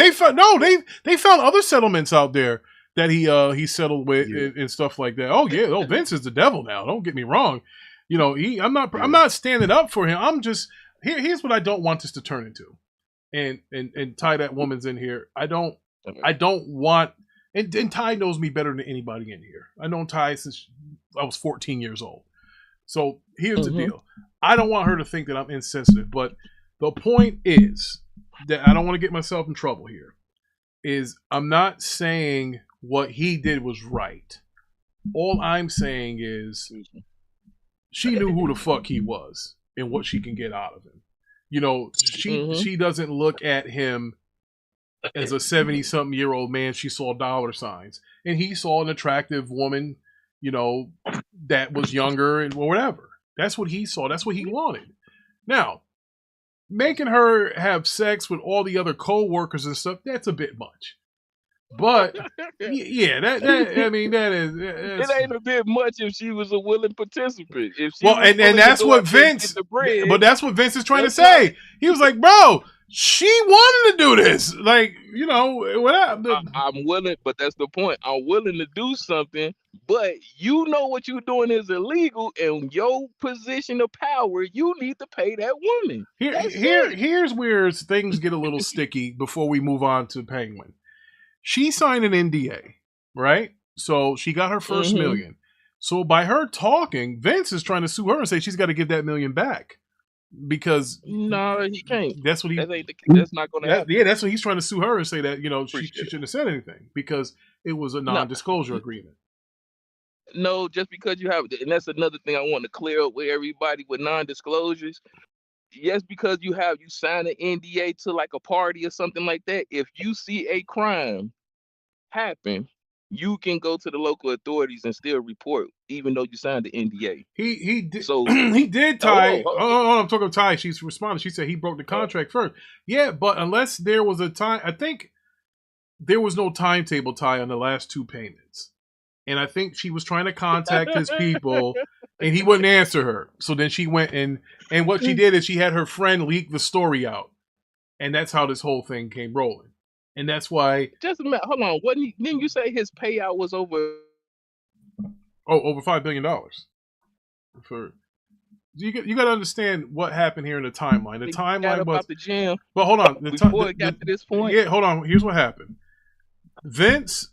They found other settlements out there that he settled with and stuff like that. Oh yeah. Oh, Vince is the devil now. Don't get me wrong. I'm not standing up for him. I'm just here's what I don't want this to turn into, and Ty, that woman's in here. I don't want. And Ty knows me better than anybody in here. I know Ty since I was 14 years old. So here's the deal. I don't want her to think that I'm insensitive, but the point is that I don't want to get myself in trouble here. Is I'm not saying what he did was right. All I'm saying is she knew who the fuck he was and what she can get out of him. She doesn't look at him as a 70-something-year-old man. She saw dollar signs, and he saw an attractive woman, that was younger and whatever. That's what he saw. That's what he wanted. Now, making her have sex with all the other co-workers and stuff, that's a bit much. But yeah, that is. It ain't a bit much if she was a willing participant. If she and that's what Vince. But that's what Vince is trying to say. He was like, bro, she wanted to do this. Like, whatever. I'm willing, but that's the point. I'm willing to do something, but what you're doing is illegal. And your position of power, you need to pay that woman. Here's where things get a little sticky before we move on to Penguin. She signed an NDA, right? So she got her first $1 million. So by her talking, Vince is trying to sue her and say she's got to give that $1 million back. Because no, he can't. That's what that's not going to happen. Yeah, that's what he's trying to sue her and say that she shouldn't have said anything because it was a non-disclosure agreement. No, just because you have, and that's another thing I want to clear up with everybody with non-disclosures. Yes, because you sign an NDA to like a party or something like that. If you see a crime happen, you can go to the local authorities and still report, even though you signed the NDA. He did. So he did, Ty. Oh, I'm talking to Ty. She's responded. She said he broke the contract first. Yeah, but unless there was a time, I think there was no timetable, Ty, on the last 2 payments. And I think she was trying to contact his people and he wouldn't answer her. So then she went and what she did is she had her friend leak the story out, and that's how this whole thing came rolling. And that's why. Just a minute, hold on. Didn't you say his payout was over? Over $5 billion. For you got to understand what happened here in the timeline. The timeline was the gym. But hold on, Before it got to this point. Yeah, hold on. Here's what happened. Vince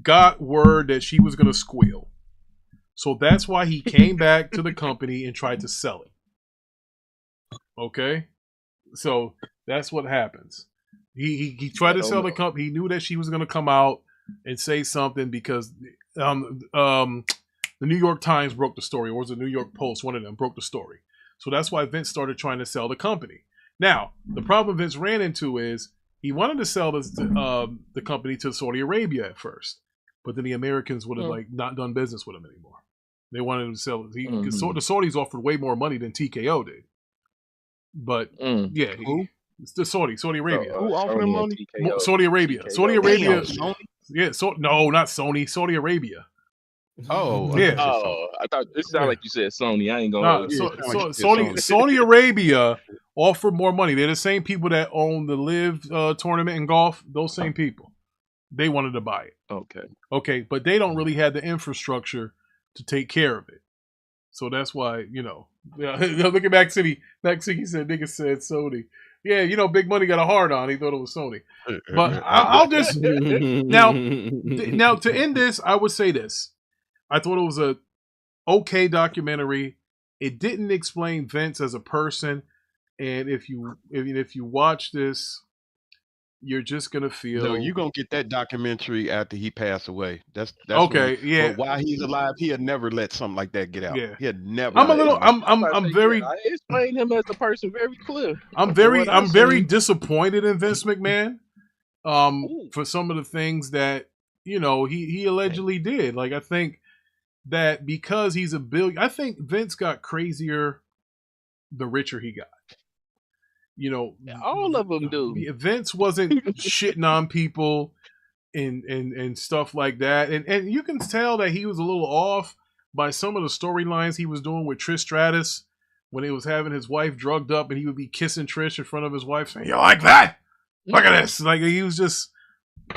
got word that she was going to squeal, so that's why he came back to the company and tried to sell it. Okay, so that's what happens. He tried to sell the company. He knew that she was going to come out and say something because the New York Times broke the story, or was it the New York Post? One of them broke the story. So that's why Vince started trying to sell the company. Now, the problem Vince ran into is he wanted to sell the company to Saudi Arabia at first, but then the Americans would have not done business with him anymore. They wanted him to sell it. Because the Saudis offered way more money than TKO did. But yeah, it's the Saudi Arabia. Who offered him money? Saudi Arabia. TKO. Saudi Arabia. Damn, Yeah, no, not Sony. Saudi Arabia. Oh, yeah. I thought it sounded like you said Sony. I ain't gonna. Saudi Arabia offered more money. They're the same people that own the Live tournament in golf. Those same people. They wanted to buy it. Okay, but they don't really have the infrastructure to take care of it. So that's why, Yeah, look at Mac City. Mac City said, nigga said Sony. Yeah, Big Money got a hard on. He thought it was Sony. But I'll just now to end this, I would say this. I thought it was a okay documentary. It didn't explain Vince as a person, and if you watch this, you're just gonna feel. No, you're gonna get that documentary after he passed away. That's okay. Yeah. But while he's alive, he'd never let something like that get out. Yeah. He'd never. I'm very. I explained him as a person very clear. I'm very disappointed in Vince McMahon. For some of the things that he allegedly did. Like, I think that because he's a billion, I think Vince got crazier the richer he got. All of them do. Vince wasn't shitting on people and stuff like that, and you can tell that he was a little off by some of the storylines he was doing with Trish Stratus when he was having his wife drugged up, and he would be kissing Trish in front of his wife, saying, "You like that? Look at this!" Like, he was just.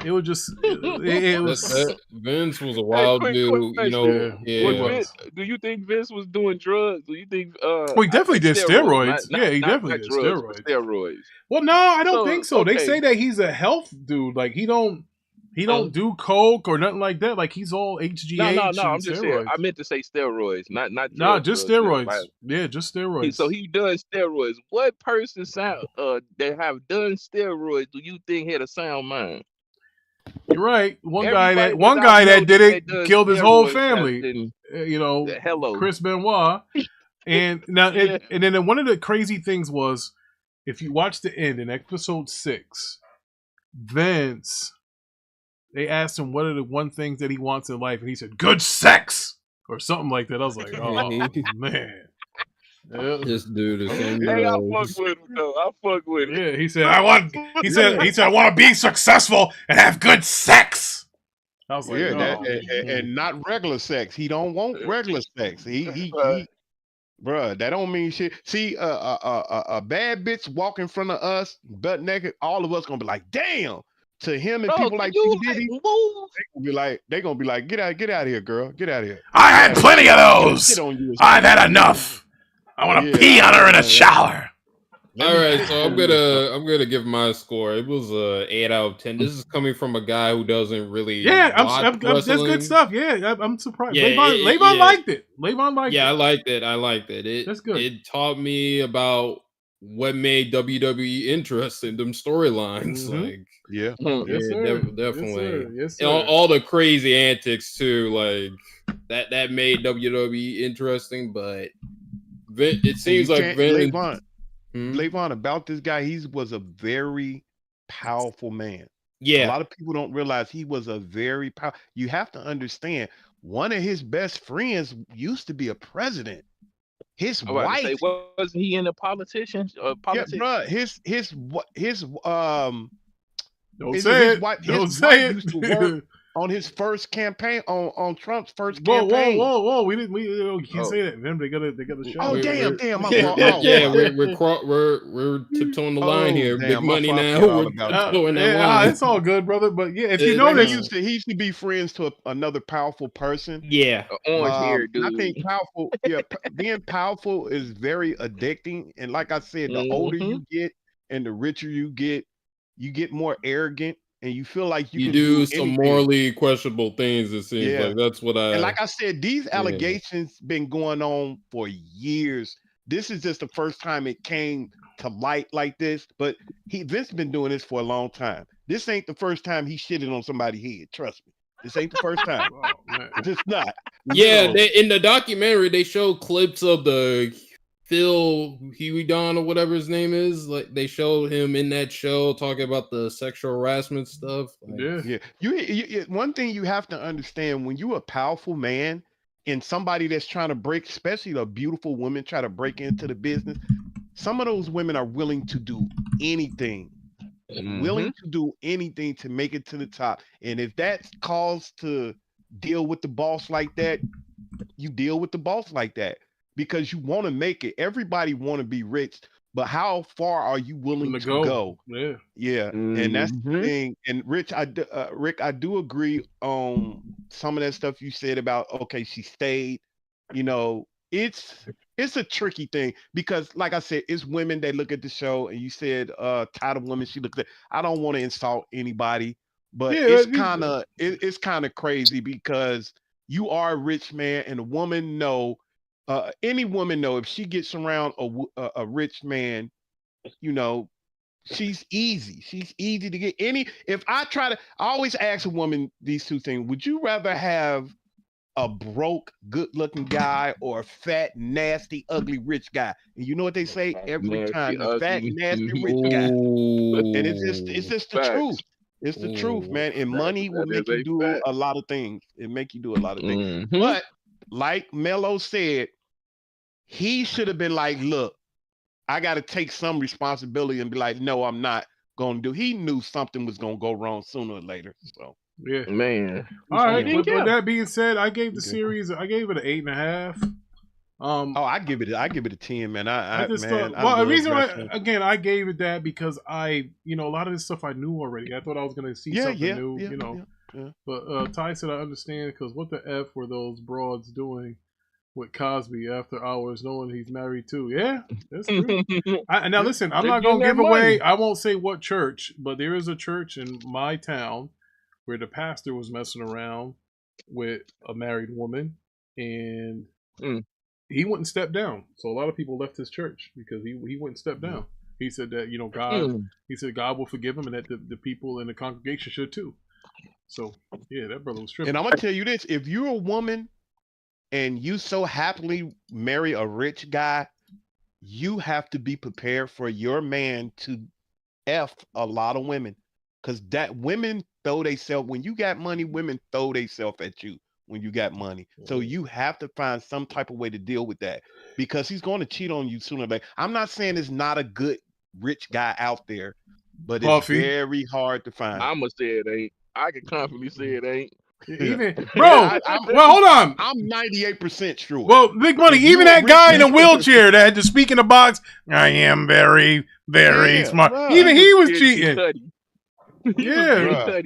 It was just. It was. Vince was a wild dude. Do you think Vince was doing drugs? Do you think? He definitely did steroids. He definitely did steroids. Well, no, I don't think so. Okay. They say that he's a health dude. Like, he don't do coke or nothing like that. Like, he's all HGH. No. I'm just saying. I meant to say steroids, not. No, just steroids. Yeah, just steroids. So he does steroids. What person that have done steroids do you think had a sound mind? You're right. One guy that did it killed his whole family. Chris Benoit. And now, and then one of the crazy things was, if you watch the end in episode 6, Vince, they asked him what are the one things that he wants in life, and he said, "Good sex," or something like that. I was like, oh man. This dude is. Hey, I fuck with him though. I fuck with him. Yeah, he said, I want to be successful and have good sex. I was like, and not regular sex. He don't want regular sex. He bruh, that don't mean shit. See, a bad bitch walk in front of us, butt naked. All of us gonna be like, damn. To him and people like P. Diddy, they gonna be like, get out of here, girl, get out of here. I had plenty of those. I've had enough. I want to pee on her in a shower. All right, so I'm gonna give my score. It was 8 out of 10. This is coming from a guy who doesn't really. I'm that's good stuff. Yeah, I'm surprised. Levon liked it. Levon liked it. Yeah, I liked it. That's good. It taught me about what made WWE interesting. Them storylines, Yes, definitely. Yes, sir. All the crazy antics too, like that made WWE interesting, but. It seems like Levon about this guy. He was a very powerful man. Yeah, a lot of people don't realize he was a very powerful. You have to understand. One of his best friends used to be a president. His wife wasn't he in a politician? Politics? Yeah, bro. His Don't say it. His wife used to work. on his first campaign on Trump's first campaign. Whoa! We can't say that. Remember, they got the show. Oh damn! My fault. We're tiptoeing the line here. Big money now. We're tiptoeing that line. It's all good, brother. But yeah, if you notice, he used to be friends to another powerful person. Yeah, orange hair dude. I think powerful. Yeah, being powerful is very addicting. And like I said, the older you get and the richer you get more arrogant. And you feel like you can do some anything. Morally questionable things. It seems like that's what I. And like I said, these allegations been going on for years. This is just the first time it came to light like this. But Vince been doing this for a long time. This ain't the first time he shitted on somebody's head. Trust me, this ain't the first time. It's just not. Yeah, in the documentary they show clips of the Phil Huey Don or whatever his name is. Like they showed him in that show talking about the sexual harassment stuff. Yeah. You one thing you have to understand when you're a powerful man and somebody that's trying to break, especially a beautiful woman try to break into the business, some of those women are willing to do anything. Willing to do anything to make it to the top. And if that calls to deal with the boss like that, you deal with the boss like that. Because you want to make it. Everybody want to be rich, but how far are you willing to go? Yeah. And that's the thing. And Rick, I do agree on some of that stuff you said about, okay, she stayed. You know, it's a tricky thing because, like I said, it's women that look at the show, and you said title woman. She looks at. I don't want to insult anybody, but it's kind of crazy because you are a rich man, and a woman know. Any woman know if she gets around a rich man, you know, she's easy. She's easy to get. If I always ask a woman these two things: would you rather have a broke, good-looking guy or a fat, nasty, ugly, rich guy? And you know what they say every time: the fat, nasty, rich guy. And it's just the truth. It's the truth, man. And money will make you do a lot of things. It make you do a lot of things. But like Mello said, he should have been like, look, I got to take some responsibility and be like, no, I'm not going to do. He knew something was going to go wrong sooner or later. So, yeah, man. All right. With that being said, I gave the series, I gave it an 8.5. I give it a 10, man. The reason why, again, I gave it that because a lot of this stuff I knew already. I thought I was going to see something new, But Ty said I understand because what the F were those broads doing with Cosby after hours, knowing he's married too? Yeah, that's true. Now listen, I'm not gonna give away. I won't say what church, but there is a church in my town where the pastor was messing around with a married woman, and he wouldn't step down. So a lot of people left his church because he wouldn't step down. He said that God, he said God will forgive him, and that the people in the congregation should too. So yeah, that brother was tripping. And I'm gonna tell you this: if you're a woman and you so happily marry a rich guy, you have to be prepared for your man to F a lot of women. Because that women throw themselves, when you got money, women throw themselves at you when you got money. So you have to find some type of way to deal with that because he's going to cheat on you sooner or later. I'm not saying there's not a good rich guy out there, but it's very hard to find. I'ma say it ain't. I can confidently say it ain't. Even bro, well, hold on. I'm 98% sure. Well, Big Money, even that guy in a wheelchair that had to speak in the box, I am very, very smart. Bro. Even he was cheating. Yeah.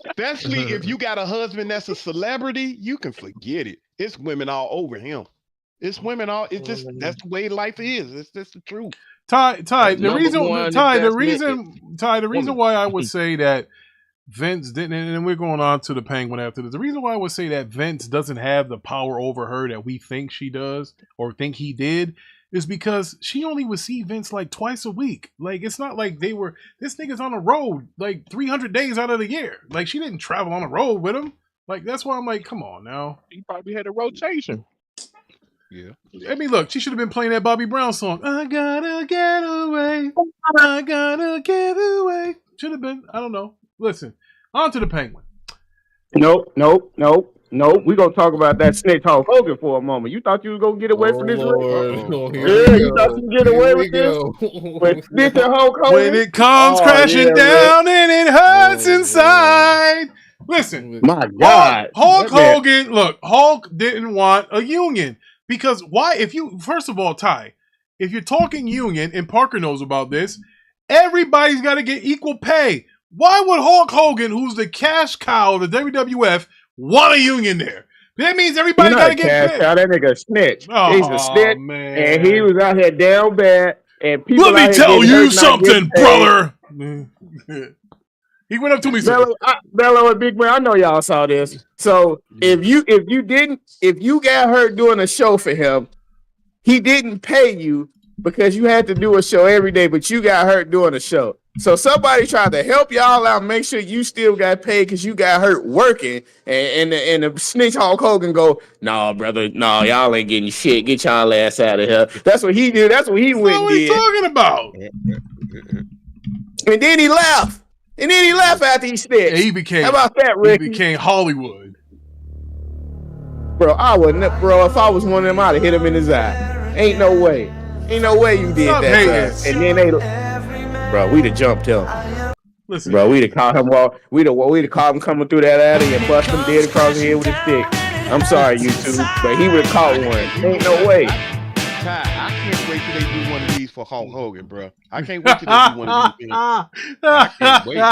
Especially if you got a husband that's a celebrity, you can forget it. It's women all over him. It's women all. It's just that's the way life is. It's just the truth. Ty, the reason why I would say that Vince didn't, and we're going on to the Penguin after this. The reason why I would say that Vince doesn't have the power over her that we think she does or think he did is because she only would see Vince like twice a week. Like, it's not like this nigga's on the road like 300 days out of the year. Like, she didn't travel on the road with him. Like, that's why I'm like, come on now. He probably had a rotation. Yeah. I mean, look, she should have been playing that Bobby Brown song. I gotta get away. I gotta get away. Should have been. I don't know. Listen, on to the Penguin. Nope. We're going to talk about that snitch Hulk Hogan for a moment. You thought you was going to get away from this? You thought you get away with this? With snitch Hulk Hogan? When it comes crashing down and it hurts inside. Listen, my God, Hulk Hogan. Look, Hulk didn't want a union because why? First of all, Ty, if you're talking union, and Parker knows about this, everybody's got to get equal pay. Why would Hulk Hogan, who's the cash cow of the WWF, want a union there? That means everybody got to get paid. That nigga snitch. He's a snitch, man. And he was out here down bad. And people let me tell you something, brother. He went up to me, Bello and Big Man. I know y'all saw this. So if you got hurt doing a show for him, he didn't pay you because you had to do a show every day, but you got hurt doing a show. So somebody tried to help y'all out, make sure you still got paid because you got hurt working, and the snitch Hulk Hogan go, "Nah, brother, nah, y'all ain't getting shit. Get y'all ass out of here." That's what he did. That's what he went and did. What are you talking about? And then he left. After he snitched. He became. How about that, Rick? He became Hollywood. Bro, I wouldn't. Bro, if I was one of them, I'd have hit him in his eye. Ain't no way you did Stop that. And then they. Bro, we'd have jumped him. Listen, bro, we'd have caught him. We'd have caught him coming through that alley and bust him dead across the head with a stick. I'm sorry, YouTube, but he would have caught one. Ain't no way. Ty, I can't wait till they do one of these for Hulk Hogan, bro. I can't wait till they do one of these. I can't wait, bro.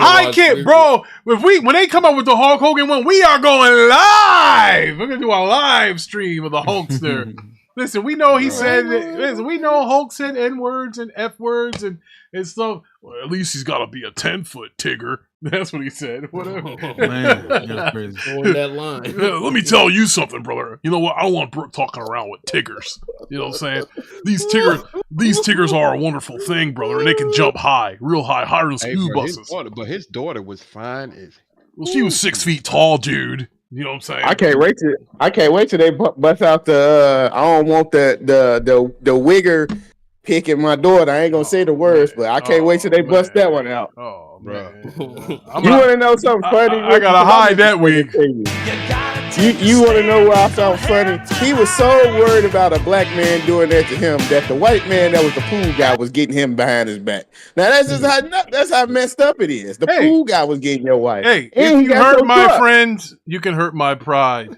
I can't, bro. When they come up with the Hulk Hogan one, we are going live. We're gonna do a live stream of the Hulkster. Listen, we know he said. Listen, we know Hulk said N words and F words and stuff. Well, at least he's got to be a 10-foot Tigger. That's what he said. Whatever. Oh, man, that's crazy. Going that line. Let me tell you something, brother. You know what? I don't want Brooke talking around with Tiggers. You know what I'm saying? These Tiggers are a wonderful thing, brother, and they can jump high, real high, higher than school buses. But his daughter was fine as. Well, she was 6 feet tall, dude. You know what I'm saying? I can't wait till they bust out the. I don't want the wigger picking my daughter. I ain't gonna say the words, but I can't wait till they bust that one out. Oh, bro. You want to know something funny? I gotta hide that wig. You want to know why I found funny? He was so worried about a black man doing that to him that the white man that was the pool guy was getting him behind his back. Now that's how messed up it is. The pool guy was getting your wife. Hey, if you hurt my friends, you can hurt my pride.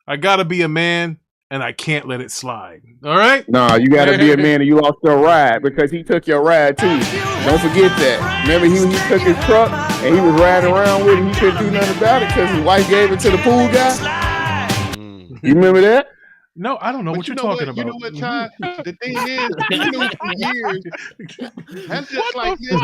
I gotta be a man, and I can't let it slide. All right? No, you gotta be a man, and you lost your ride because he took your ride too. Don't forget that. Remember, he took his truck and he was riding around with it. He couldn't do nothing about it because his wife gave it to the pool guy. You remember that? No, I don't know what you're talking about. You know what, Ty? The thing is, you knew for years. That's just like this.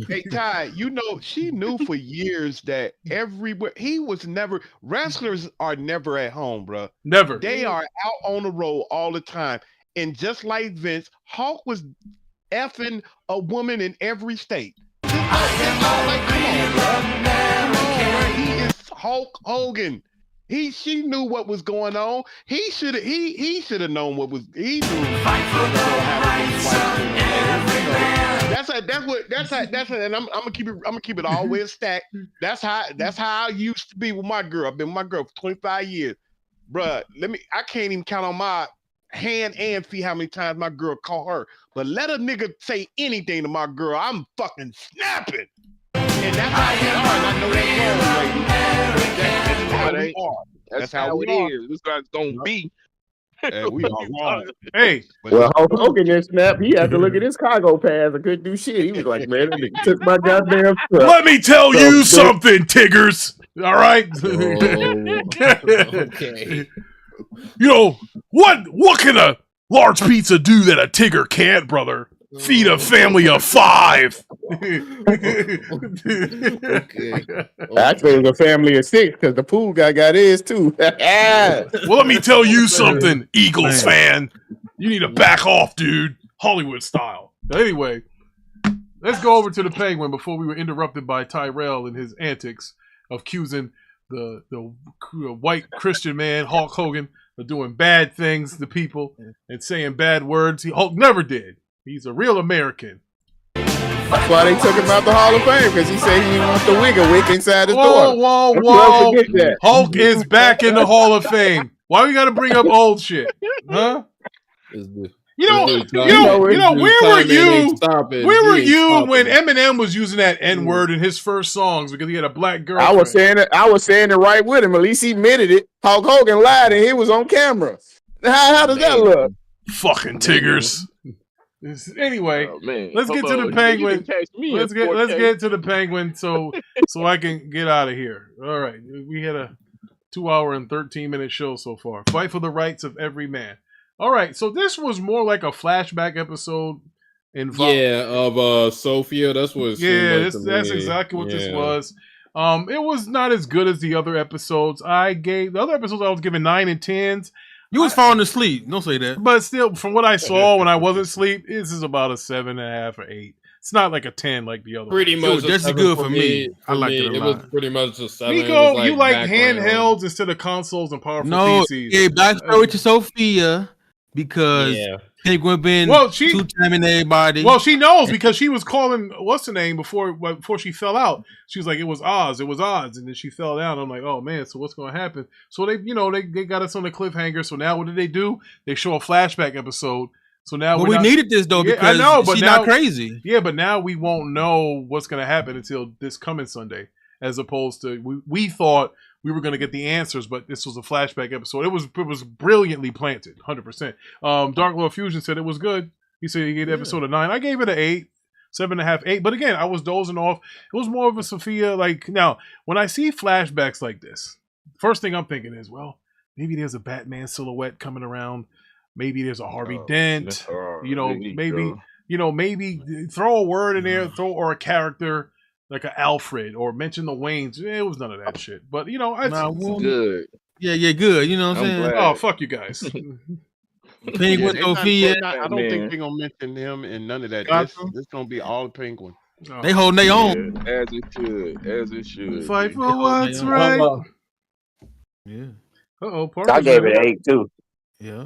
Hey, Ty, you know, she knew for years that everywhere he was never. Wrestlers are never at home, bro. Never. They are out on the road all the time. And just like Vince, Hulk was effing a woman in every state. Come on, bro. He is Hulk Hogan. She knew what was going on. He should have known what was. He knew. That's and I'm gonna keep it all the way stacked. That's how I used to be with my girl. I've been with my girl for 25 years, bruh. I can't even count on my hand and feet how many times my girl called her. But let a nigga say anything to my girl, I'm fucking snapping. And that's how we are. And I know that's wrong, That's how it is. This guy's gonna be. We are wrong. Hey. Well, Hulk Hogan didn't snap. He had to look at his cargo pass and couldn't do shit. He was like, man, that nigga took my goddamn truck. Let me tell you something, Tiggers. All right? Okay. You know, what can a large pizza do that a Tigger can't, brother? Feed a family of 5. Okay. Actually, it was a family of 6 because the pool guy got his too. Well, let me tell you something, Eagles fan. You need to back off, dude. Hollywood style. Anyway, let's go over to the Penguin before we were interrupted by Tyrell and his antics of accusing the white Christian man, Hulk Hogan, of doing bad things to people and saying bad words. Hulk never did. He's a real American. That's why they took him out the Hall of Fame, because he said he didn't want the wick inside his door. Whoa. Hulk is back in the Hall of Fame. Why we got to bring up old shit? Huh? You Where were you? Where were you when Eminem was using that N-word in his first songs because he had a black girlfriend? I was saying it right with him. At least he admitted it. Hulk Hogan lied and he was on camera. How does that look? Fucking Tiggers. Anyway, let's get to the Penguin. Let's get to the Penguin so I can get out of here. All right, we had a 2-hour and 13-minute show so far. Fight for the rights of every man. All right, so this was more like a flashback episode. Of Sophia. That's what. That's exactly what this was. It was not as good as the other episodes. The other episodes I was giving 9 and 10s. You was falling asleep. Don't say that. But still, from what I saw when I wasn't asleep, this is about a 7.5 or 8. It's not like a 10 like the other. Pretty much just good for me. I liked it a lot. It was pretty much a 7. Nico, you like handhelds instead of consoles and powerful PCs. Yeah, backstory to Sophia because Penguin been two-timing everybody. Well, she knows because she was calling what's her name before she fell out. She was like, "It was Oz, and then she fell down. I'm like, "Oh man, so what's going to happen?" So they got us on the cliffhanger. So now what did they do? They show a flashback episode. So now we needed this though because she's not crazy. Yeah, but now we won't know what's going to happen until this coming Sunday, as opposed to we thought we were going to get the answers, but this was a flashback episode. It was brilliantly planted, 100%. Dark Lord Fusion said it was good. He said he gave episode a 9. I gave it an 8, 7.5, 8. But again, I was dozing off. It was more of a Sophia. Like now, when I see flashbacks like this, first thing I'm thinking is, well, maybe there's a Batman silhouette coming around. Maybe there's a Harvey Dent. Maybe throw a word in there, or a character. Like an Alfred, or mention the Waynes. It was none of that shit. But good. Yeah, good. You know what I'm saying? Glad. Oh, fuck you guys. Penguin, Sophia. I don't think they're gonna mention them and none of that. This gonna be all Penguin. Oh, they holding their own. As it should. Fight for what's right. Yeah. I gave it an 8 too. Yeah.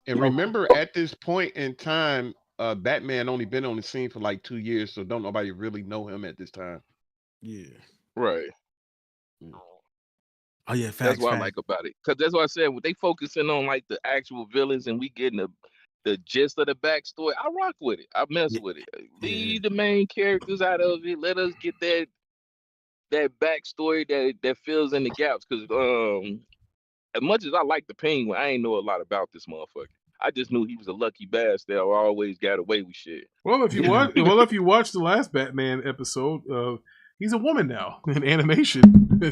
And remember, at this point in time, Batman only been on the scene for like 2 years, so don't nobody really know him at this time. Yeah. Right. Oh yeah, that's what I like about it. Because that's what I said. They focusing on like the actual villains, and we getting the gist of the backstory. I rock with it. I mess with it. Leave the main characters out of it. Let us get that backstory that fills in the gaps. Because as much as I like the Penguin, I ain't know a lot about this motherfucker. I just knew he was a lucky bastard that always got away with shit. Well, if you watch the last Batman episode, he's a woman now in animation. Yeah,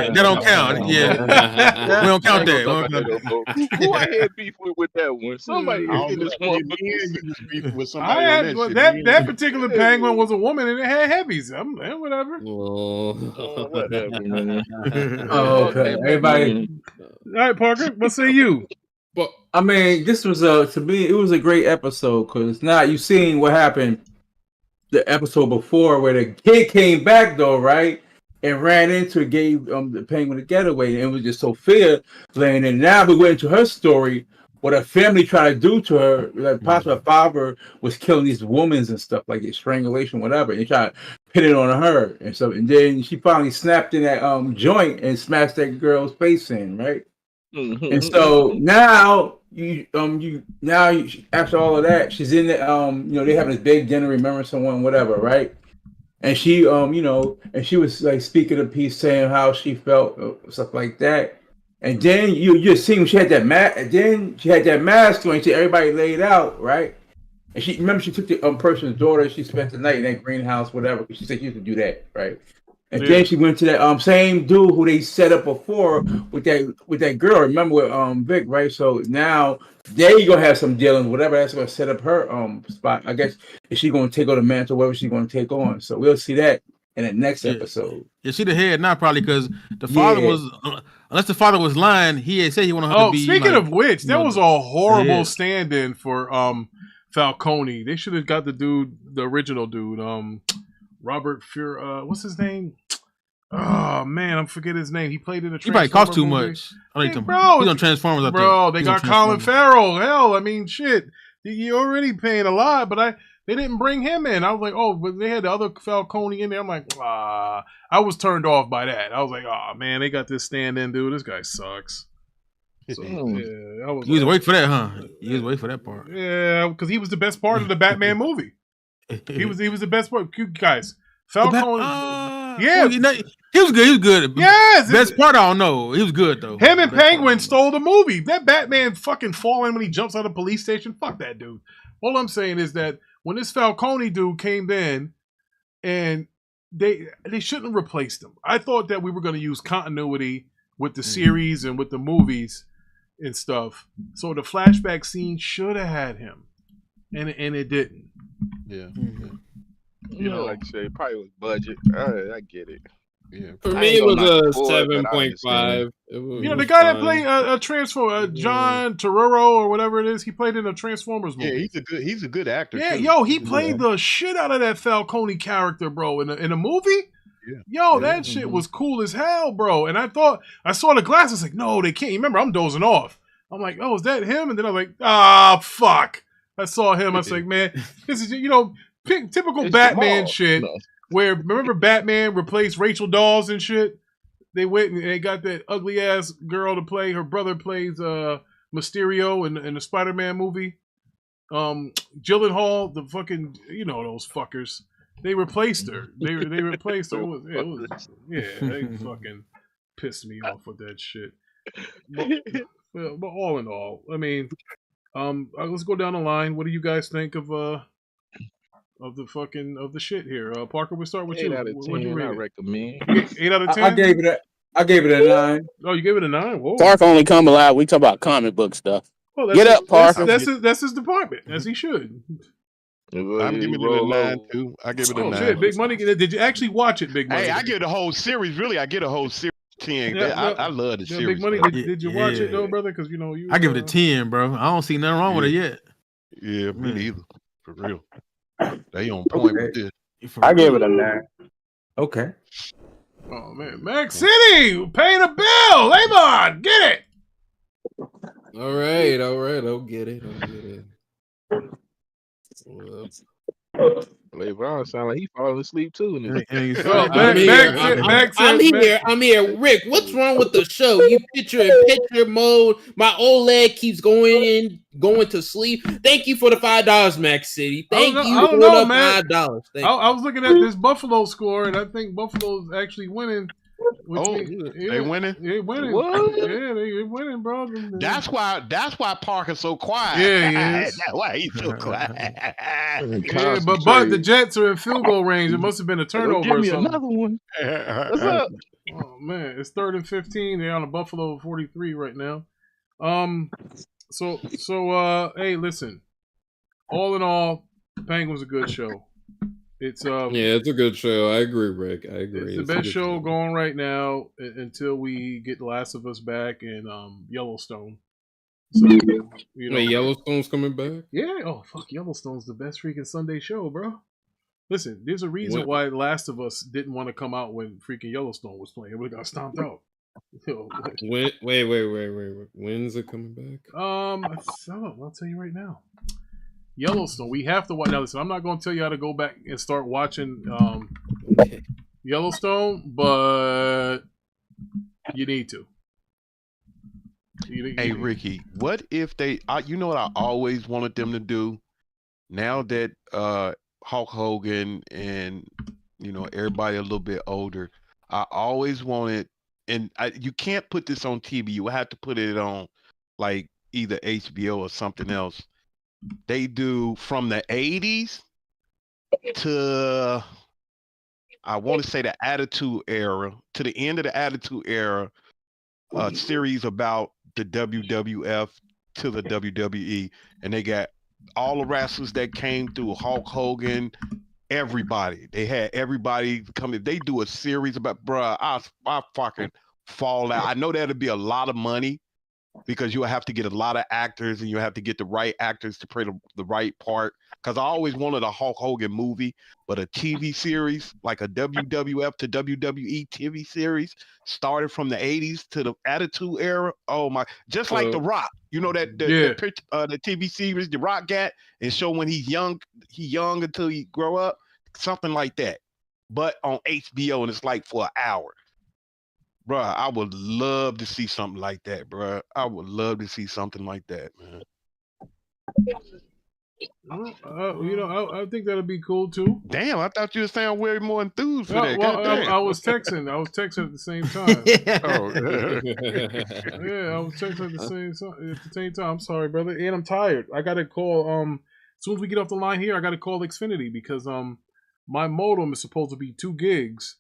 that don't count. Yeah, we don't count that. Who I had beef with that one? Somebody in this motherfucker with somebody. That particular Penguin was a woman and it had heavies. Whatever. Whatever, man. Okay, everybody. All right, Parker. What say you? But I mean, this was to me, it was a great episode because now you seen what happened the episode before where the kid came back though, right? And ran into gave the Penguin a getaway, and it was just Sophia laying in. Now we went into her story, what her family tried to do to her, like possibly her father was killing these women and stuff, like strangulation, whatever, and they tried to pin it on her and stuff. And then she finally snapped in that joint and smashed that girl's face in, right? Mm-hmm. And so now after all of that, she's in the they having this big dinner, remember someone, whatever, right? And she and she was like speaking a piece saying how she felt, stuff like that. And then you just seen she had that mask. Then she had that mask on. She everybody laid out, right? And she took the person's daughter. She spent the night in that greenhouse, whatever. She said she used to do that, right? And then she went to that same dude who they set up before with that girl. Remember with Vic, right? So now they gonna have some dealings, whatever. That's gonna set up her spot. I guess is she gonna take on the mantle, whatever she's gonna take on. So we'll see that in the next episode. Yeah, she the head now probably because the father was unless the father was lying, he had said he wanted her to be. Speaking of which, that was a horrible stand-in for Falcone. They should have got the original dude, Robert Fuhr. What's his name? Oh man, I'm forgetting his name. He played in a. He probably cost too much. Bro, he's on Transformers. They got Colin Farrell. Hell, I mean, shit. You're already paying a lot, but they didn't bring him in. I was like, oh, but they had the other Falcone in there. I'm like, I was turned off by that. I was like, oh man, they got this stand-in dude. This guy sucks. So, yeah, I was. You was waiting for that, huh? You was waiting for that part. Yeah, because he was the best part of the Batman movie. He was the best part. Guys, Falcone. Yeah, he was good. He was good. Yes, best part I don't know. He was good though. Him and Penguin stole the movie. That Batman fucking falling when he jumps out of the police station. Fuck that dude. All I'm saying is that when this Falcone dude came in, and they shouldn't have replaced him. I thought that we were going to use continuity with the series and with the movies and stuff. So the flashback scene should have had him, and it didn't. Yeah. You know, like you said, probably was budget. I get it. Yeah. For me, it was a 7.5. You know, the guy that played a Transformer, John Turturro or whatever it is, he played in a Transformers movie. Yeah, he's a good actor. Yeah, too. he played the shit out of that Falcone character, bro, in a movie. Yeah. That shit was cool as hell, bro. And I saw the glasses, like, no, they can't. Remember, I'm dozing off. I'm like, oh, is that him? And then I'm like, fuck. I saw him. I was like, man, this is, typical Batman shit. No. Where, remember Batman replaced Rachel Dawes and shit? They went and they got that ugly ass girl to play. Her brother plays Mysterio in the Spider-Man movie. Gyllenhaal, the fucking, those fuckers. They replaced her. They replaced her. They fucking pissed me off with that shit. But all in all, I mean, let's go down the line. What do you guys think of the shit here? Parker, we'll start with 8 you. out of 10, I recommend. 8 out of 10? I gave it a 9. Oh, you gave it a 9? Whoa. Park only come alive. We talk about comic book stuff. Well, Get up, Parker. That's his department, as he should. I'm giving it a 9 too. I give it a 9. Shit, Big Money. Did you actually watch it, Big Money? Hey, I get the whole series. Really, I get a whole series. 10. I love the series. Big Money. Did you watch it though, brother? Because you. I give it a 10, bro. I don't see nothing wrong with it yet. Yeah, me neither. For real. They on point with this. I gave it a 9. Okay. Oh man, Max City, paying a bill. Lamon, get it. All right. I'll get it. Levon sound like he falling asleep too. I'm here. Rick, what's wrong with the show? You picture mode. My old leg keeps going to sleep. Thank you for the $5, Max City. Thank you for the $5. I was looking at this Buffalo score, and I think Buffalo's actually winning. They winning? They winning. What? Yeah, they winning, bro. That's why Parker's so quiet. Yeah, he is. That's why he's so quiet. Yeah, but the Jets are in field goal range. It must have been a turnover. Give me or something. another one. What's up? Oh man, it's 3rd and 15. They're on a Buffalo 43 right now. So hey, listen. All in all, Penguin's a good show. It's it's a good show. I agree, Rick. I agree. It's the best show going right now until we get The Last of Us back and Yellowstone. So, Wait, Yellowstone's coming back? Yeah. Oh fuck, Yellowstone's the best freaking Sunday show, bro. Listen, there's a reason why The Last of Us didn't want to come out when freaking Yellowstone was playing. We got stomped out. Wait. When's it coming back? I'll tell you right now. Yellowstone, we have to watch. Now, listen, I'm not going to tell you how to go back and start watching Yellowstone, but you need to. Hey, Ricky, what if they? You know what I always wanted them to do? Now that Hulk Hogan and everybody a little bit older, I always wanted, and you can't put this on TV. You have to put it on like either HBO or something else. They do from the 80s to, I want to say, the Attitude Era, to the end of the Attitude Era, a series about the WWF to the WWE. And they got all the wrestlers that came through, Hulk Hogan, everybody. They had everybody come in. They do a series about, bruh, I fucking fall out. I know that'll be a lot of money, because you have to get a lot of actors and you have to get the right actors to play the right part. Because I always wanted a Hulk Hogan movie, but a TV series, like a WWF to WWE TV series, started from the 80s to the Attitude Era. Oh my, just like The Rock. You know that the TV series The Rock got, and show when he's young until he grow up, something like that. But on HBO, and it's like for an hour. Bro, I would love to see something like that, bro. I would love to see something like that, man. I think that'd be cool too. Damn, I thought you were sound way more enthused for that. Well, I was texting. I was texting at the same time. Yeah, I was texting at the same time. I'm sorry, brother, and I'm tired. I gotta call. As soon as we get off the line here, I gotta call Xfinity because my modem is supposed to be 2 gigs,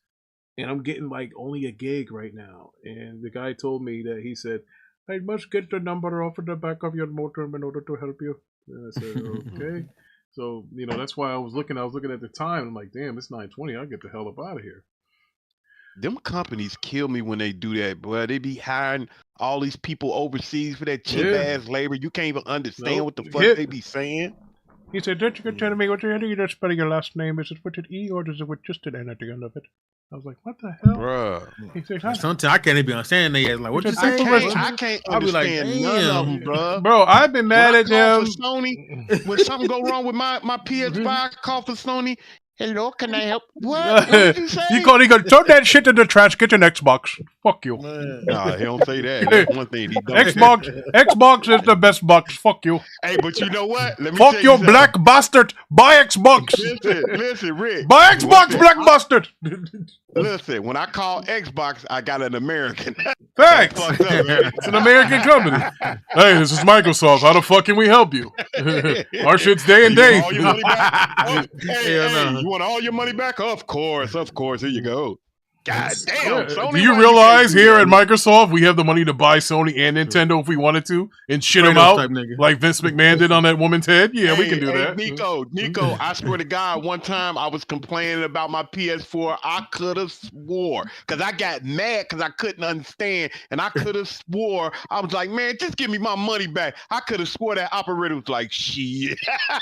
and I'm getting like only a gig right now. And the guy told me that he said I must get the number off of the back of your modem in order to help you. And I said, okay. So, that's why I was looking at the time. I'm like, damn, it's 9:20. I'll get the hell up out of here. Them companies kill me when they do that, bro. They be hiring all these people overseas for that cheap ass labor. You can't even understand what the fuck they be saying. He said, don't you tell me what you just spelling your last name? Is it with an E or is it with just an N at the end of it? I was like, what the hell? Bruh. He said, sometimes I can't even understand they like, what you saying? I can't understand none of them, bro. Bro, I've been mad at them. Sony, when something go wrong with my PS5, I call for Sony. Hello, can I help? What did you say? You go, throw that shit in the trash, get an Xbox. Fuck you. Nah, he don't say that. That's one thing he don't. Xbox is the best box. Fuck you. Hey, but you know what? Let me fuck you, black bastard. Buy Xbox. Listen, Rick. Buy Xbox, black bastard. Listen, when I call Xbox, I got an American. Thanks. It's an American company. Hey, this is Microsoft. How the fuck can we help you? Our shit's day and date. You want all your money back? Of course. Here you go. God damn. Sony, do you realize here at Microsoft we have the money to buy Sony and Nintendo if we wanted to and shit them out like Vince McMahon did on that woman's head? Yeah, we can do that. Nico, I swear to God, one time I was complaining about my PS4. I could have swore because I got mad because I couldn't understand, and I could have swore I was like, man, just give me my money back. I could have swore that operator was like, shit.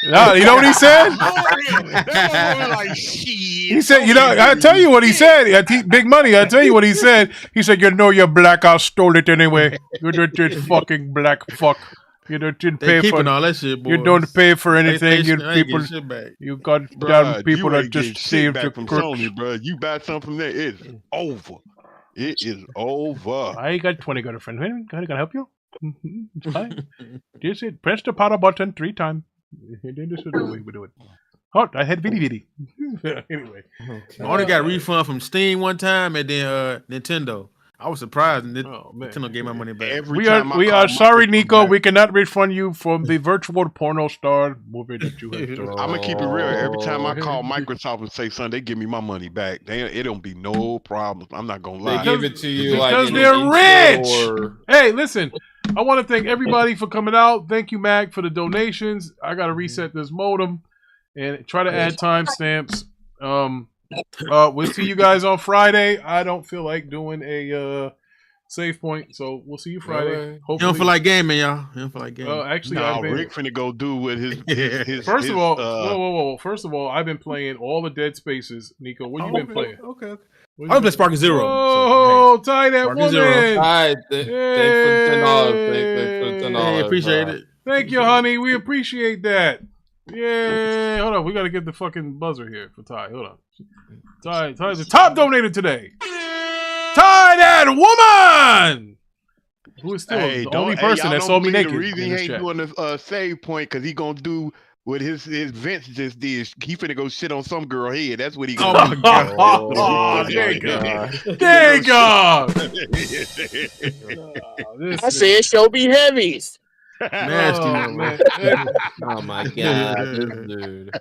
No, you know what he said? That was like, shit. He said, I tell you what he said. Big money. I tell you what he said. He said, you're black. I stole it anyway. You're just fucking black fuck. You didn't pay for all that shit, boy. You don't pay for anything. You got down people that just saved your from Sony, bro. You buy something from there, it's over. It is over. I got 20 girlfriend. Can I help you? Fine. Just press the power button 3 times. This is the way we do it. Oh, I had viddy. Anyway. I only got a refund from Steam one time and then Nintendo. I was surprised Nintendo gave my money back. We are sorry, Nico. We cannot refund you from the virtual porno star movie that you have done. I'm going to keep it real. Every time I call Microsoft and say something, they give me my money back. It don't be no problem. I'm not going to lie. They give it to you because they're rich. Hey, listen. I want to thank everybody for coming out. Thank you, Mac, for the donations. I got to reset this modem and try to add timestamps. We'll see you guys on Friday. I don't feel like doing a save point, so we'll see you Friday. Hopefully. You don't feel like gaming, y'all. You don't feel like gaming. Actually, Rick finna go do with his First of all, whoa. First of all, I've been playing all the Dead Spaces. Nico, what you been playing? Okay. I play Spark Zero. Oh, so, tie that woman. All right, thanks for $10. Thanks for $10. Hey, appreciate it. Thank you, honey. We appreciate that. Yeah, hold on. We got to get the fucking buzzer here for Ty. Hold on. Ty's the top donated today. Ty that woman! Who is still the only person that saw me naked. The reason he ain't doing the save point because he going to do what his Vince just did. He finna go shit on some girl head. That's what he gonna do. Oh, there you go. There you go. I said show be heavies. Nasty, man. Oh my god, this dude.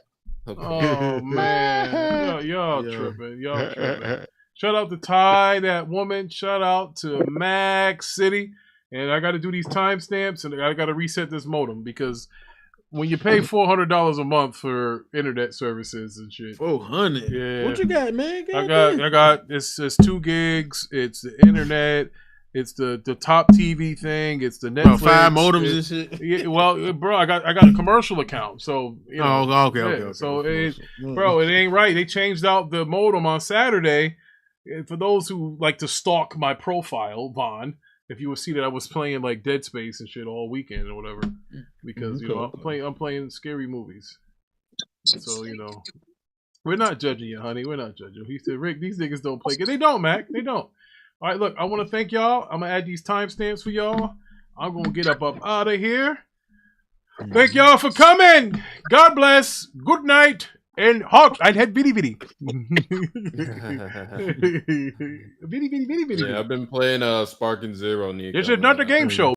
Oh man, y'all tripping. Shout out to Ty, that woman. Shout out to Max City. And I got to do these timestamps, and I got to reset this modem because when you pay $400 a month for internet services and shit. $400. Yeah. What you got, man? I got it's 2 gigs. It's the internet. It's the top TV thing. It's the Netflix. 5 modems and shit. Yeah, well, bro, I got a commercial account, so you know. Oh, okay. So it ain't right. They changed out the modem on Saturday. For those who like to stalk my profile, Vaughn, if you would see that I was playing like Dead Space and shit all weekend or whatever, because I'm playing scary movies. So we're not judging you, honey. We're not judging. He said, Rick, these niggas don't play. They don't, Mac. They don't. All right, look, I want to thank y'all. I'm going to add these timestamps for y'all. I'm going to get up out of here. Thank y'all for coming. God bless. Good night. And Hawks, I had bitty. Bitty. Yeah, I've been playing Sparking Zero. It's another game show.